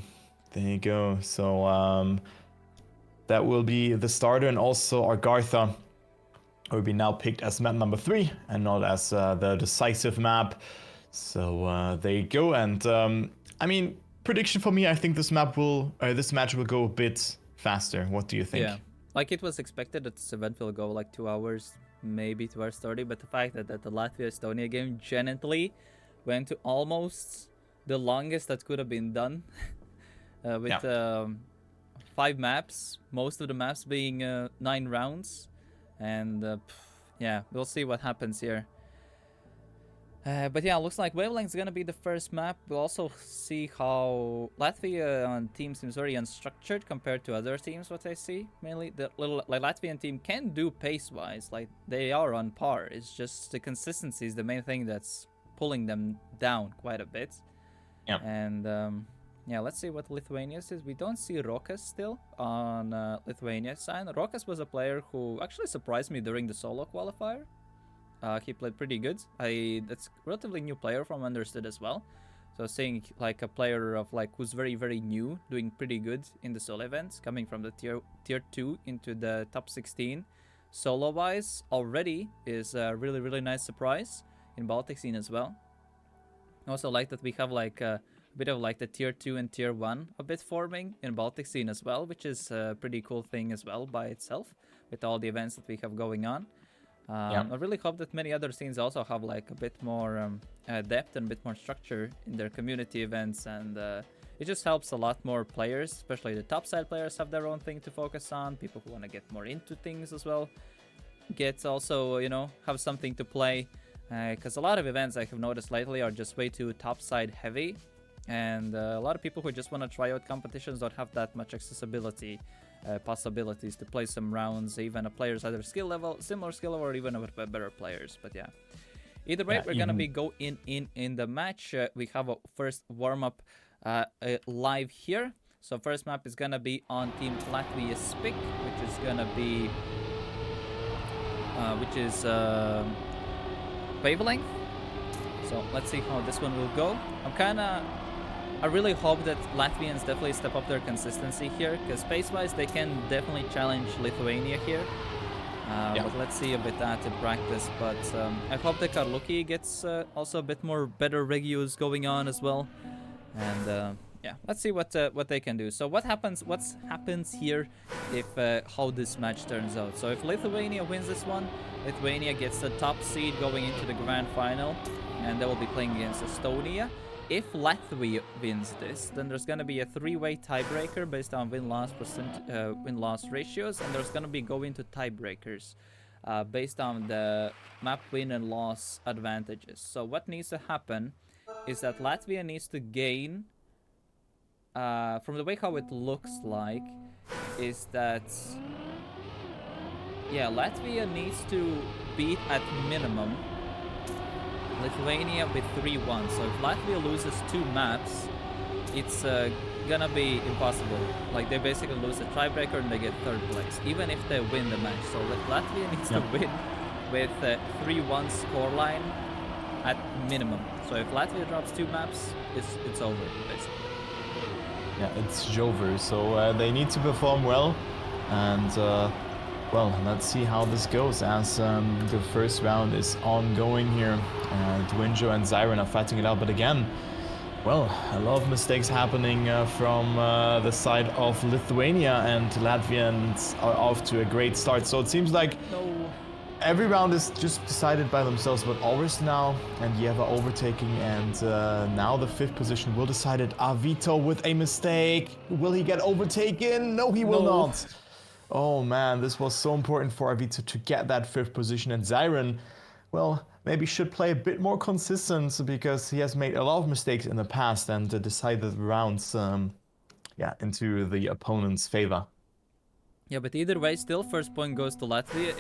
Speaker 2: there you go. So that will be the starter, and also Argartha will be now picked as map number 3 and not as the decisive map. So there you go. And I mean, prediction for me, I think this match will go a bit faster. What do you think?
Speaker 1: Yeah, like it was expected that this event will go like 2 hours, maybe 2 hours 30. But the fact that the Latvia Estonia game genuinely went to almost the longest that could have been done, with 5 maps, most of the maps being 9 rounds. And yeah, we'll see what happens here. But yeah, looks like Wavelength is gonna be the first map. We'll also see how Latvia team seems very unstructured compared to other teams. What I see mainly, the little like Latvian team can do pace-wise, like they are on par. It's just the consistency is the main thing that's pulling them down quite a bit.
Speaker 2: Yeah.
Speaker 1: And yeah, let's see what Lithuania says. We don't see Rokas still on Lithuania's side. Rokas was a player who actually surprised me during the solo qualifier. He played pretty good. That's relatively new player from Understood as well. So seeing like a player of like who's very very new doing pretty good in the solo events, coming from the tier 2 into the top 16 solo wise already is a really really nice surprise in Baltic scene as well. I also like that we have like a bit of like the tier 2 and tier 1 a bit forming in Baltic scene as well, which is a pretty cool thing as well by itself with all the events that we have going on. I really hope that many other scenes also have like a bit more depth and a bit more structure in their community events, and it just helps a lot more players, especially the top side players have their own thing to focus on. People who want to get more into things as well get also, you know, have something to play, because a lot of events I have noticed lately are just way too top side heavy, and a lot of people who just want to try out competitions don't have that much accessibility. Possibilities to play some rounds, even a player's either skill level, similar skill level, or even a better players. But yeah, either way, we're gonna be go in the match. We have a first warm up live here. So first map is gonna be on Team Latvia Spic, which is gonna be wavelength. So let's see how this one will go. I really hope that Latvians definitely step up their consistency here, because space-wise they can definitely challenge Lithuania here. But let's see a bit that in practice. But I hope the Karluki gets also a bit more better regius going on as well. And yeah, let's see what they can do. So what happens here if how this match turns out. So if Lithuania wins this one, Lithuania gets the top seed going into the grand final, and they will be playing against Estonia. If Latvia wins this, then there's gonna be a 3-way tiebreaker based on win-loss ratios, and there's gonna be going to tiebreakers based on the map win and loss advantages. So what needs to happen is that Latvia needs to gain, from the way how it looks like, is that Latvia needs to beat at minimum Lithuania with 3-1. So if Latvia loses 2 maps, it's gonna be impossible. Like they basically lose the tiebreaker and they get 3rd place, even if they win the match. So Latvia needs to win with 3-1 scoreline at minimum. So if Latvia drops 2 maps, it's over basically.
Speaker 2: Yeah, it's over. So they need to perform well, and well, let's see how this goes as the first round is ongoing here. Dwinjo and Zyron are fighting it out, but again, Well, a lot of mistakes happening from the side of Lithuania, and Latvians are off to a great start. So it seems like
Speaker 1: No.
Speaker 2: every round is just decided by themselves, but Alris now and Yeva overtaking, and now the 5th position will decide it. Avito with a mistake. Will he get overtaken? No, he will
Speaker 1: No.
Speaker 2: not. Oh man, this was so important for Avito to get that 5th position, and Zyron, well, maybe should play a bit more consistent because he has made a lot of mistakes in the past and decided the rounds into the opponent's favor.
Speaker 1: Yeah, but either way, still first point goes to Latvia.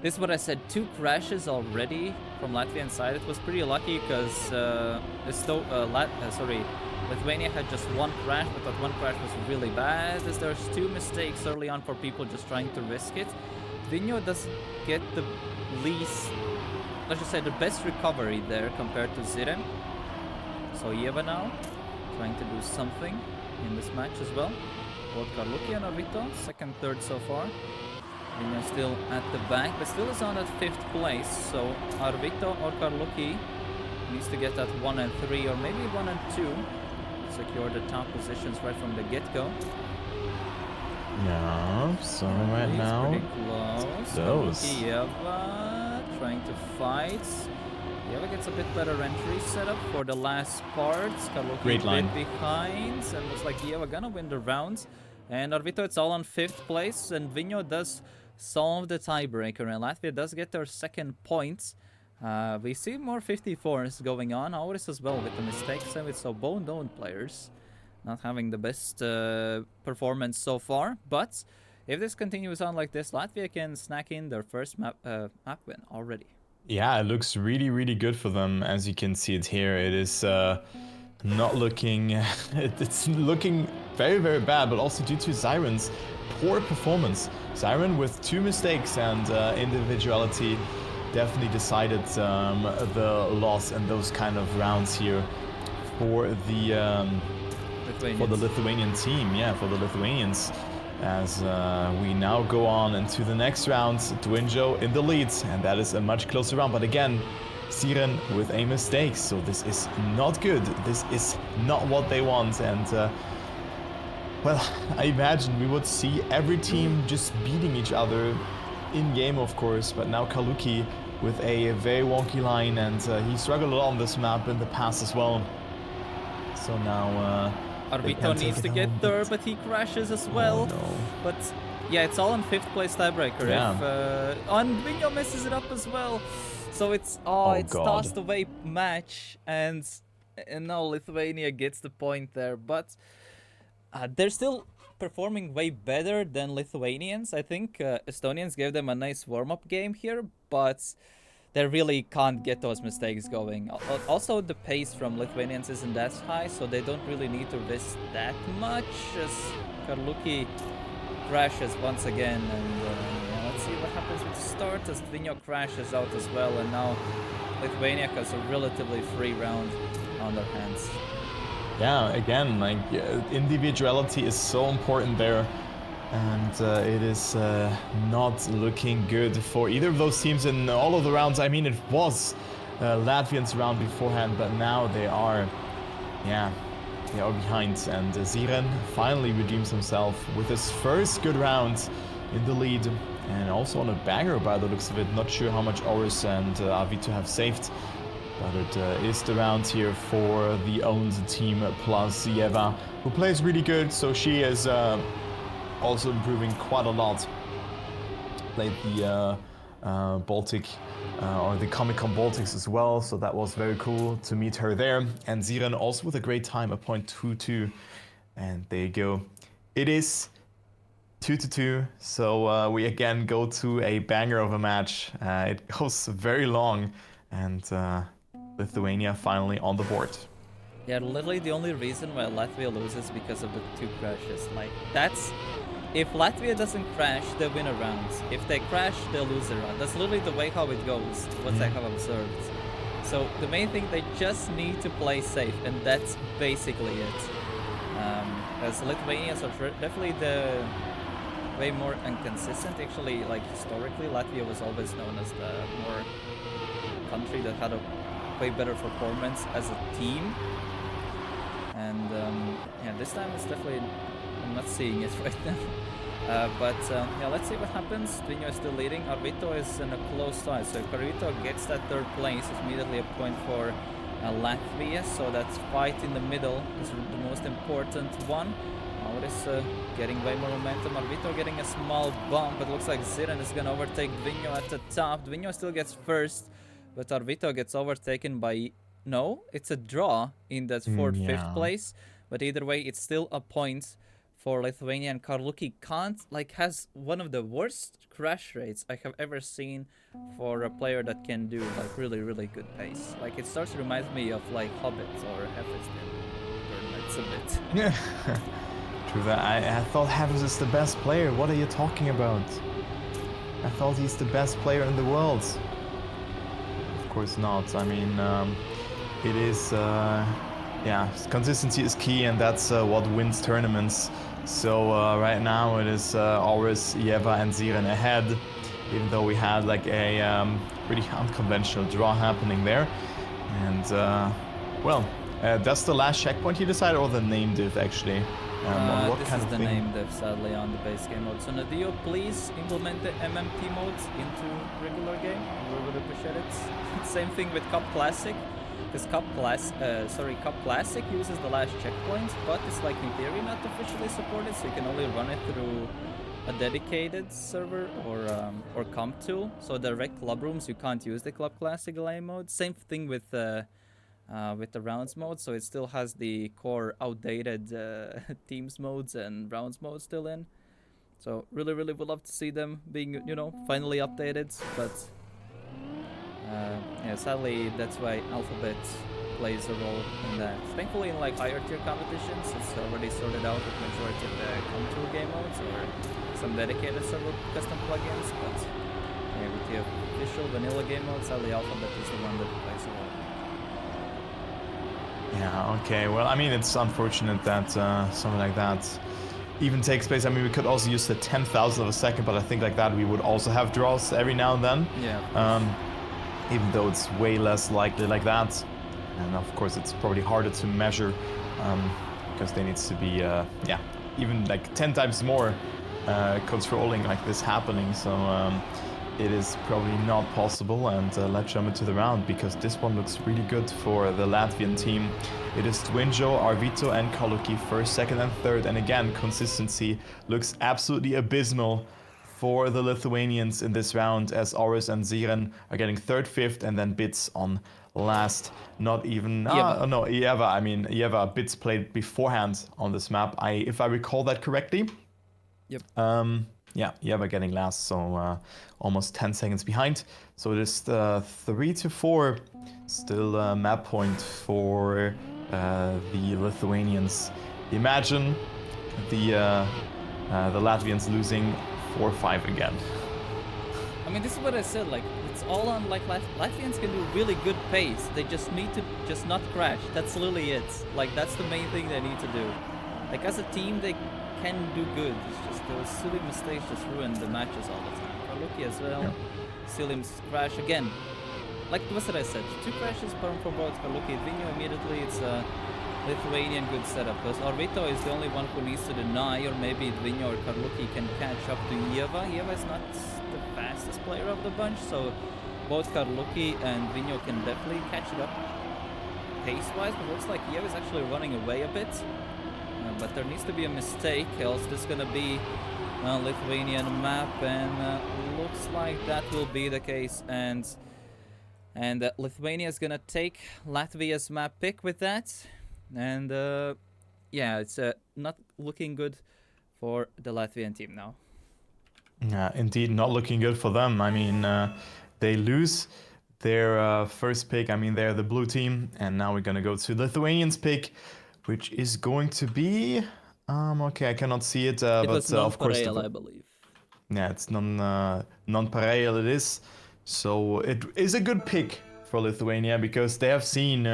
Speaker 1: This is what I said, 2 crashes already from Latvian side. It was pretty lucky because Lithuania had just 1 crash, but that 1 crash was really bad as there's 2 mistakes early on for people just trying to risk it. Vinho doesn't get the least, let's just say the best recovery there compared to Ziren. So Yeva now trying to do something in this match as well. Both Carlucci and Arvito, 2nd, 3rd so far. Vinho still at the back, but still is on at 5th place. So Arvito or Carlucci needs to get that 1 and 3 or maybe 1 and 2. Secure the top positions right from the get-go.
Speaker 2: Yeah, so right now,
Speaker 1: pretty close. Carlucci, Yeva trying to fight. Yeva gets a bit better entry setup for the last part. Carlucci a bit behind, and looks like Yeva gonna win the round. And Arvito, it's all on 5th place, and Vinho does solve the tiebreaker, and Latvia does get their 2nd point. We see more 54s going on. Auris as well with the mistakes, and with so Bone players not having the best performance so far. But if this continues on like this, Latvia can snack in their first map win already.
Speaker 2: Yeah, it looks really, really good for them. As you can see it here, it is not looking... it's looking very, very bad, but also due to Zyron's poor performance. Zyron with 2 mistakes and individuality definitely decided the loss in those kind of rounds here for the Lithuanian team. Yeah, for the Lithuanians. As we now go on into the next round, Dwinjo in the lead, and that is a much closer round. But again, Siren with a mistake, so this is not good. This is not what they want, and well, I imagine we would see every team just beating each other in game, of course. But now Carlucci with a very wonky line, and he struggled a lot on this map in the past as well. So now
Speaker 1: Arvito needs to get there, but he crashes as well.
Speaker 2: Oh, no.
Speaker 1: But yeah, it's all on 5th place tiebreaker.
Speaker 2: Yeah.
Speaker 1: And Vinho messes it up as well. So it's tossed away match, and now Lithuania gets the point there. But they're still performing way better than Lithuanians. I think Estonians gave them a nice warm-up game here, but they really can't get those mistakes going. Also, the pace from Lithuanians isn't that high, so they don't really need to risk that much as Carlucci crashes once again. And let's see what happens with the start as Vinho crashes out as well, and now Lithuania has a relatively free round on their hands.
Speaker 2: Yeah, again, like individuality is so important there. And it is not looking good for either of those teams in all of the rounds. I mean, it was Latvians round beforehand, but now they are behind. And Ziren finally redeems himself with his first good round in the lead. And also on a banger by the looks of it. Not sure how much Auris and Avito have saved. But it is the round here for the owned team plus Yeva, who plays really good. So she is... also improving quite a lot. Played the Baltic or the Comic-Con Baltics as well, so that was very cool to meet her there. And Ziren also with a great time, a 0.22. And there you go. It is 2-2, so we again go to a banger of a match. It goes very long, and Lithuania finally on the board.
Speaker 1: Yeah, literally the only reason why Latvia loses because of the 2 crashes. Like, that's... If Latvia doesn't crash, they win a round. If they crash, they lose a round. That's literally the way how it goes, what I have observed. So the main thing, they just need to play safe, and that's basically it. As Lithuanians are definitely the way more inconsistent. Actually, like historically, Latvia was always known as the more country that had a way better performance as a team. this time it's definitely, I'm not seeing it right now. But yeah, let's see what happens. Dvinho is still leading. Arvito is in a close tie. So if Arvito gets that third place, it's immediately a point for Latvia. So that fight in the middle is the most important one. Now it is getting way more momentum. Arvito getting a small bump. It looks like Ziren is going to overtake Dvinho at the top. Dvinho still gets first, but Arvito gets overtaken by... No, it's a draw in that fourth, fifth place. But either way, it's still a point for Lithuania, and Karluki has one of the worst crash rates I have ever seen for a player that can do like really, really good pace. Like it starts to remind me of like Hobbits or Hefes tournaments a bit.
Speaker 2: Yeah. True that. I thought Hefes is the best player. What are you talking about? I thought he's the best player in the world. Of course not. I mean, it is... yeah, consistency is key, and that's what wins tournaments. So right now it is always Yeva and Ziren ahead, even though we had like a pretty unconventional draw happening there. And well, that's the last checkpoint you decided, or the name div actually?
Speaker 1: What this kind is the name div, sadly, on the base game mode. So Nadio, please implement the MMT modes into regular game. We would appreciate it. Same thing with Cup Classic. Because Cup Classic uses the last checkpoint, but it's like in theory not officially supported, so you can only run it through a dedicated server or comp tool. So direct club rooms, you can't use the Club Classic delay mode. Same thing with the rounds mode, so it still has the core outdated teams modes and rounds mode still in. So really, really would love to see them being, finally updated, but. Yeah, sadly, that's why Alphabet plays a role in that. Thankfully, in like higher tier competitions, it's already sorted out with majority of the contour game modes or some dedicated server custom plugins. But yeah, with the official vanilla game mode, sadly, Alphabet is the one that plays a role.
Speaker 2: Yeah. Okay. Well, I mean, it's unfortunate that something like that even takes place. I mean, we could also use the 10,000 of a second, but I think like that we would also have draws every now and then.
Speaker 1: Yeah.
Speaker 2: Even though it's way less likely like that. And of course it's probably harder to measure because there needs to be, yeah, even like 10 times more controlling like this happening. So it is probably not possible. And let's jump into the round because this one looks really good for the Latvian team. It is Twinjo, Arvito and Karluki first, second and third. And again, consistency looks absolutely abysmal for the Lithuanians in this round, as Oris and Ziren are getting third, fifth, and then Bits on last. Not even... no, Yeva. I mean, Yeva, Bits played beforehand on this map, if I recall that correctly.
Speaker 1: Yep.
Speaker 2: Yeah, Yeva getting last, so almost 10 seconds behind. So it is 3 to 4, still a map point for the Lithuanians. Imagine the Latvians losing 4-5 again.
Speaker 1: I mean, this is what I said, like, it's all on, like, Latvians can do really good pace. They just need to just not crash. That's literally it. Like, that's the main thing they need to do. Like, as a team, they can do good. It's just those silly mistakes just ruin the matches all the time. Karluki as well. Yeah. Silly crash again. Like, what I said, 2 crashes for both Karluki and Dvinho immediately. It's a Lithuanian good setup, because Arvito is the only one who needs to deny, or maybe Dvinho or Karluki can catch up to Yeva. Yeva is not the fastest player of the bunch, so both Karluki and Dvinho can definitely catch it up pace-wise, but it looks like Yeva is actually running away a bit. But there needs to be a mistake, else this is gonna be a Lithuanian map, and looks like that will be the case, and Lithuania is gonna take Latvia's map pick with that. And yeah, it's not looking good for the Latvian team now.
Speaker 2: Yeah, indeed, not looking good for them. I mean, they lose their first pick. I mean, they're the blue team, and now we're gonna go to Lithuanians pick, which is going to be okay. I cannot see it, but of course,
Speaker 1: I believe.
Speaker 2: Yeah, it's non-pareil. It is. So it is a good pick for Lithuania because they have seen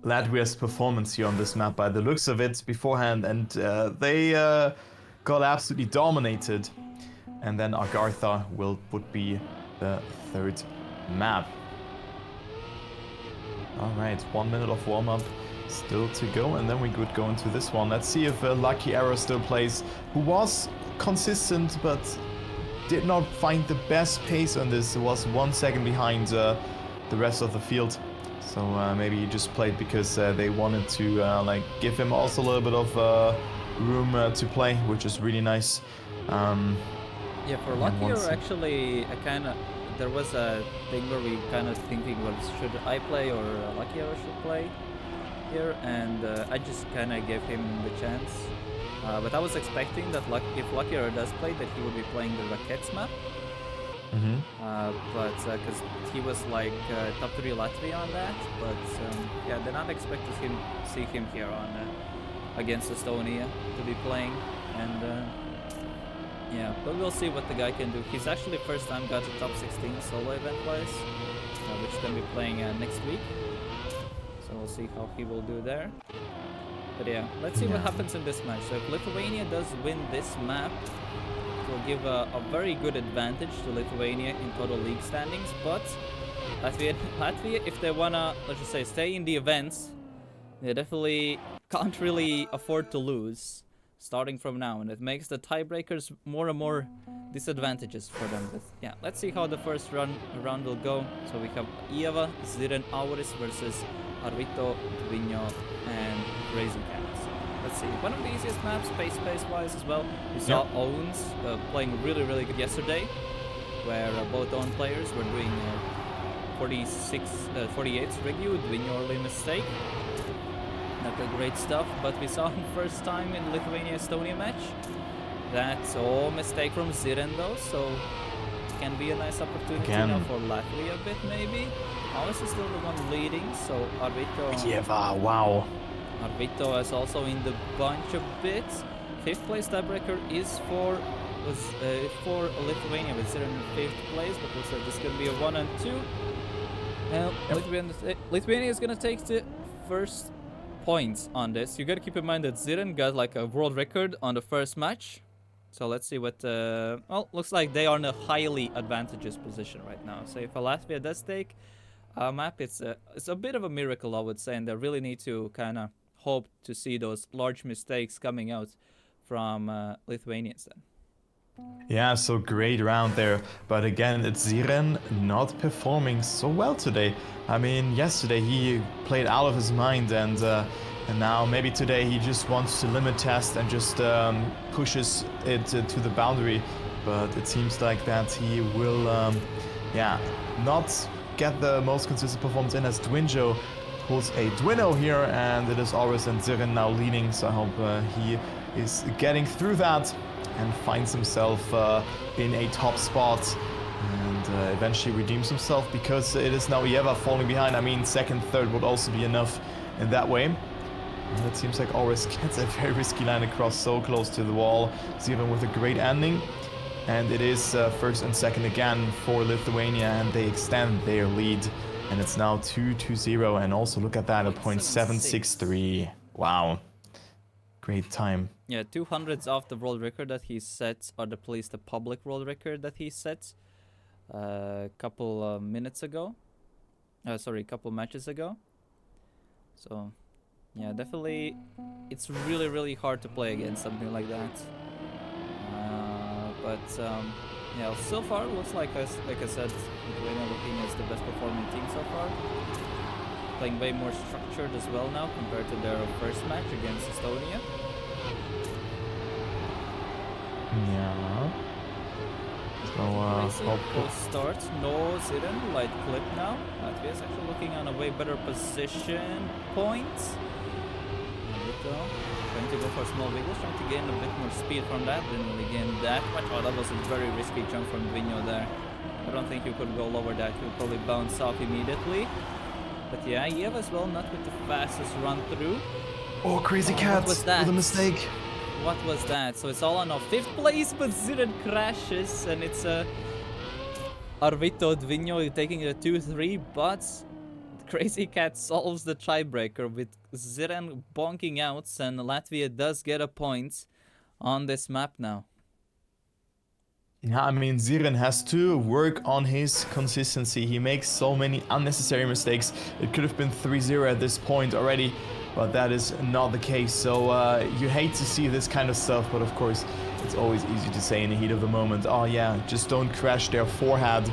Speaker 2: Latvia's performance here on this map by the looks of it beforehand, and they got absolutely dominated. And then Agartha would be the third map. Alright, 1 minute of warm-up. Still to go, and then we could go into this one. Let's see if Lucky Arrow still plays, who was consistent but did not find the best pace on this. It was 1 second behind the rest of the field. So maybe he just played because they wanted to like give him also a little bit of room to play, which is really nice.
Speaker 1: Yeah, for Lucky Arrow, actually, there was a thing where we kind of thinking, well, should I play or Lucky Arrow should play here, and I just kind of gave him the chance. But I was expecting that if Lucky Arrow does play, that he would be playing the Rackets map. But because he was like top 3 Latvia on that, but yeah, did not expect to see him here on against Estonia to be playing, and yeah, but we'll see what the guy can do. He's actually first time got a top 16 solo event wise, which is gonna be playing next week. So we'll see how he will do there. But yeah, let's see what happens in this match. So if Lithuania does win this map, it will give a very good advantage to Lithuania in total league standings. But Latvia, if they wanna, let's just say, stay in the events, they definitely can't really afford to lose starting from now, and it makes the tiebreakers more and more disadvantages for them. But yeah, let's see how the first round will go. So we have Ieva, Ziren, Auris versus Arvito, Dvinho, and Crazy Cats. Let's see. One of the easiest maps, space-wise as well. We saw Owens playing really good yesterday, where both own players were doing 48 Regiu, Dvinho early mistake. Not a great stuff, but we saw him first time in Lithuania-Estonia match. That's all mistake from Ziren though, so can be a nice opportunity now for Latvia a bit maybe. Auris is still the one leading, so Arvito...
Speaker 2: Yeah, wow.
Speaker 1: Arvito is also in the bunch a bit. 5th place tiebreaker is for Lithuania with Ziren in 5th place, but looks like this is going to be a 1 and 2. Lithuania is going to take the first points on this. You gotta keep in mind that Ziren got like a world record on the first match. So let's see what... well, looks like they are in a highly advantageous position right now. So if Latvia does take a map, it's a bit of a miracle, I would say, and they really need to kind of hope to see those large mistakes coming out from Lithuanians then.
Speaker 2: Yeah, so great round there, but again, it's Ziren not performing so well today. I mean, yesterday he played out of his mind, and now maybe today he just wants to limit test and just pushes it to the boundary. But it seems like that he will, yeah, not get the most consistent performance in, as Dvinho pulls a Dwino here, and it is Auris and Ziren now leading. So I hope he is getting through that and finds himself in a top spot, and eventually redeems himself, because it is now Ieva falling behind. I mean, second, third would also be enough in that way. And it seems like Auris gets a very risky line across so close to the wall. Ziren with a great ending. And it is first and second again for Lithuania, and they extend their lead. And it's now 2-0, and also look at that, a 0.763. Wow. Great time.
Speaker 1: Yeah, 200s off the world record that he set, or at least the public world record that he set a couple minutes ago. Sorry, a couple matches ago. So, yeah, definitely, it's really hard to play against something like that. Yeah, so far looks like I said, Lithuania looking as the best performing team so far. Playing way more structured as well now compared to their first match against Estonia.
Speaker 2: Yeah. So,
Speaker 1: Close start. No Ziren, light clip now. Latvia is actually looking on a way better position. Points. Trying to go for small wiggles, trying to gain a bit more speed from that. Didn't really gain that much. Oh, that was a very risky jump from Dvinho there. I don't think you could go lower that. He would probably bounce off immediately. But yeah, Ieva as well, not with the fastest run through.
Speaker 2: oh, Crazy Cat with a mistake.
Speaker 1: What was that? So it's all on a 5th place, but Ziren crashes, and it's Arvito Dvinho taking a 2-3, but Crazy Cat solves the tiebreaker with Ziren bonking out, and Latvia does get a point on this map now.
Speaker 2: Yeah, I mean, Ziren has to work on his consistency. He makes so many unnecessary mistakes. It could have been 3-0 at this point already. but that is not the case. So you hate to see this kind of stuff, but of course, it's always easy to say in the heat of the moment, oh yeah, just don't crash their forehead.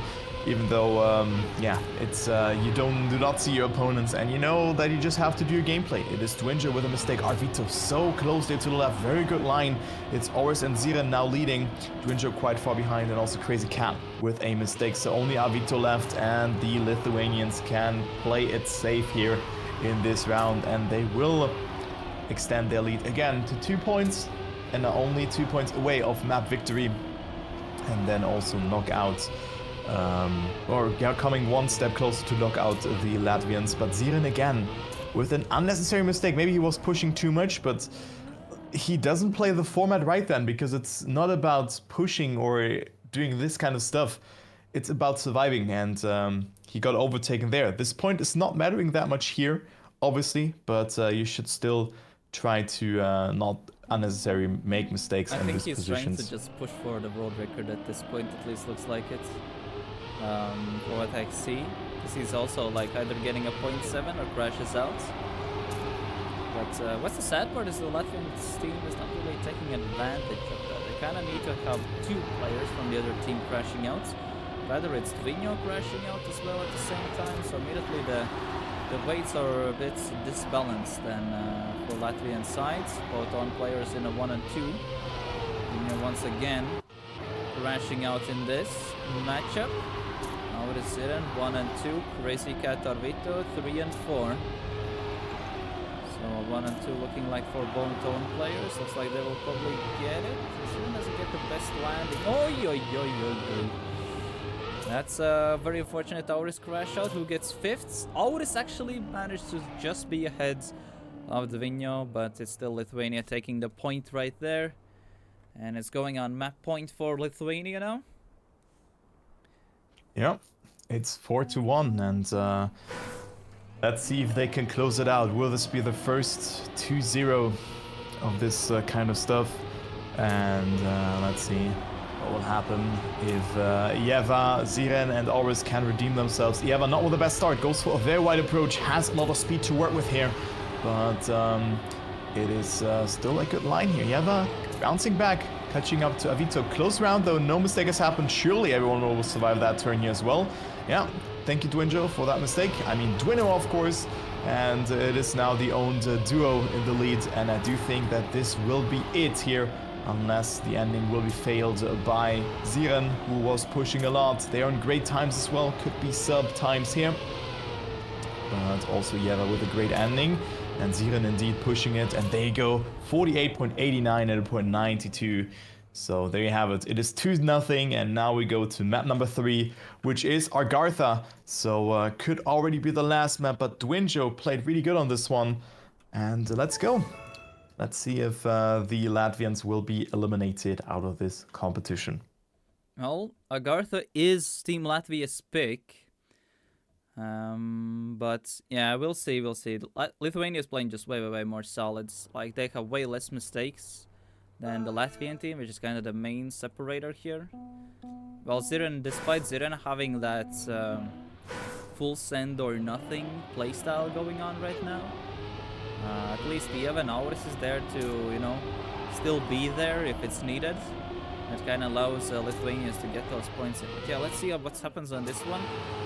Speaker 2: Even though, yeah, it's you do not see your opponents, and you know that you just have to do your gameplay. It is Twinjo with a mistake. Arvito so close there to the left, very good line. It's Oris and Ziren now leading. Twinjo quite far behind, and also Crazy Cat with a mistake. So only Arvito left, and the Lithuanians can play it safe here in this round, and they will extend their lead again to 2 points, and are only 2 points away of map victory, and then also knockout. Or coming one step closer to knock out the Latvians. But Ziren again with an unnecessary mistake. Maybe he was pushing too much, but he doesn't play the format right then, because it's not about pushing or doing this kind of stuff. It's about surviving, and he got overtaken there. This point is not mattering that much here, obviously, but you should still try to not unnecessarily make mistakes in these positions.
Speaker 1: I think he's trying to just push for the world record at this point, at least looks like it. For what I see, because he's also like either getting a 0.7 or crashes out. But what's the sad part is the Latvian team is not really taking advantage of that. They kind of need to have 2 players from the other team crashing out. Whether it's Dvinho crashing out as well at the same time, so immediately the weights are a bit disbalanced then for Latvian sides, both on players in a 1 and 2. Dvinho once again crashing out in this matchup. Now it is Ziren, 1 and 2, Crazy Cat Arvito, 3 and 4. So 1 and 2 looking like for Bone Tone players. Looks like they will probably get it. Ziren doesn't get the best landing. Oi, oi, oi, oi, oi. That's a very unfortunate Auris crash out, who gets 5th. Auris actually managed to just be ahead of Dvinho, but it's still Lithuania taking the point right there. And it's going on map point for Lithuania now.
Speaker 2: Yeah, it's 4-1, and let's see if they can close it out. Will this be the first 2-0 of this kind of stuff? And let's see what will happen if Yeva, Ziren, and Oris can redeem themselves. Yeva not with the best start, goes for a very wide approach, has a lot of speed to work with here, but it is still a good line here. Yeva bouncing back, catching up to Avito. Close round though, no mistake has happened. Surely everyone will survive that turn here as well. Yeah, thank you Twinjo for that mistake. I mean Dwino of course. And it is now the owned duo in the lead. And I do think that this will be it here. Unless the ending will be failed by Ziren, who was pushing a lot. They are in great times as well. Could be sub times here. But also Yeva with a great ending. And Ziren indeed pushing it, and they go 48.89 and 0.92. So there you have it. It is 2-0, and now we go to map number 3, which is Argartha. So could already be the last map, but Dwinjo played really good on this one. And let's go. Let's see if the Latvians will be eliminated out of this competition.
Speaker 1: Well, Argartha is Team Latvia's pick. But yeah, we'll see. Lithuania is playing just way more solids. Like, they have way less mistakes than the Latvian team, which is kind of the main separator here. Well, Ziren, despite Ziren having that full send or nothing playstyle going on right now, at least the Evan Auris is there to, you know, still be there if it's needed. It kind of allows Lithuanians to get those points in. But yeah, let's see what happens on this one.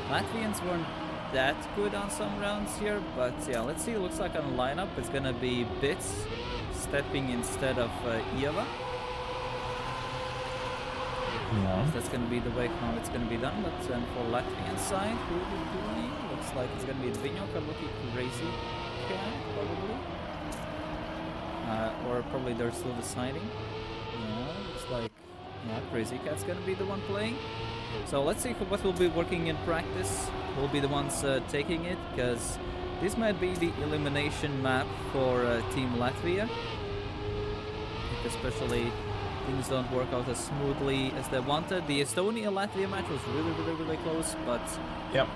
Speaker 1: Latvians weren't that good on some rounds here, but yeah, let's see. It looks like on the lineup it's gonna be Bits stepping instead of Eva.
Speaker 2: Yeah.
Speaker 1: So that's gonna be the way how it's gonna be done. But then for Latvian side, who will be doing? Looks like it's gonna be Dvinho, looking crazy, probably. Or probably they're still deciding. Yeah, looks like. Yeah, Crazy Cat's gonna be the one playing. So let's see what will be working in practice. We'll be the ones taking it, because this might be the elimination map for Team Latvia. If especially things don't work out as smoothly as they wanted. The Estonia-Latvia match was really close, but
Speaker 2: yep.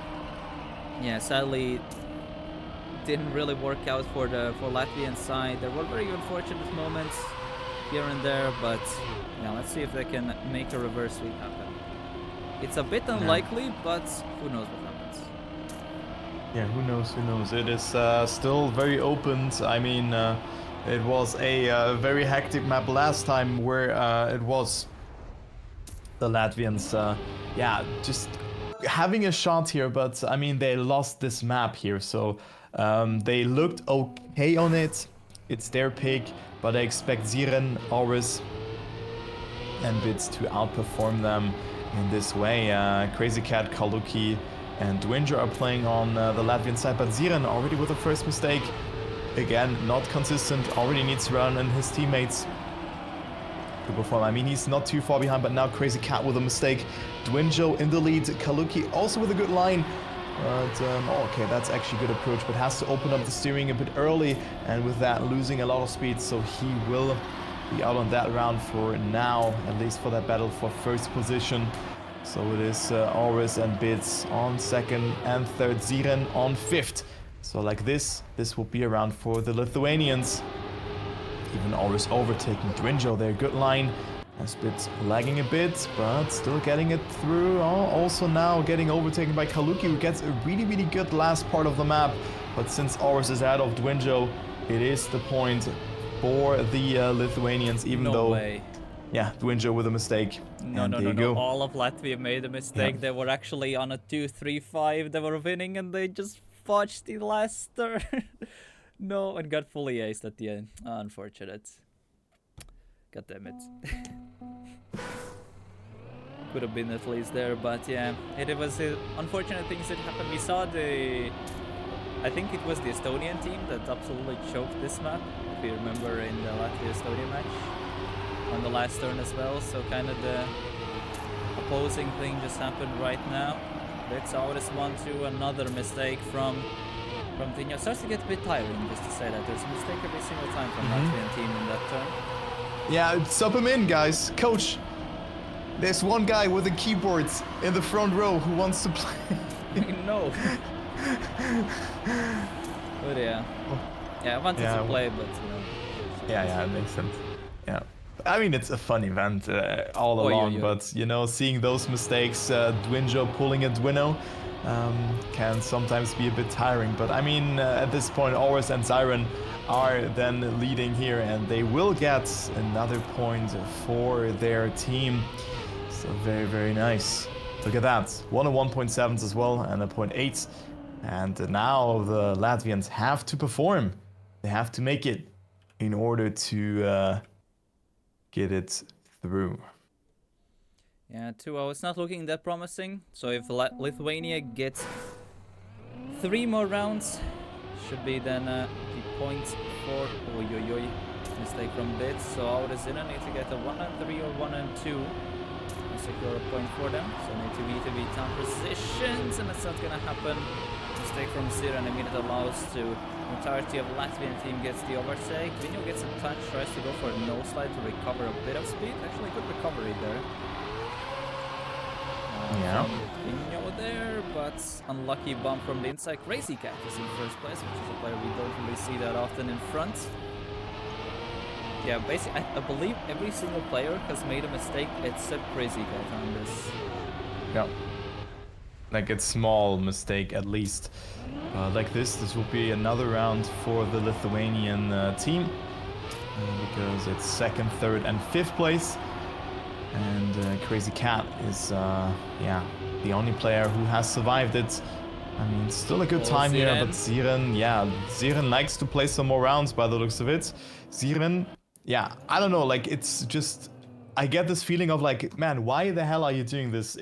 Speaker 1: Yeah, sadly didn't really work out for Latvian side. There were very unfortunate moments here and there, but yeah, let's see if they can make a reverse sweep happen. It's a bit unlikely, but who knows what happens.
Speaker 2: Yeah, who knows? Who knows? It is still very open. I mean, it was a very hectic map last time where it was the Latvians, yeah, just having a shot here, but I mean, they lost this map here, so they looked okay on it. It's their pick, but I expect Ziren, Aurus, and Bits to outperform them in this way. Crazy Cat, Kaluki, and Dwinger are playing on the Latvian side, but Ziren already with the first mistake. Again, not consistent, already needs to run and his teammates to perform. I mean, he's not too far behind, but now Crazy Cat with a mistake. Dwinjo in the lead, Kaluki also with a good line. But, okay, that's actually a good approach, but has to open up the steering a bit early, and with that, losing a lot of speed, so he will be out on that round for now, at least for that battle for first position. So it is Aurus and Bits on second and third, Ziren on fifth. So like this will be a round for the Lithuanians. Even Aurus overtaking Dwinjo there, good line. As Bits lagging a bit, but still getting it through. Also now getting overtaken by Kaluki, who gets a really, really good last part of the map. But since Aurus is out of Dwinjo, it is the point for the Lithuanians, even
Speaker 1: No
Speaker 2: though...
Speaker 1: way.
Speaker 2: Yeah, Dwinjo with a mistake.
Speaker 1: No,
Speaker 2: and
Speaker 1: no,
Speaker 2: there
Speaker 1: no,
Speaker 2: you
Speaker 1: no.
Speaker 2: go.
Speaker 1: All of Latvia made a mistake.
Speaker 2: Yeah.
Speaker 1: They were actually on a 2-3-5. They were winning and they just fudged the last turn. No, and got fully aced at the end. Unfortunate. God damn it. Could have been at least there, but yeah, it was unfortunate things that happened. We saw I think it was the Estonian team that absolutely choked this map, if you remember, in the Latvia-Estonia match on the last turn as well. So kind of the opposing thing just happened right now. Let's Aurus 1-2, another mistake from Tinho. It starts to get a bit tiring just to say that. There's a mistake every single time from Latvian team in that turn.
Speaker 2: Yeah, sub him in, guys. Coach, there's one guy with a keyboard in the front row who wants to play.
Speaker 1: No. But yeah. Yeah, I wanted to play, but you know.
Speaker 2: Yeah, it makes sense. Yeah. I mean, it's a fun event all along, but, you know, seeing those mistakes, Dwinjo pulling a Dwino, can sometimes be a bit tiring. But, I mean, at this point, Aurus and Ziren are then leading here, and they will get another point for their team. So very, very nice. Look at that. 101.7s as well, and a 0.8. And now the Latvians have to perform. They have to make it in order to get it through.
Speaker 1: Yeah, 2-0. It's not looking that promising. So if Lithuania gets 3 more rounds, should be then the points for mistake from Bits. So Aurus didn't need to get a 1-3 or 1-2. Secure a point for them, so need to be town positions, and that's not gonna happen. Mistake from Ziren, I mean, it allows to the entirety of Latvian team gets the overtake. Vinyo gets a touch, tries to go for a no slide to recover a bit of speed. Actually, good recovery there.
Speaker 2: Yeah.
Speaker 1: Vinyo there, but unlucky bump from the inside. Crazy Cat is in first place, which is a player we don't really see that often in front. Yeah, basically, I believe every single player has made a mistake except Crazy Cat on this.
Speaker 2: Yeah. Like a small mistake at least. Like this will be another round for the Lithuanian team. Because it's second, third, and fifth place. And Crazy Cat is, yeah, the only player who has survived it. I mean, still a good time here, but Ziren likes to play some more rounds by the looks of it. Ziren, yeah, I don't know, like, it's just, I get this feeling of like, man, why the hell are you doing this?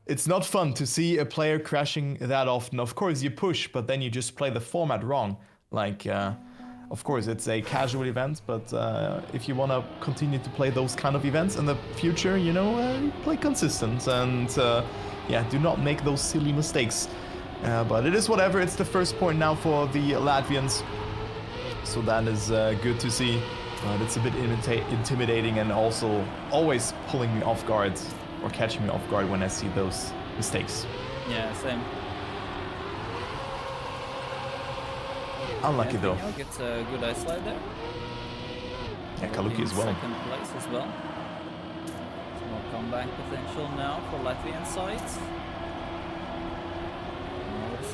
Speaker 2: It's not fun to see a player crashing that often. Of course, you push, but then you just play the format wrong. Like, of course, it's a casual event, but if you want to continue to play those kind of events in the future, you know, play consistent and, yeah, do not make those silly mistakes. But it is whatever. It's the first point now for the Latvians. So that is good to see. But it's a bit intimidating and also always pulling me off guard or catching me off guard when I see those mistakes.
Speaker 1: Yeah, same.
Speaker 2: Unlucky though.
Speaker 1: Gets a good ice slide there.
Speaker 2: Yeah, Kaluki as well.
Speaker 1: Second place as well. Some more comeback potential now for Latvian sides.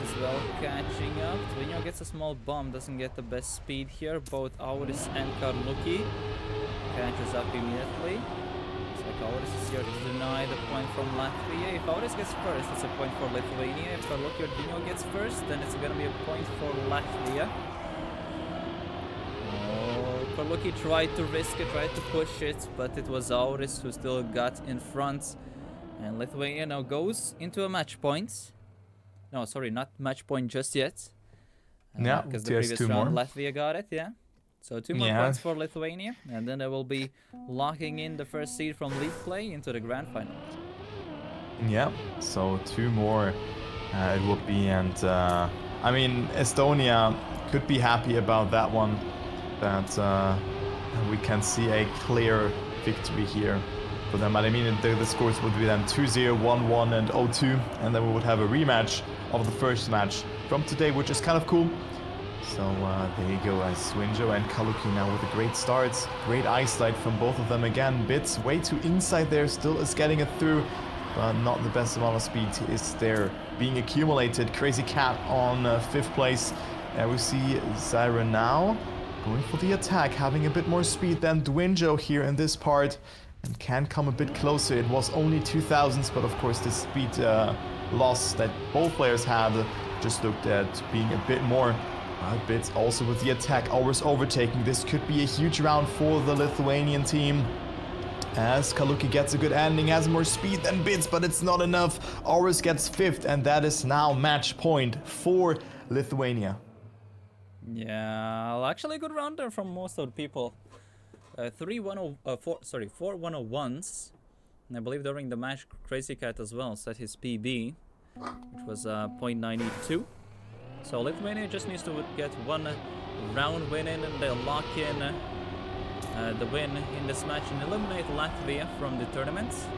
Speaker 1: as well catching up. Vinyo gets a small bomb, doesn't get the best speed here. Both Auris and Karluki catches up immediately. It's like Auris is here to deny the point from Latvia. If Auris gets first, it's a point for Lithuania. If Karluki or Vinyo gets first, then it's gonna be a point for Latvia. Oh, Karluki tried to risk it, tried to push it, but it was Auris who still got in front. And Lithuania now goes into a match point. No, sorry, not match point just yet.
Speaker 2: Yeah,
Speaker 1: because the
Speaker 2: just
Speaker 1: previous
Speaker 2: two
Speaker 1: round
Speaker 2: more.
Speaker 1: Latvia got it, yeah. So 2 more
Speaker 2: Yeah.
Speaker 1: points for Lithuania, and then they will be locking in the first seed from league play into the grand final.
Speaker 2: Yeah, so 2 more it would be, and I mean, Estonia could be happy about that one, that we can see a clear victory here for them. But I mean, the scores would be then 2-0, 1-1, and 0-2, and then we would have a rematch of the first match from today, which is kind of cool. So there you go, as Swinjo and Kaluki now with a great start. Great eyesight from both of them again. Bits way too inside there, still is getting it through, but not the best amount of speed is there being accumulated. Crazy Cat on 5th place. We see Zyra now going for the attack, having a bit more speed than Dwinjo here in this part, and can come a bit closer. It was only 2000s, but of course the speed loss that both players had just looked at being a bit more. Bits also with the attack, always overtaking. This could be a huge round for the Lithuanian team, as Kaluki gets a good ending, has more speed than Bits, but it's not enough. Auris gets 5th, and that is now match point for Lithuania.
Speaker 1: Yeah, well, actually a good round there from most of the people. 4 101s. And I believe during the match, Crazy Cat as well set his PB, which was 0.92. So Lithuania just needs to get 1 round win in, and they'll lock in the win in this match and eliminate Latvia from the tournament. So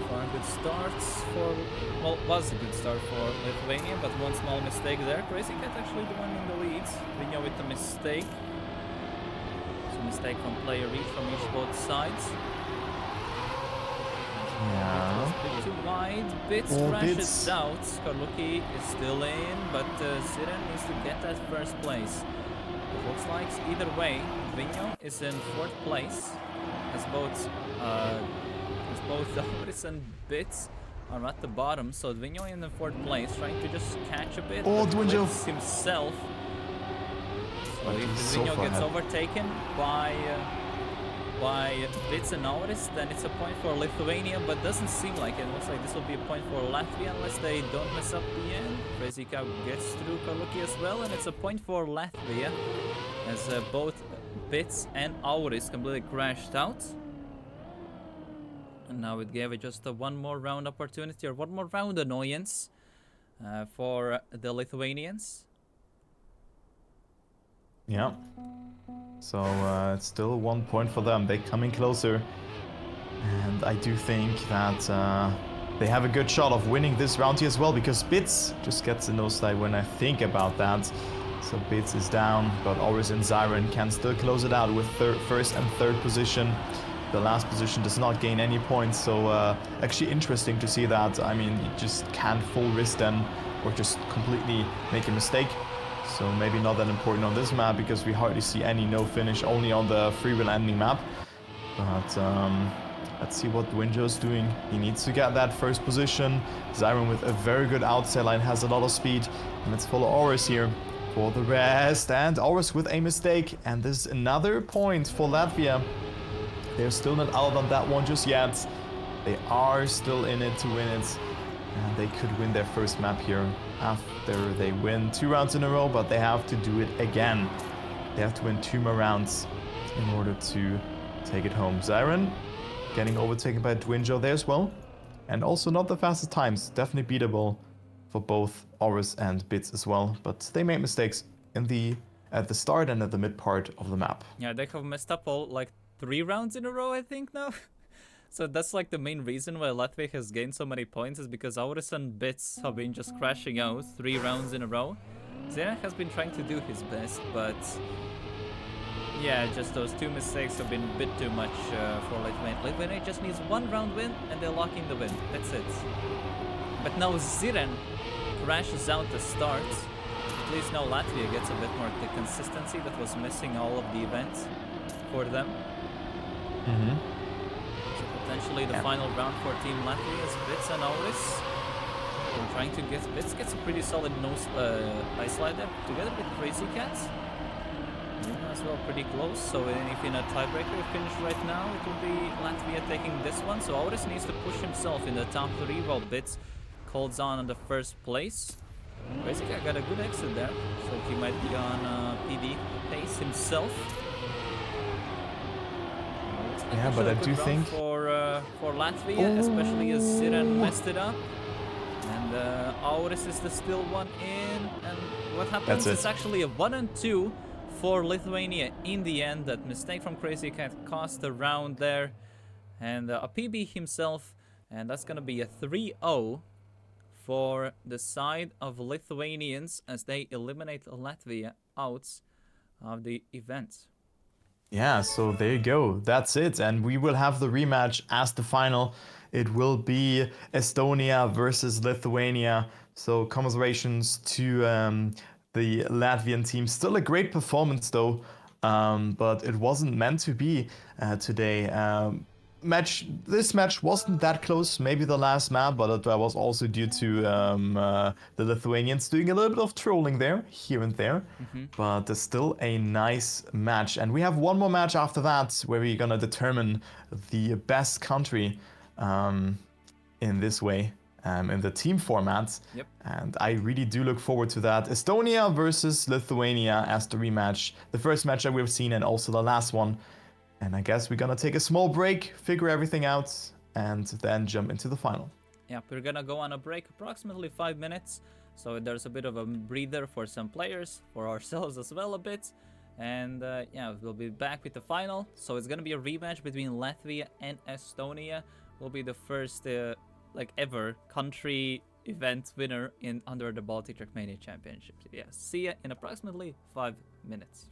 Speaker 1: far, good starts for, well, was a good start for Lithuania, but one small mistake there. Crazy Cat actually the one in the lead. Vinyo with the mistake. So mistake from player each from both sides.
Speaker 2: Yeah.
Speaker 1: A bit too wide. Bits crashes out. Karluki is still in, but Siren needs to get that first place. It looks like either way, Vinyo is in 4th place, as both Auris and Bits are at the bottom. So Vinyo in the 4th place, trying to just catch a bit.
Speaker 2: Oh, Dwinjo
Speaker 1: himself. So if Vinyo gets overtaken by Bits and Auris, then it's a point for Lithuania, but doesn't seem like it. It looks like this will be a point for Latvia unless they don't mess up the end. Crazy Cow gets through Karluki as well, and it's a point for Latvia as both Bits and Auris completely crashed out. And now it gave it just a 1 more round opportunity, or 1 more round annoyance for the Lithuanians.
Speaker 2: Yeah. So it's still 1 point for them. They're coming closer. And I do think that they have a good shot of winning this round here as well, because Bits just gets a nosedive when I think about that. So Bits is down, but Auris and Zyren can still close it out with 1st and 3rd position. The last position does not gain any points, so actually interesting to see that. I mean, you just can't full risk them or just completely make a mistake. So maybe not that important on this map, because we hardly see any no finish, only on the free will ending map. But let's see what Dwinjo's doing. He needs to get that 1st position. Zyren with a very good outside line has a lot of speed. And let's follow Auris here for the rest. And Auris with a mistake. And this is another point for Latvia. They're still not out on that one just yet. They are still in it to win it. And they could win their 1st map here after they win 2 rounds in a row, but they have to do it again. They have to win 2 more rounds in order to take it home. Zyren getting overtaken by Dwinjo there as well. And also not the fastest times. Definitely beatable for both Auris and Bits as well. But they made mistakes at the start and at the mid part of the map.
Speaker 1: Yeah, they have messed up all like 3 rounds in a row, I think now. So that's like the main reason why Latvia has gained so many points, is because Auris and Bits have been just crashing out 3 rounds in a row. Zena has been trying to do his best, but yeah, just those 2 mistakes have been a bit too much for Lithuania. Lithuania just needs 1 round win and they're locking the win. That's it. But now Ziren crashes out the start. At least now Latvia gets a bit more the consistency that was missing all of the events for them.
Speaker 2: Mm-hmm.
Speaker 1: So potentially the final round for Team Latvia is Bits and Auris. We're trying to get Bits gets a pretty solid nose ice slide there together with Crazy Cats. Yuma as well pretty close. So if in a tiebreaker finish right now, it will be Latvia taking this one. So Auris needs to push himself in the top 3 while Bits holds on the first place. Crazy Cat got a good exit there, so he might be on PB pace himself.
Speaker 2: Yeah, but I do think
Speaker 1: for Latvia, especially as Ziren messed it up, and Auris is the still one in. And what happens is actually a 1-2 for Lithuania in the end. That mistake from Crazy Cat cost the round there, and a PB himself, and that's gonna be a 3-0 for the side of Lithuanians as they eliminate Latvia out of the event.
Speaker 2: Yeah, so there you go. That's it. And we will have the rematch as the final. It will be Estonia versus Lithuania. So commiserations to the Latvian team. Still a great performance though, but it wasn't meant to be today. This match wasn't that close, maybe the last map, but that was also due to the Lithuanians doing a little bit of trolling there, here and there. But it's still a nice match. And we have one more match after that where we're gonna determine the best country in this way, in the team format.
Speaker 1: Yep.
Speaker 2: And I really do look forward to that. Estonia versus Lithuania as the rematch. The first match that we've seen and also the last one. And I guess we're gonna take a small break, figure everything out, and then jump into the final.
Speaker 1: Yeah, we're gonna go on a break, approximately 5 minutes. So there's a bit of a breather for some players, for ourselves as well a bit. And yeah, we'll be back with the final. So it's gonna be a rematch between Latvia and Estonia. Will be the first like ever country event winner in under the Baltic Trackmania Championship. Yeah, see ya in approximately 5 minutes.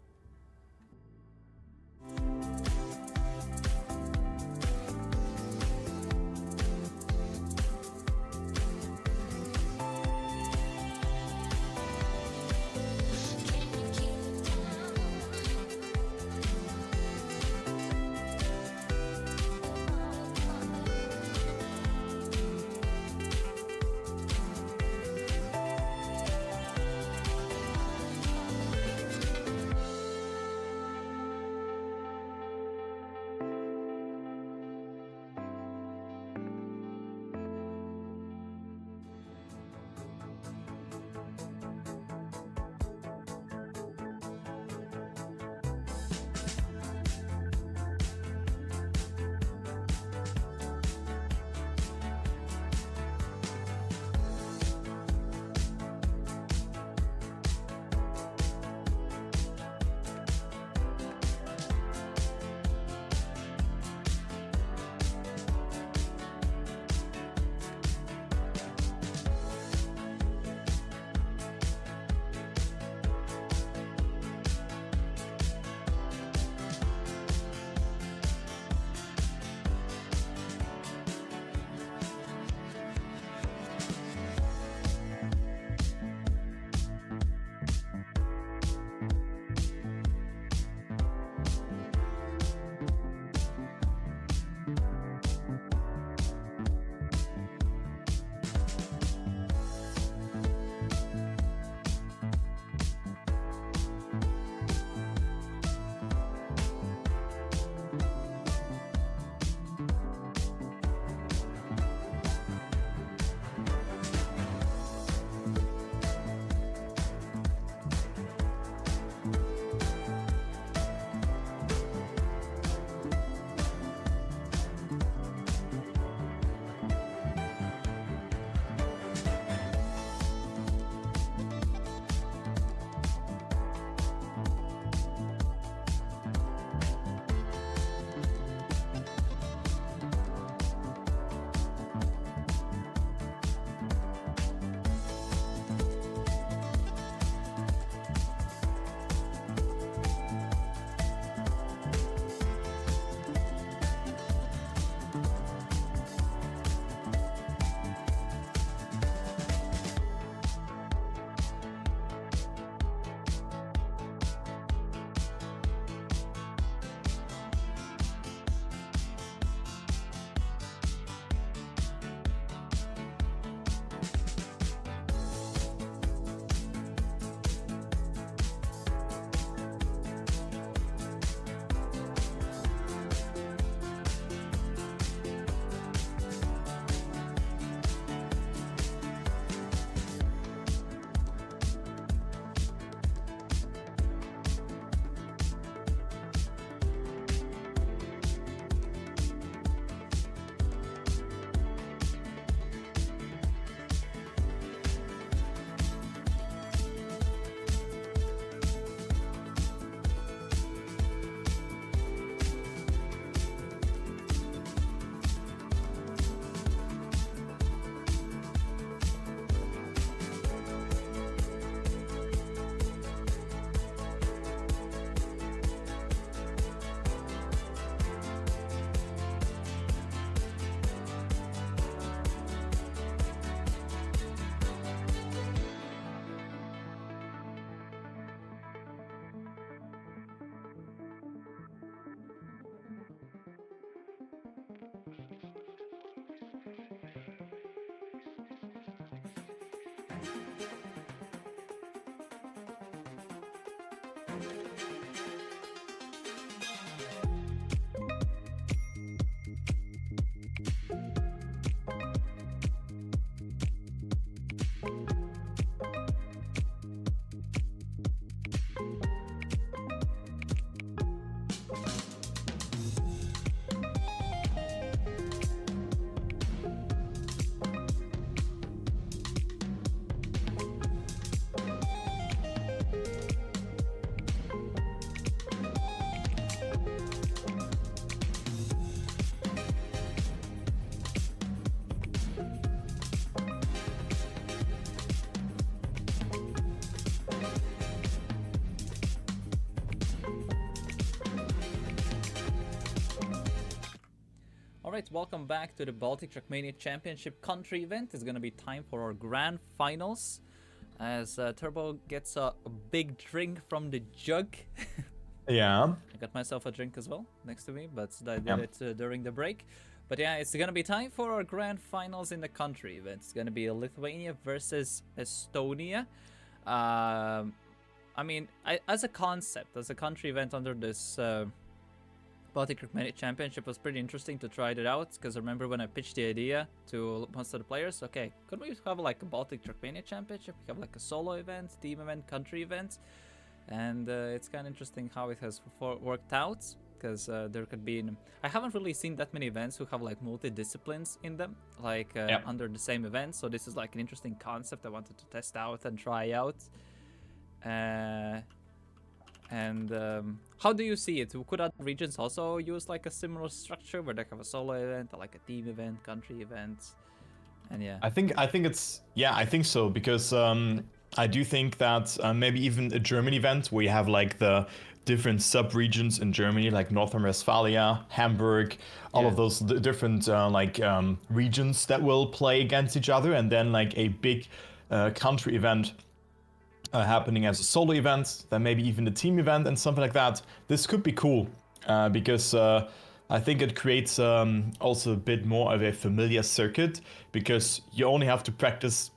Speaker 1: Alright, welcome back to the Baltic Trackmania Championship country event. It's gonna be time for our grand finals as Turbo gets a big drink from the jug.
Speaker 2: Yeah.
Speaker 1: I got myself a drink as well next to me, but I did
Speaker 2: Yeah.
Speaker 1: it during the break. But yeah, it's gonna be time for our grand finals in the country event. It's gonna be Lithuania versus Estonia. I mean, as a concept, as a country event under this Baltic Trackmania Championship was pretty interesting to try it out, because I remember when I pitched the idea to most of the players, okay, could we have like a Baltic Trackmania Championship? We have like a solo event, team event, country event, and it's kind of interesting how it has worked out, because there could be, I haven't really seen that many events who have like multi-disciplines in them, like under the same event, so this is like an interesting concept I wanted to test out and try out. And how do you see it? Could other regions also use like a similar structure where they have a solo event, or like a team event, country event? And yeah,
Speaker 2: I think it's I think so, because I do think that maybe even a German event where you have like the different sub-regions in Germany, like North Rhine-Westphalia, Hamburg, all of those different regions that will play against each other, and then like a big country event happening as a solo event, then maybe even a team event and something like that. This could be cool because I think it creates also a bit more of a familiar circuit, because you only have to practice,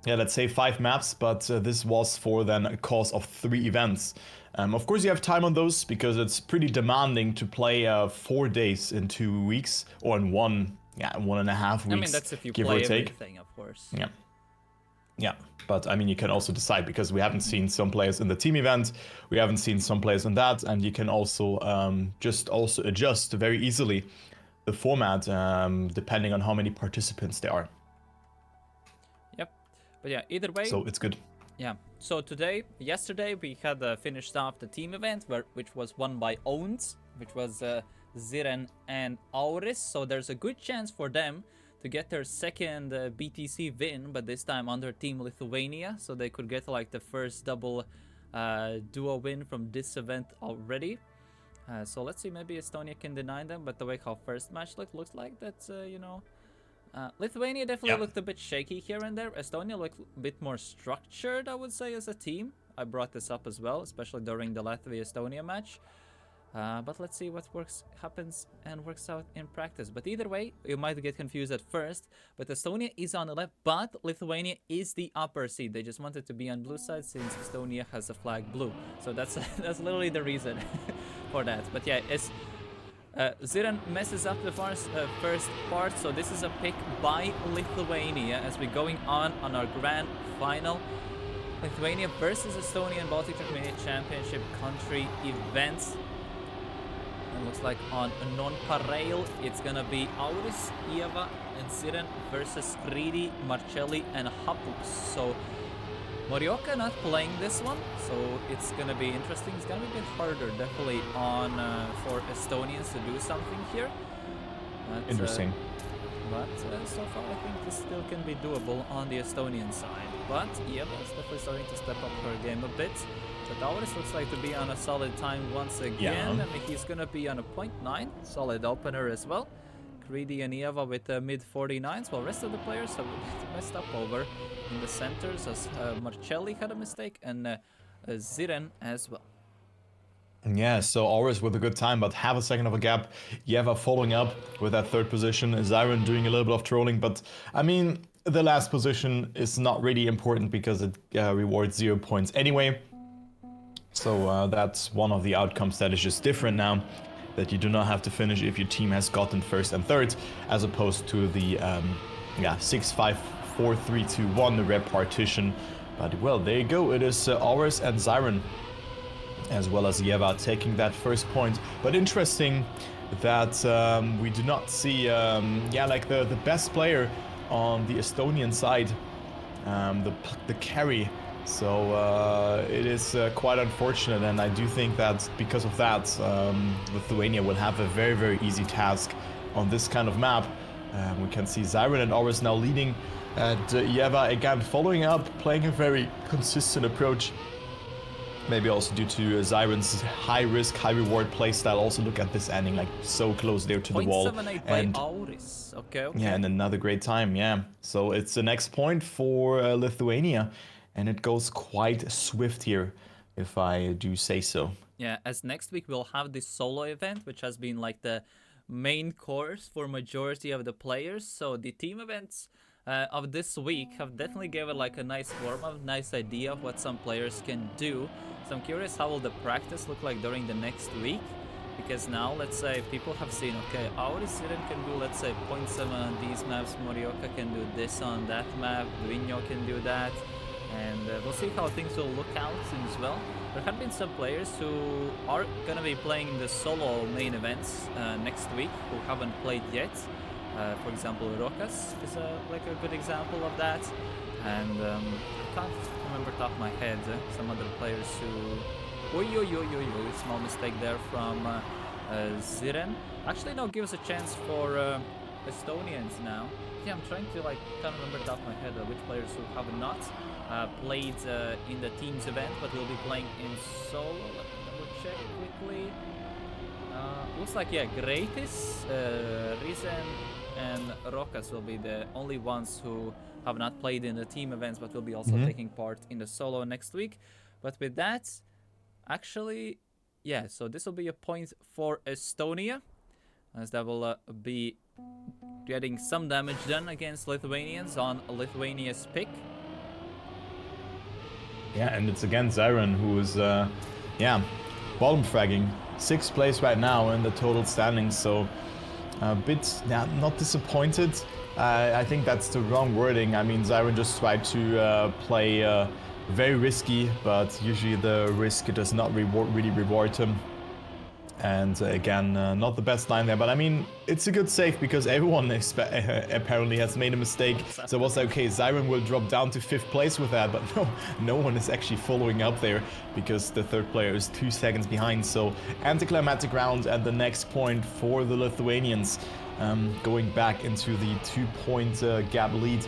Speaker 2: let's say 5 maps, but this was for then a course of 3 events. Of course, you have time on those because it's pretty demanding to play 4 days in 2 weeks, or in 1.5 weeks.
Speaker 1: I mean, that's if you
Speaker 2: give
Speaker 1: play
Speaker 2: or take.
Speaker 1: everything, of course.
Speaker 2: Yeah, but I mean, you can also decide, because we haven't seen some players in the team event, we haven't seen some players in that, and you can also just also adjust very easily the format depending on how many participants there are.
Speaker 1: Yep. But yeah, either way.
Speaker 2: So it's good.
Speaker 1: Yeah. So yesterday we had finished off the team event, which was won by Owns, which was Ziren and Auris. So there's a good chance for them to get their second BTC win, but this time under Team Lithuania, so they could get like the first double duo win from this event already. So let's see, maybe Estonia can deny them, but the way how first match looks like that's, Lithuania definitely looked a bit shaky here and there. Estonia looked a bit more structured, I would say, as a team. I brought this up as well, especially during the Latvia-Estonia match. But let's see what happens and works out in practice. But either way, you might get confused at first. But Estonia is on the left, but Lithuania is the upper seed. They just wanted to be on blue side since Estonia has a flag blue. So that's literally the reason for that. But yeah, Ziren messes up the first part. So this is a pick by Lithuania as we're going on our grand final. Lithuania versus Estonia in Baltic Trackmania Championship country events. It looks like on a non-parrail, it's gonna be Auris, Ieva, and Ziren versus Kridi, Marcelli, and Hapux. So Morioka not playing this one, so it's gonna be interesting. It's gonna be a bit harder, definitely, on for Estonians to do something here. But,
Speaker 2: Interesting.
Speaker 1: But so far, I think this still can be doable on the Estonian side. But Ieva is definitely starting to step up her game a bit. But Auris looks like to be on a solid time once again. I mean, he's gonna be on a 0.9, solid opener as well. Greedy and Ieva with mid-49s, while rest of the players have messed up over in the centers, as Marcelli had a mistake, and Ziren as well.
Speaker 2: Yeah, so Auris with a good time, but have a second of a gap. Ieva following up with that third position. Ziren doing a little bit of trolling, but I mean, the last position is not really important because it rewards 0 points anyway. So that's one of the outcomes that is just different now, that you do not have to finish if your team has gotten first and third, as opposed to the 6, 5, 4, 3, 2, 1, the red partition. But well, there you go. It is Ours and Zyron, as well as Yeva, taking that first point. But interesting that we do not see, like the best player on the Estonian side, the carry. So it is quite unfortunate, and I do think that because of that, Lithuania will have a very, very easy task on this kind of map. We can see Zyron and Oris now leading, and Yeva again following up, playing a very consistent approach. Maybe also due to Zyron's high risk, high reward playstyle. Also look at this ending, like so close there to the wall.
Speaker 1: 0.78 by Auris. Okay.
Speaker 2: Yeah, and another great time, yeah. So it's the next point for Lithuania, and it goes quite swift here, if I do say so.
Speaker 1: Yeah, as next week we'll have this solo event, which has been like the main course for majority of the players. So the team events of this week have definitely given like a nice warm-up, nice idea of what some players can do. So I'm curious how will the practice look like during the next week, because now let's say people have seen, okay, Auris can do let's say 0.7 on these maps, Morioka can do this on that map, Duino can do that, and we'll see how things will look out as well. There have been some players who are gonna be playing the solo main events next week who haven't played yet. For example, Rokas is like a good example of that, and I can't remember top of my head some other players who. Small mistake there from Ziren. Actually, no, gives a chance for Estonians now. Yeah, I'm trying to like can't remember top of my head which players who have not played in the teams event, but will be playing in solo. Let me double check quickly. Looks like Gratis, Risen, and Rokas will be the only ones who have not played in the team events, but will be also taking part in the solo next week. But with that, actually, yeah, so this will be a point for Estonia, as that will be getting some damage done against Lithuanians on Lithuania's pick.
Speaker 2: Yeah, and it's again Zyron who is, bottom fragging. 6th place right now in the total standings, so a bit not disappointed. I think that's the wrong wording. I mean, Zyron just tried to play very risky, but usually the risk does not really reward him. And again, not the best line there, but I mean, it's a good save because everyone apparently has made a mistake. So it was like, okay, Zyron will drop down to 5th place with that, but no one is actually following up there because the 3rd player is 2 seconds behind. So anticlimactic round and the next point for the Lithuanians, going back into the 2-point gap lead.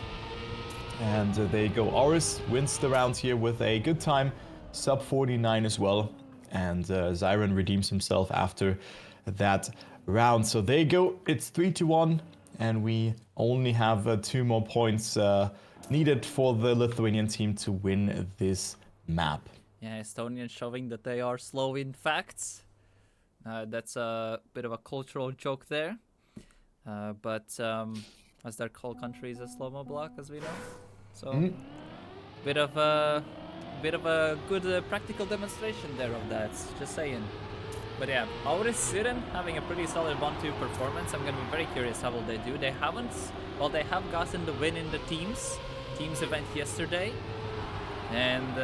Speaker 2: And there you go. Oris wins the round here with a good time, sub 49 as well. And Zyron redeems himself after that round. So there you go. It's 3-1, and we only have 2 more points needed for the Lithuanian team to win this map.
Speaker 1: Yeah, Estonians showing that they are slow in facts. That's a bit of a cultural joke there. But as their whole country is a slow-mo block, as we know. So, bit of a good practical demonstration there of that, just saying. But yeah, Auris Siren having a pretty solid 1-2 performance. I'm gonna be very curious how will they do. They have gotten the win in the teams event yesterday, and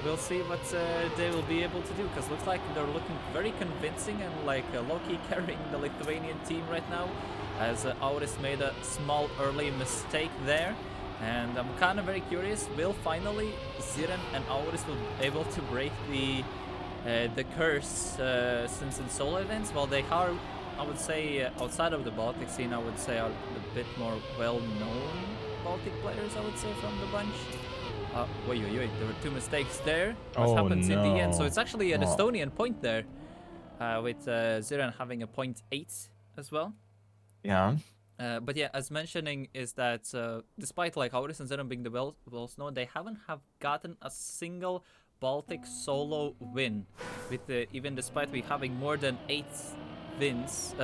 Speaker 1: we'll see what they will be able to do, because looks like they're looking very convincing and like low-key carrying the Lithuanian team right now, as Auris made a small early mistake there. And I'm kind of very curious, will finally Ziren and Auris will be able to break the curse since in solo events? Well, they are, I would say, outside of the Baltic scene, I would say are a bit more well-known Baltic players, I would say, from the bunch. Wait, there were 2 mistakes there. What happens in the end? So it's actually an Estonian point there, with Ziren having a 0.8 as well.
Speaker 2: Yeah.
Speaker 1: But yeah, as mentioning is that despite like Auris and Ziren being the well known, they haven't gotten a single Baltic solo win. With even despite we having more than 8 wins,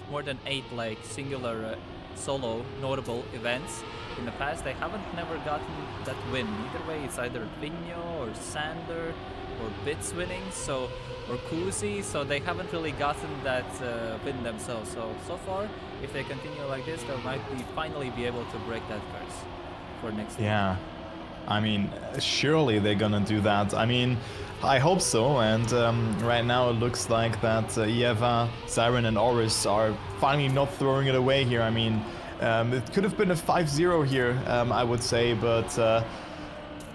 Speaker 1: more than 8 like singular solo notable events. In the past, they haven't never gotten that win. Either way, it's either Vigno or Sander or Bits winning, so or Kuzi, so they haven't really gotten that win themselves. So far, if they continue like this, they might finally be able to break that curse for next year.
Speaker 2: Yeah. I mean, surely they're gonna do that. I mean, I hope so. And right now it looks like that Eva, Siren, and Oris are finally not throwing it away here. I mean, it could have been a 5-0 here, I would say, but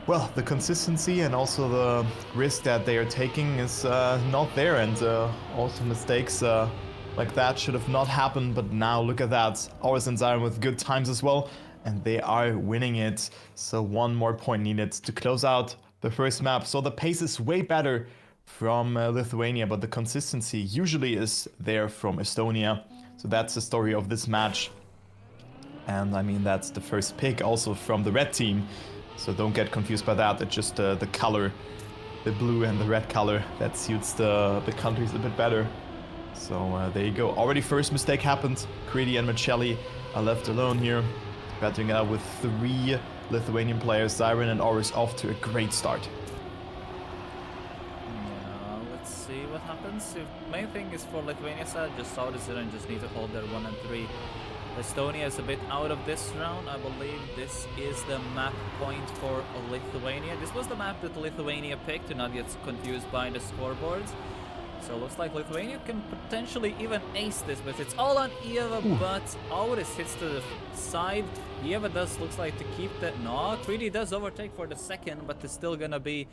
Speaker 2: well, the consistency and also the risk that they are taking is not there, and also mistakes like that should have not happened. But now look at that, Oris and Siren with good times as well, and they are winning it. So one more point needed to close out the first map. So the pace is way better from Lithuania, but the consistency usually is there from Estonia. So that's the story of this match. And I mean, that's the first pick also from the red team. So don't get confused by that. It's just the color, the blue and the red color that suits the countries a bit better. So there you go. Already first mistake happened. Creedy and Michelli are left alone here. Battling out with 3 Lithuanian players. Siren and Oris off to a great start.
Speaker 1: Yeah, let's see what happens. The main thing is for Lithuania side, just saw this and just need to hold their 1 and 3. Estonia is a bit out of this round. I believe this is the map point for Lithuania. This was the map that Lithuania picked, to not get confused by the scoreboards. So it looks like Lithuania can potentially even ace this, but it's all on Eva. But Auris hits to the side. Eva looks like to keep that. No, Creedy does overtake for the second, but it's still gonna be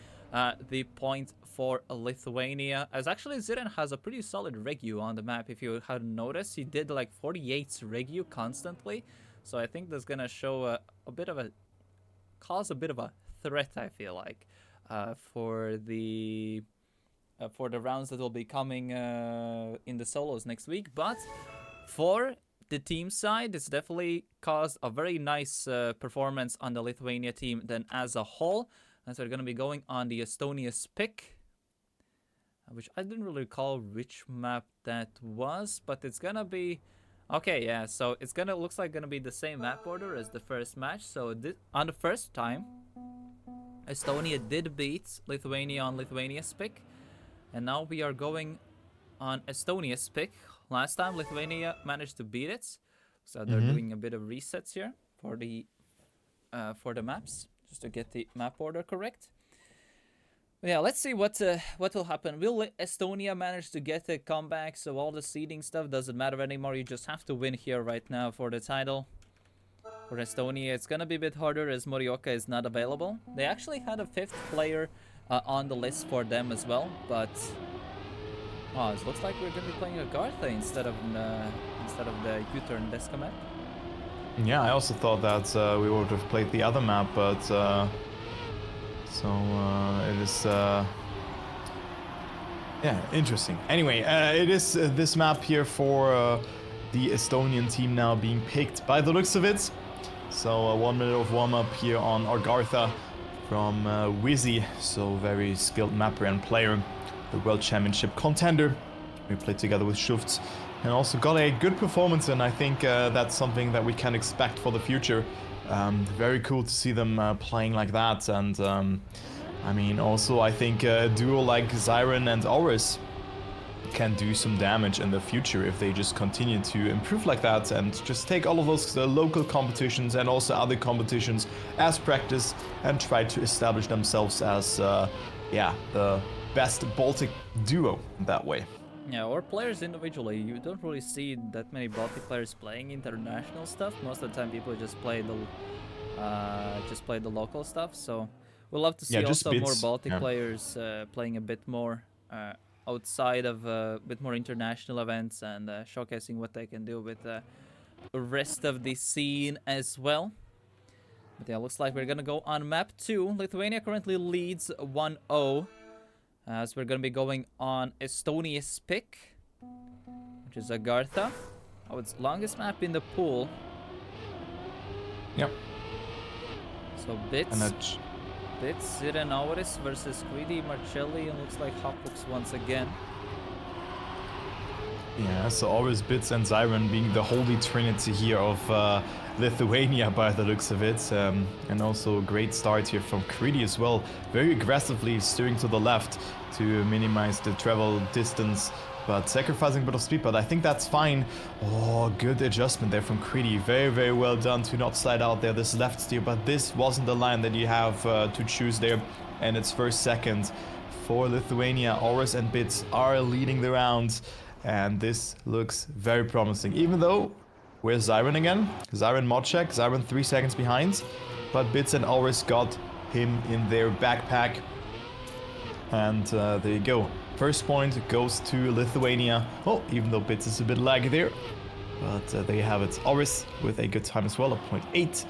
Speaker 1: the point for Lithuania. As actually Ziren has a pretty solid regu on the map. If you hadn't noticed, he did like 48 regu constantly. So I think that's gonna show cause a bit of a threat, I feel like, for the rounds that will be coming in the solos next week. But for the team side, it's definitely caused a very nice performance on the Lithuania team then as a whole. And so we're going to be going on the Estonia's pick, which I didn't really recall which map that was, but it's going to be... Okay, yeah, so it's looks like going to be the same map order as the first match. So on the first time, Estonia did beat Lithuania on Lithuania's pick. And now we are going on Estonia's pick. Last time Lithuania managed to beat it, so they're doing a bit of resets here for the maps, just to get the map order correct. But yeah, let's see what will happen. Will Estonia manage to get a comeback? So all the seeding stuff doesn't matter anymore. You just have to win here right now for the title. For Estonia, it's gonna be a bit harder as Morioka is not available. They actually had a 5th player on the list for them as well, but it looks like we're gonna be playing Agartha instead of the U-turn Descamet.
Speaker 2: Yeah, I also thought that we would have played the other map, but it is yeah, interesting. Anyway, it is this map here for the Estonian team now being picked by the looks of it. So 1 minute of warm-up here on Agartha from Wizzy, so very skilled mapper and player, the World Championship contender. We played together with Schufts and also got a good performance, and I think that's something that we can expect for the future. Very cool to see them playing like that, and I mean, also I think a duo like Siren and Oris can do some damage in the future if they just continue to improve like that and just take all of those local competitions and also other competitions as practice and try to establish themselves as the best Baltic duo that way.
Speaker 1: Yeah, or players individually. You don't really see that many Baltic players playing international stuff. Most of the time people just play the local stuff. So we'll love to see also more Baltic players playing a bit more outside of a bit more international events and showcasing what they can do with the rest of the scene as well. But yeah, looks like we're gonna go on map 2. Lithuania currently leads 1-0. As we're gonna be going on Estonia's pick, which is Agartha. Oh, it's longest map in the pool.
Speaker 2: Yep.
Speaker 1: So Bits, Zirenauris versus Creedy, Marcelli, and looks like Hoplux once again.
Speaker 2: Yeah, so always Bits and Zyron being the holy trinity here of Lithuania by the looks of it. And also a great start here from Kriti as well. Very aggressively steering to the left to minimize the travel distance, but sacrificing a bit of speed, but I think that's fine. Oh, good adjustment there from Kriti. Very, very well done to not slide out there this left steer, but this wasn't the line that you have to choose there. And it's first, second for Lithuania. Oris and Bits are leading the round. And this looks very promising. Even though, where's Zyron again? Zyron mod check. Zyron 3 seconds behind. But Bits and Oris got him in their backpack. And there you go. First point goes to Lithuania. Oh, even though Bits is a bit laggy there. But there you have it. Oris with a good time as well, a 0.8.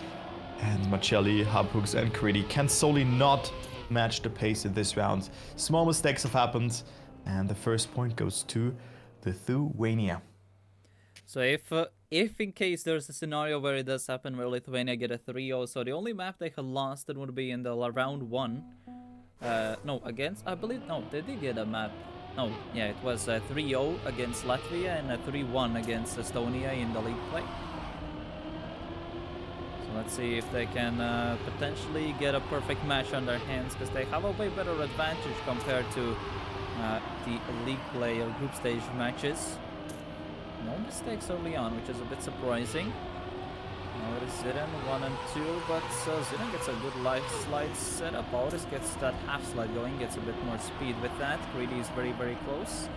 Speaker 2: And Marcelli, Hubhooks, and Kriti can solely not match the pace in this round. Small mistakes have happened. And the first point goes to Lithuania.
Speaker 1: So if in case there's a scenario where it does happen where Lithuania get a 3-0, so the only map they had lost it would be in the round 1. No, against, I believe, no, they did get a map. No, yeah, it was a 3-0 against Latvia and a 3-1 against Estonia in the league play. So let's see if they can potentially get a perfect match on their hands, because they have a way better advantage compared to the league play or group stage matches. No mistakes early on, which is a bit surprising. Now it is Ziren 1 and 2, but Ziren gets a good life slide setup. Auris gets that half slide going, gets a bit more speed with that. Kriti is very, very close.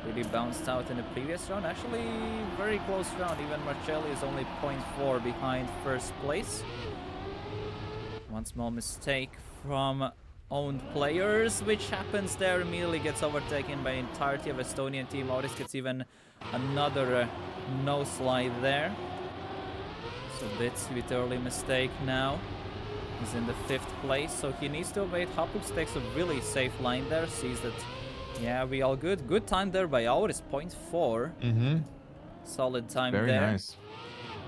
Speaker 1: Kriti bounced out in the previous round. Actually, very close round. Even Marcelli is only 0.4 behind first place. One small mistake from owned players, which happens there, immediately gets overtaken by the entirety of Estonian team. Auris gets even another no slide there. So Bits with early mistake now. He's in the 5th place, so he needs to wait. Hapux takes a really safe line there, sees that, yeah, we all good. Good time there by Auris, 0.4. Solid time
Speaker 2: Very
Speaker 1: there.
Speaker 2: nice.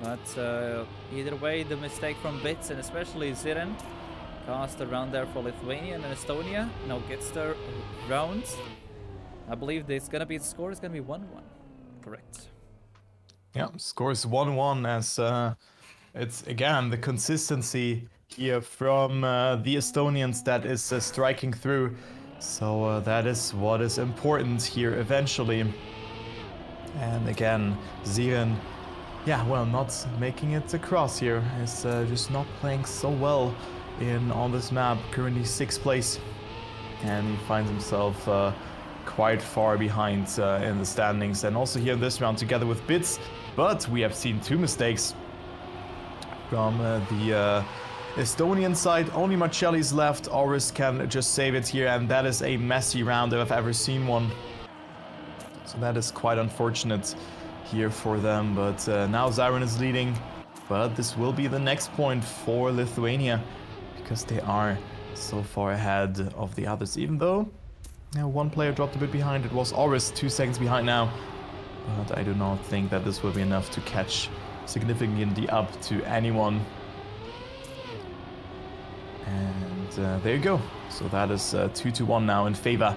Speaker 1: But either way, the mistake from Bits and especially Ziren cost a round there for Lithuania, and Estonia now gets their rounds. I believe it's gonna be, the score is gonna be 1-1. Correct.
Speaker 2: Yeah, score is 1-1 as it's again the consistency here from the Estonians that is striking through. So that is what is important here eventually. And again, Ziren, yeah, well, not making it across here. Is just not playing so well on this map. Currently 6th place, and he finds himself quite far behind in the standings, and also here in this round together with Bits. But we have seen 2 mistakes from the Estonian side. Only Marcelli's left. Auris can just save it here, and that is a messy round if I've ever seen one. So that is quite unfortunate here for them. But now Zyron is leading, but this will be the next point for Lithuania, because they are so far ahead of the others, even though one player dropped a bit behind. It was Auris 2 seconds behind now, but I do not think that this will be enough to catch significantly up to anyone. And there you go. So that is 2-1 now in favor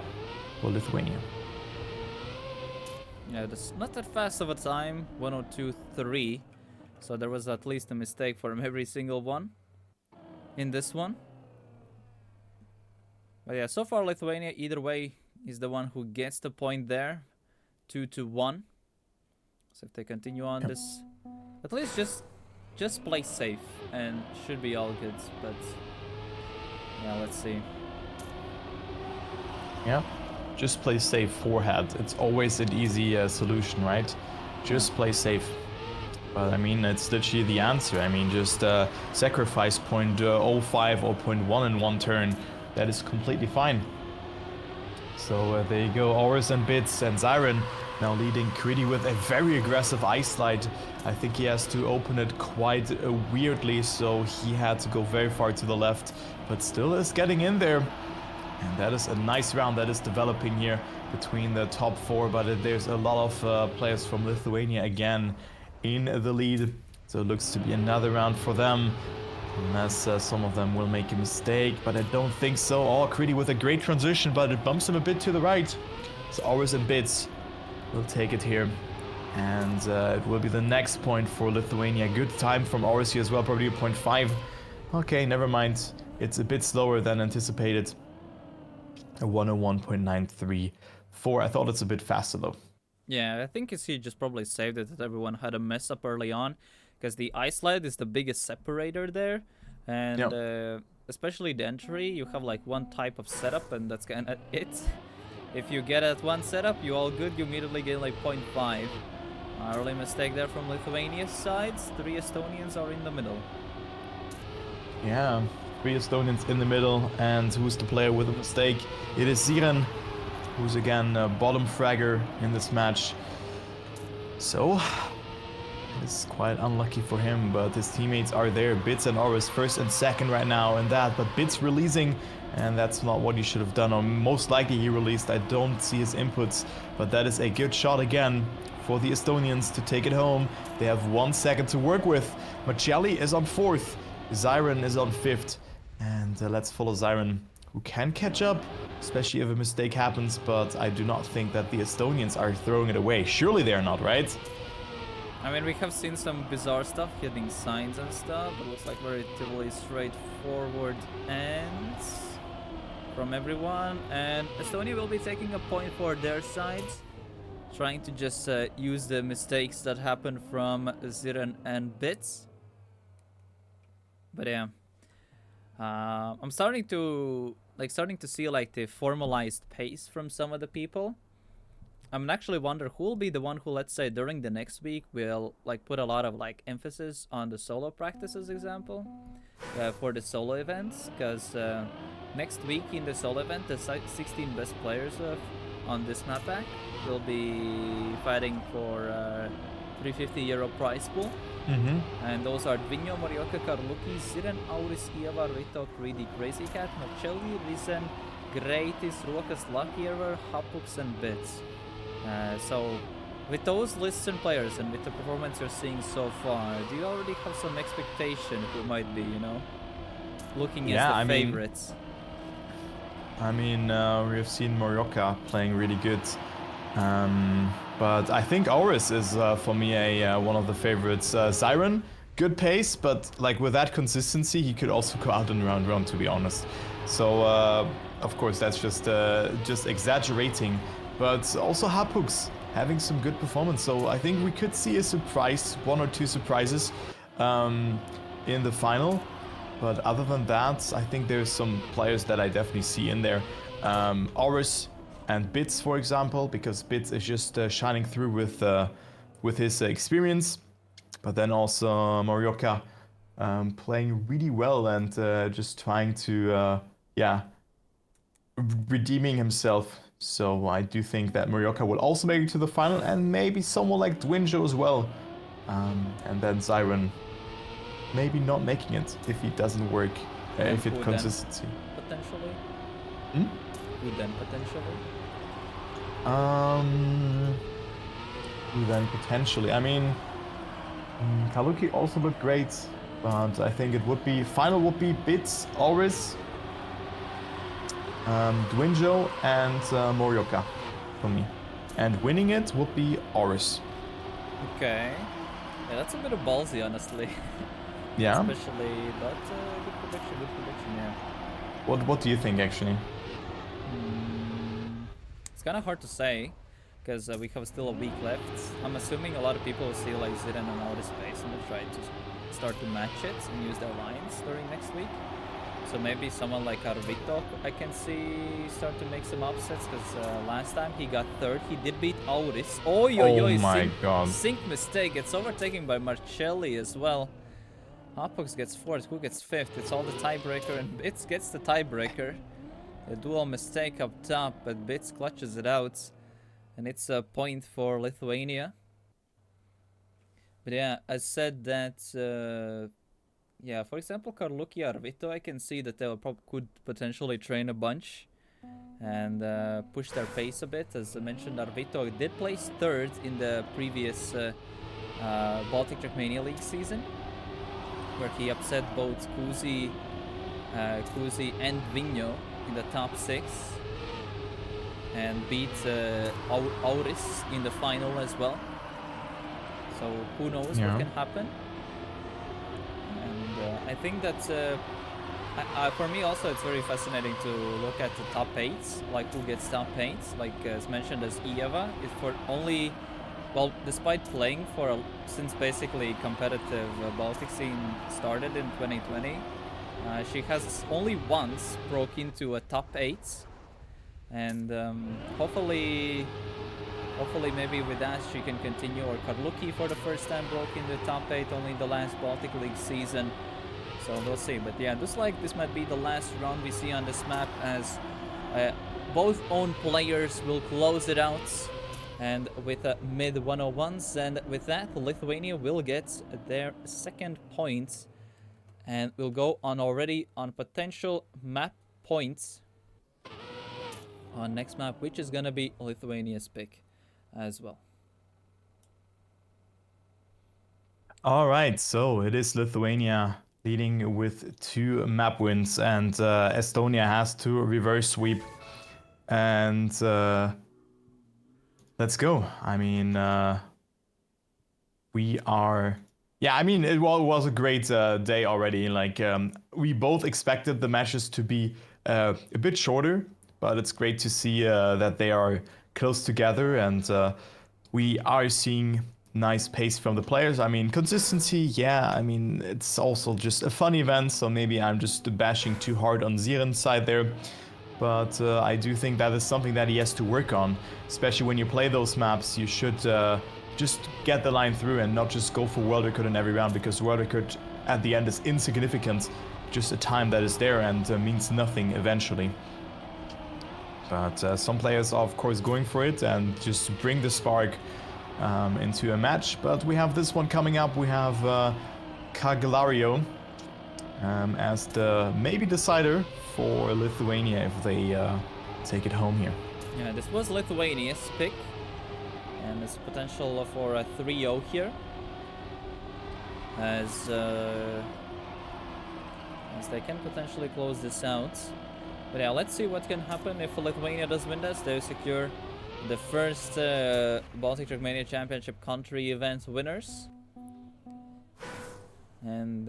Speaker 2: for Lithuania.
Speaker 1: Yeah, that's not that fast of a time, 102.3. So there was at least a mistake from every single one in this one. But yeah, so far Lithuania either way is the one who gets the point there. 2-1. So if they continue on this, at least just play safe and should be all good. But yeah, let's see.
Speaker 2: Yeah, just play safe forehead. It's always an easy solution, right? Just play safe. But I mean, it's literally the answer. I mean, just sacrifice 0.05 or 0.1 in one turn. That is completely fine. So there you go, Auris and Bits and Zyron now leading Kriti with a very aggressive ice slide. I think he has to open it quite weirdly, so he had to go very far to the left, but still is getting in there. And that is a nice round that is developing here between the top 4, but there's a lot of players from Lithuania again in the lead. So it looks to be another round for them, unless some of them will make a mistake, but I don't think so. Oh, Kriti with a great transition, but it bumps him a bit to the right. So Auris and Bits will take it here. And it will be the next point for Lithuania. Good time from Orsi as well, probably a 0.5. Okay, never mind. It's a bit slower than anticipated. A 101.934. I thought it's a bit faster though.
Speaker 1: Yeah, I think he just probably saved it that everyone had a mess up early on, because the ice slide is the biggest separator there, and especially the entry, you have like one type of setup, and that's kind of it. If you get at one setup, you all good, you immediately get like 0.5. Early mistake there from Lithuania's sides. 3 Estonians are in the middle.
Speaker 2: Yeah, 3 Estonians in the middle, and who's the player with a mistake? It is Ziren, who's again a bottom fragger in this match. So, it's quite unlucky for him, but his teammates are there. Bits and Oris first and second right now in that, but Bits releasing, and that's not what he should have done, or most likely he released. I don't see his inputs, but that is a good shot again for the Estonians to take it home. They have 1 second to work with. Machelli is on 4th, Ziren is on 5th, and let's follow Ziren, who can catch up, especially if a mistake happens, but I do not think that the Estonians are throwing it away. Surely they're not, right?
Speaker 1: I mean, we have seen some bizarre stuff, hitting signs and stuff, but it looks like relatively straightforward ends from everyone. And Estonia will be taking a point for their side, trying to just use the mistakes that happened from Ziren and Bits. But yeah, I'm starting to see like the formalized pace from some of the people. I'm actually wonder who will be the one who, let's say, during the next week will like put a lot of like emphasis on the solo practices example for the solo events, because next week in the solo event the 16 best players on this map pack will be fighting for 350 euro prize pool. And those are Dvinho, Morioka, Karluki, Ziren, Auris, Iava, Rito, Greedy, Crazy Cat, Marcelli, Risen, Greatis, Ruokas, Lucky Ever, Hapux, and Bits. So, with those lists and players and with the performance you're seeing so far, do you already have some expectation who might be, you know, looking as the favorites?
Speaker 2: We have seen Morioka playing really good. But I think Auris is, for me, one of the favorites. Ziren, good pace, but like with that consistency, he could also go out in round 1, to be honest. So, of course, that's just exaggerating. But also Hapux having some good performance. So I think we could see a surprise, 1 or 2 surprises in the final. But other than that, I think there's some players that I definitely see in there. Auris and Bits, for example, because Bits is just shining through with his experience. But then also Morioka playing really well and just trying to, redeeming himself. So I do think that Morioka will also make it to the final, and maybe someone like Dwinjo as well. And then Ziren maybe not making it if he doesn't work, if it consistency.
Speaker 1: Potentially? Who then potentially?
Speaker 2: Who then potentially? I mean, Kaluki also looked great, but I think it would be, final would be Bits, Auris, Dwinjo, and Morioka for me. And winning it would be Auris.
Speaker 1: Okay. Yeah, that's a bit of ballsy, honestly.
Speaker 2: Yeah.
Speaker 1: Especially, but good prediction, yeah.
Speaker 2: What do you think, actually?
Speaker 1: It's kind of hard to say, because we have still a week left. I'm assuming a lot of people will see like Ziren and outer space and they'll try to start to match it and use their lines during next week. So maybe someone like Arvito I can see start to make some upsets, because last time he got 3rd, he did beat Auris. Oh
Speaker 2: my god.
Speaker 1: Sync mistake, it's overtaken by Marcelli as well. Hapux gets 4th, who gets 5th? It's all the tiebreaker, and Bits gets the tiebreaker. A dual mistake up top, but Bits clutches it out. And it's a point for Lithuania. But yeah, I said that... yeah, for example, Karluki, Arvito, I can see that they could potentially train a bunch and push their pace a bit. As I mentioned, Arvito did place 3rd in the previous Baltic Trackmania League season, where he upset both Kuzi and Dvinho in the top 6 and beat Auris in the final as well. So who knows what
Speaker 2: Yeah.
Speaker 1: can happen. And I think that for me also it's very fascinating to look at the top 8s, like who gets top 8s, like as mentioned as Eva, is for only, well, despite playing for since basically competitive Baltic scene started in 2020, she has only once broke into a top 8, and hopefully maybe with that she can continue, or Karluki for the first time broke in the top 8 only in the last Baltic League season. So we'll see. But yeah, looks like this might be the last round we see on this map, as both own players will close it out. And with mid 101s, and with that, Lithuania will get their second point and will go on already on potential map points on next map, which is gonna be Lithuania's pick as well.
Speaker 2: All right, so it is Lithuania leading with 2 map wins, and Estonia has to reverse sweep. And let's go. I mean, we are. Yeah, I mean, it was a great day already. Like, we both expected the matches to be a bit shorter, but it's great to see that they are close together, and we are seeing nice pace from the players. I mean, consistency, yeah, I mean, it's also just a fun event, so maybe I'm just bashing too hard on Ziren's side there. But I do think that is something that he has to work on, especially when you play those maps. You should just get the line through and not just go for world record in every round, because world record at the end is insignificant, just a time that is there and means nothing eventually. But some players are of course going for it and just bring the spark into a match. But we have this one coming up. We have Kaglario as the maybe decider for Lithuania if they take it home here.
Speaker 1: Yeah, this was Lithuania's pick, and there's potential for a 3-0 here, as they can potentially close this out. But yeah, let's see what can happen if Lithuania does win this. They secure the first Baltic Trackmania Championship country event winners. And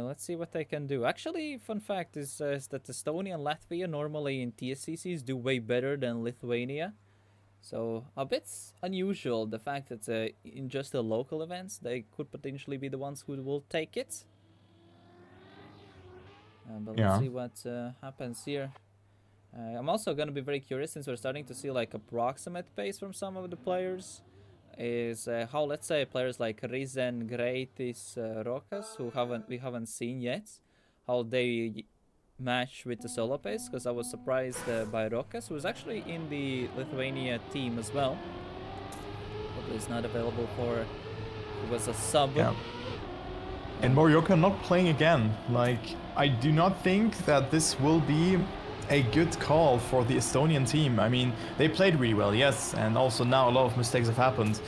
Speaker 1: let's see what they can do. Actually, fun fact is that Estonia and Latvia normally in TSCCs do way better than Lithuania. So a bit unusual, the fact that in just the local events they could potentially be the ones who will take it. But let's see what happens here. I'm also going to be very curious, since we're starting to see like approximate pace from some of the players, is how, let's say, players like Rizen, Greitis, Rokas, who we haven't seen yet, how they match with the solo pace, because I was surprised by Rokas, who was actually in the Lithuania team as well, but is not available for, it was a sub.
Speaker 2: Yeah. And Morioka not playing again. Like, I do not think that this will be a good call for the Estonian team. I mean, they played really well, yes, and also now a lot of mistakes have happened.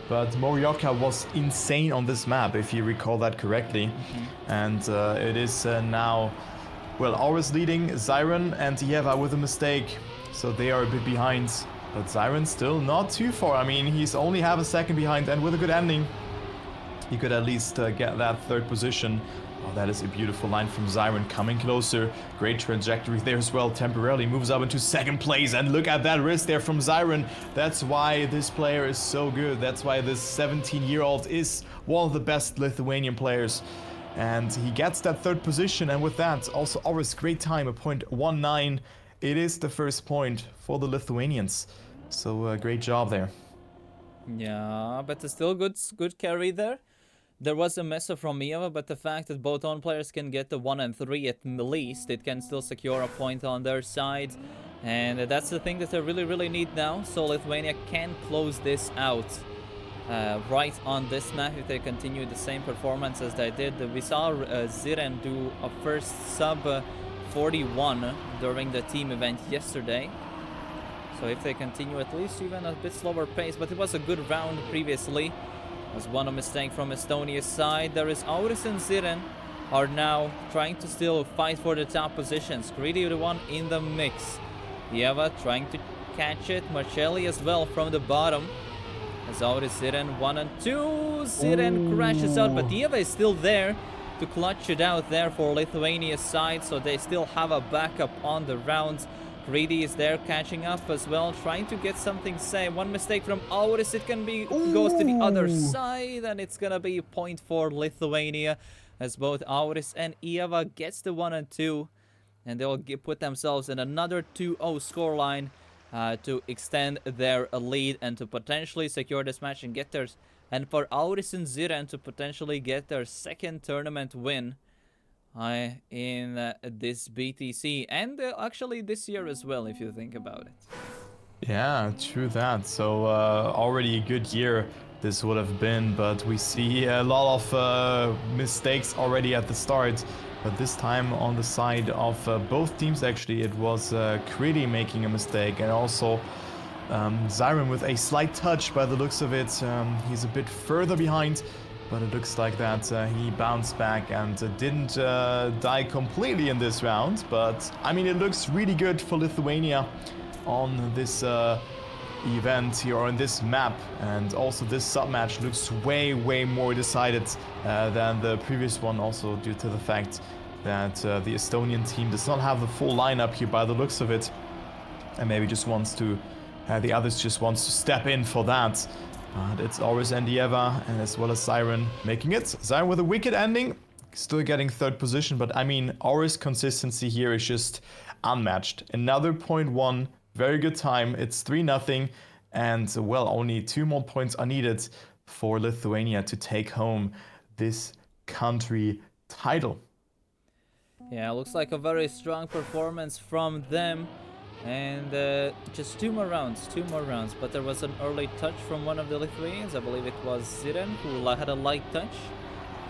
Speaker 2: But Morioka was insane on this map, if you recall that correctly. And it is now, well, always leading Zyron and Yeva with a mistake. So they are a bit behind. But Zyron still not too far. I mean, he's only half a second behind, and with a good ending, he could at least get that third position. Oh, that is a beautiful line from Zyron, coming closer. Great trajectory there as well. Temporarily moves up into second place. And look at that risk there from Zyron. That's why this player is so good. That's why this 17-year-old is one of the best Lithuanian players. And he gets that third position. And with that, also always great time, a 0.19. It is the first point for the Lithuanians. So great job there.
Speaker 1: Yeah, but it's still good carry there. There was a mess up from Mieva, but the fact that both own players can get the 1 and 3 at least, it can still secure a point on their side. And that's the thing that they really need now. So Lithuania can close this out right on this map if they continue the same performance as they did. We saw Ziren do a first sub 41 during the team event yesterday. So if they continue at least even a bit slower pace, but it was a good round previously. Was one mistake from Estonia's side. There is Auris and Ziren are now trying to still fight for the top positions. Greedy the one in the mix. Yeva trying to catch it. Marcelli as well from the bottom. As Auris Ziren 1 and 2. Ziren crashes out, but
Speaker 2: Ooh.
Speaker 1: Dieva is still there to clutch it out there for Lithuania's side, so they still have a backup on the rounds. Greedy is there catching up as well, trying to get something safe. One mistake from Auris, it can be goes to the other
Speaker 2: Ooh.
Speaker 1: side, and it's gonna be a point for Lithuania as both Auris and Ieva gets the 1 and 2, and they'll put themselves in another 2-0 scoreline to extend their lead and to potentially secure this match and get theirs. And for Auris and Ziren to potentially get their second tournament win in this BTC, and actually this year as well, if you think about it.
Speaker 2: Yeah, true that. So already a good year this would have been, but we see a lot of mistakes already at the start. But this time on the side of both teams, actually, it was Kridi making a mistake, and also Zyron with a slight touch by the looks of it. He's a bit further behind, but it looks like that he bounced back and didn't die completely in this round. But I mean, it looks really good for Lithuania on this event here, or in this map, and also this sub-match looks way more decided than the previous one, also due to the fact that the Estonian team does not have the full lineup here by the looks of it, and maybe just wants to the others just wants to step in for that. It's Auris and Dieva, and as well as Siren making it. Siren with a wicked ending, still getting third position, but I mean, Auris' consistency here is just unmatched. Another 0.1, very good time. It's 3-0, and well, only 2 more points are needed for Lithuania to take home this country title.
Speaker 1: Yeah, looks like a very strong performance from them. And just 2 more rounds, but there was an early touch from one of the Lithuanians. I believe it was Ziren who had a light touch.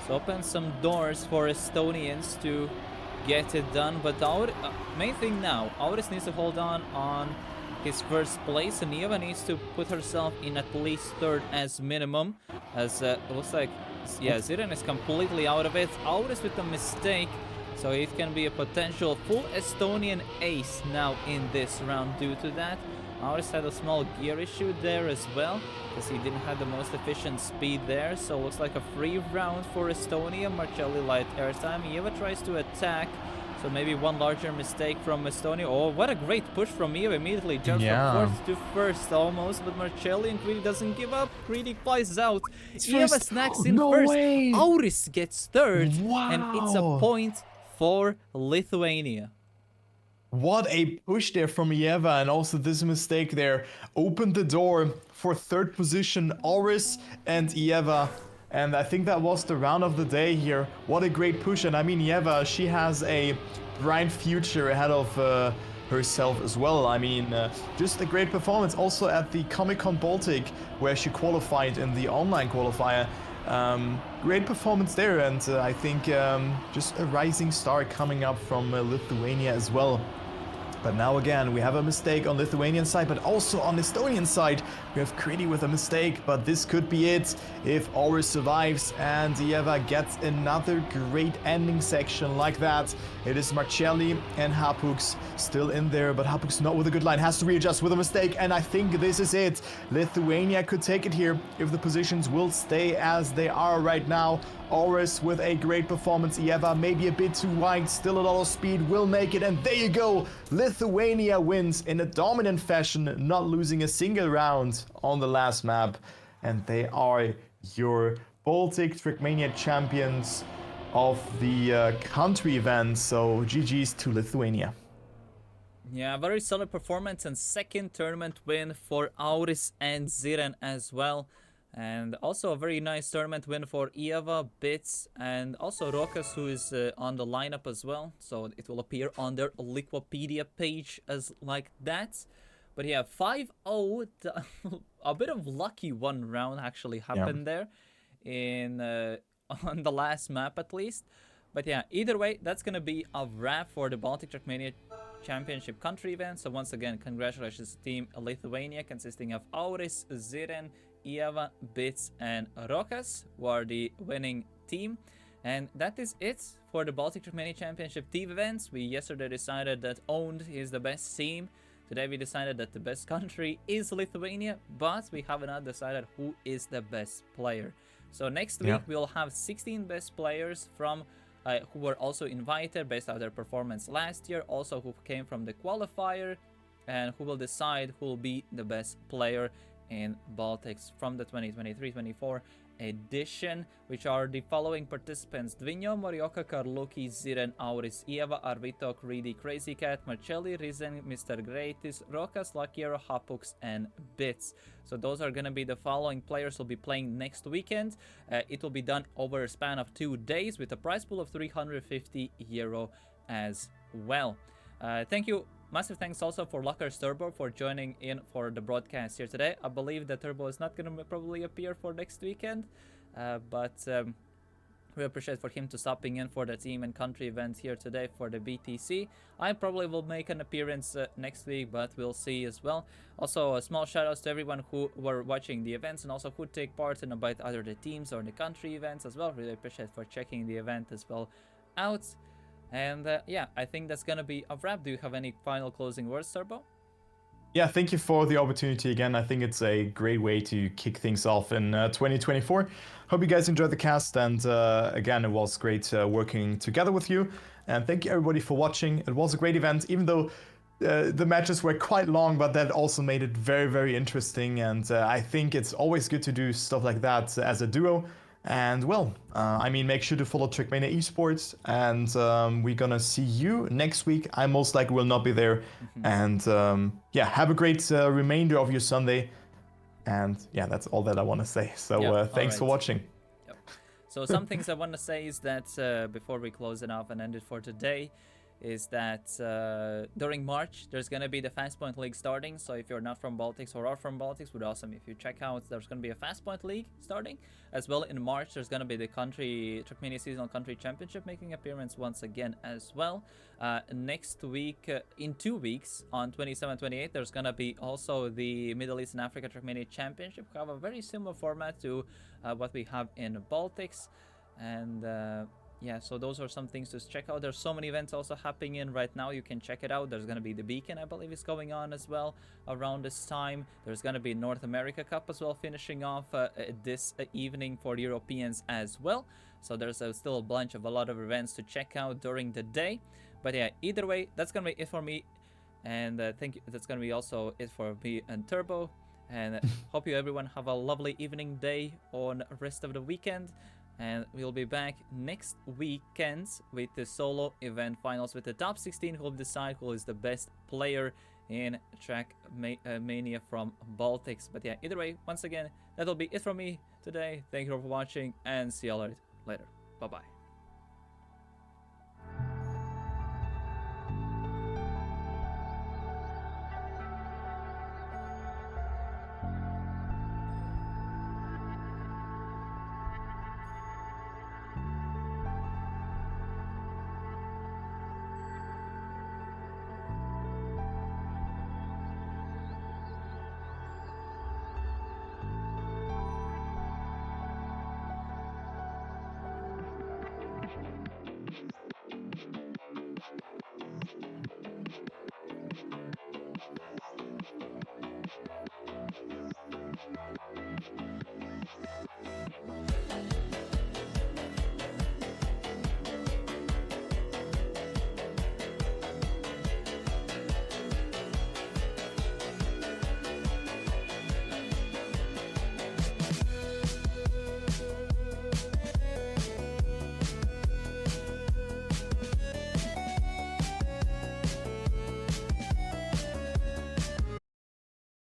Speaker 1: So open some doors for Estonians to get it done. But our main thing now, Auris needs to hold on his first place, and Eva needs to put herself in at least third as minimum. As it looks like, yeah, Ziren is completely out of it. Auris with a mistake. So it can be a potential full Estonian ace now in this round due to that. Auris had a small gear issue there as well, because he didn't have the most efficient speed there. So looks like a free round for Estonia. Marcelli light airtime. Eva tries to attack. So maybe one larger mistake from Estonia. Oh, what a great push from Eva. Immediately jumps from fourth to first almost. But Marcelli and Greedy doesn't give up. Greedy flies out. Eva snacks in first.
Speaker 2: Way.
Speaker 1: Auris gets third.
Speaker 2: Wow.
Speaker 1: And it's a point for Lithuania.
Speaker 2: What a push there from Ieva, and also this mistake there opened the door for third position, Auris and Ieva. And I think that was the round of the day here. What a great push. And I mean, Ieva, she has a bright future ahead of herself as well. I mean, just a great performance. Also at the Comic-Con Baltic, where she qualified in the online qualifier. Great performance there, and I think just a rising star coming up from Lithuania as well. But now again, we have a mistake on Lithuanian side, but also on Estonian side, we have Kridi with a mistake, but this could be it if Auris survives and Ieva gets another great ending section like that. It is Marcelli and Hapux still in there, but Hapux not with a good line, has to readjust with a mistake, and I think this is it. Lithuania could take it here if the positions will stay as they are right now. Auris with a great performance. Ieva maybe a bit too wide, still a lot of speed, will make it, and there you go. Lithuania wins in a dominant fashion, not losing a single round on the last map. And they are your Baltic Trackmania champions of the country event. So GG's to Lithuania.
Speaker 1: Yeah, very solid performance and second tournament win for Auris and Ziren as well. And also a very nice tournament win for Ieva, Bits, and also Rokas, who is on the lineup as well. So it will appear on their Liquipedia page as like that. But yeah, 5-0, a bit of lucky one round actually happened there in on the last map at least. But yeah, either way, that's going to be a wrap for the Baltic Trackmania Championship country event. So once again, congratulations to Team Lithuania, consisting of Auris, Ziren, Ieva, Bits, and Rokas, who are the winning team. And that is it for the Baltic Trackmania Championship team events. We yesterday decided that Owned is the best team Today we decided that the best country is Lithuania, but we have not decided who is the best player. So next week we'll have 16 best players from who were also invited based on their performance last year, also who came from the qualifier, and who will decide who will be the best player in Baltics from the 2023-24 edition, which are the following participants: Dvinio, Morioka, Karluki, Ziren, Auris, Ieva, Arvitok, Reedy, Crazy Cat, Marcelli, Rizen, Mr. Greatis, Rokas, Lakiero, Hapux, and Bits. So those are going to be the following players who will be playing next weekend. It will be done over a span of 2 days with a prize pool of €350 as well. Thank you. Massive thanks also for Lucker's Turbo for joining in for the broadcast here today. I believe that Turbo is not going to probably appear for next weekend, but we appreciate for him to stopping in for the team and country event here today for the BTC. I probably will make an appearance next week, but we'll see as well. Also, a small shout outs to everyone who were watching the events and also who take part in about either the teams or the country events as well. Really appreciate for checking the event as well out. And yeah, I think that's gonna be a wrap. Do you have any final closing words, Turbo?
Speaker 2: Yeah, thank you for the opportunity again. I think it's a great way to kick things off in 2024. Hope you guys enjoyed the cast, and again, it was great working together with you. And thank you everybody for watching. It was a great event, even though the matches were quite long, but that also made it very, very interesting. And I think it's always good to do stuff like that as a duo. And well, I mean, make sure to follow Trackmania Esports, and we're gonna see you next week. I most likely will not be there. And yeah, have a great remainder of your Sunday. And yeah, that's all that I want to say. So thanks for watching.
Speaker 1: Yep. So some things I want to say is that before we close it off and end it for today, is that during March there's going to be the Fast Point League starting. So if you're not from Baltics or are from Baltics, would awesome if you check out. There's going to be a Fast Point League starting as well. In March there's going to be the Trackmania Seasonal Country Championship making appearance once again as well. Next week, in 2 weeks, on 27-28, there's going to be also the Middle East and Africa Trackmania Championship. We have a very similar format to what we have in Baltics. And yeah, so those are some things to check out. There's so many events also happening in right now. You can check it out. There's going to be the Beacon, I believe, is going on as well around this time. There's going to be North America Cup as well, finishing off this evening for Europeans as well. So there's still a lot of events to check out during the day. But yeah, either way, that's going to be it for me. And thank you. That's going to be also it for me and Turbo. And hope you everyone have a lovely evening, day, on rest of the weekend. And we'll be back next weekend with the solo event finals with the top 16 who will decide who is the best player in Trackmania from Baltics. But yeah, either way, once again, that'll be it from me today. Thank you for watching and see you all later. Bye-bye.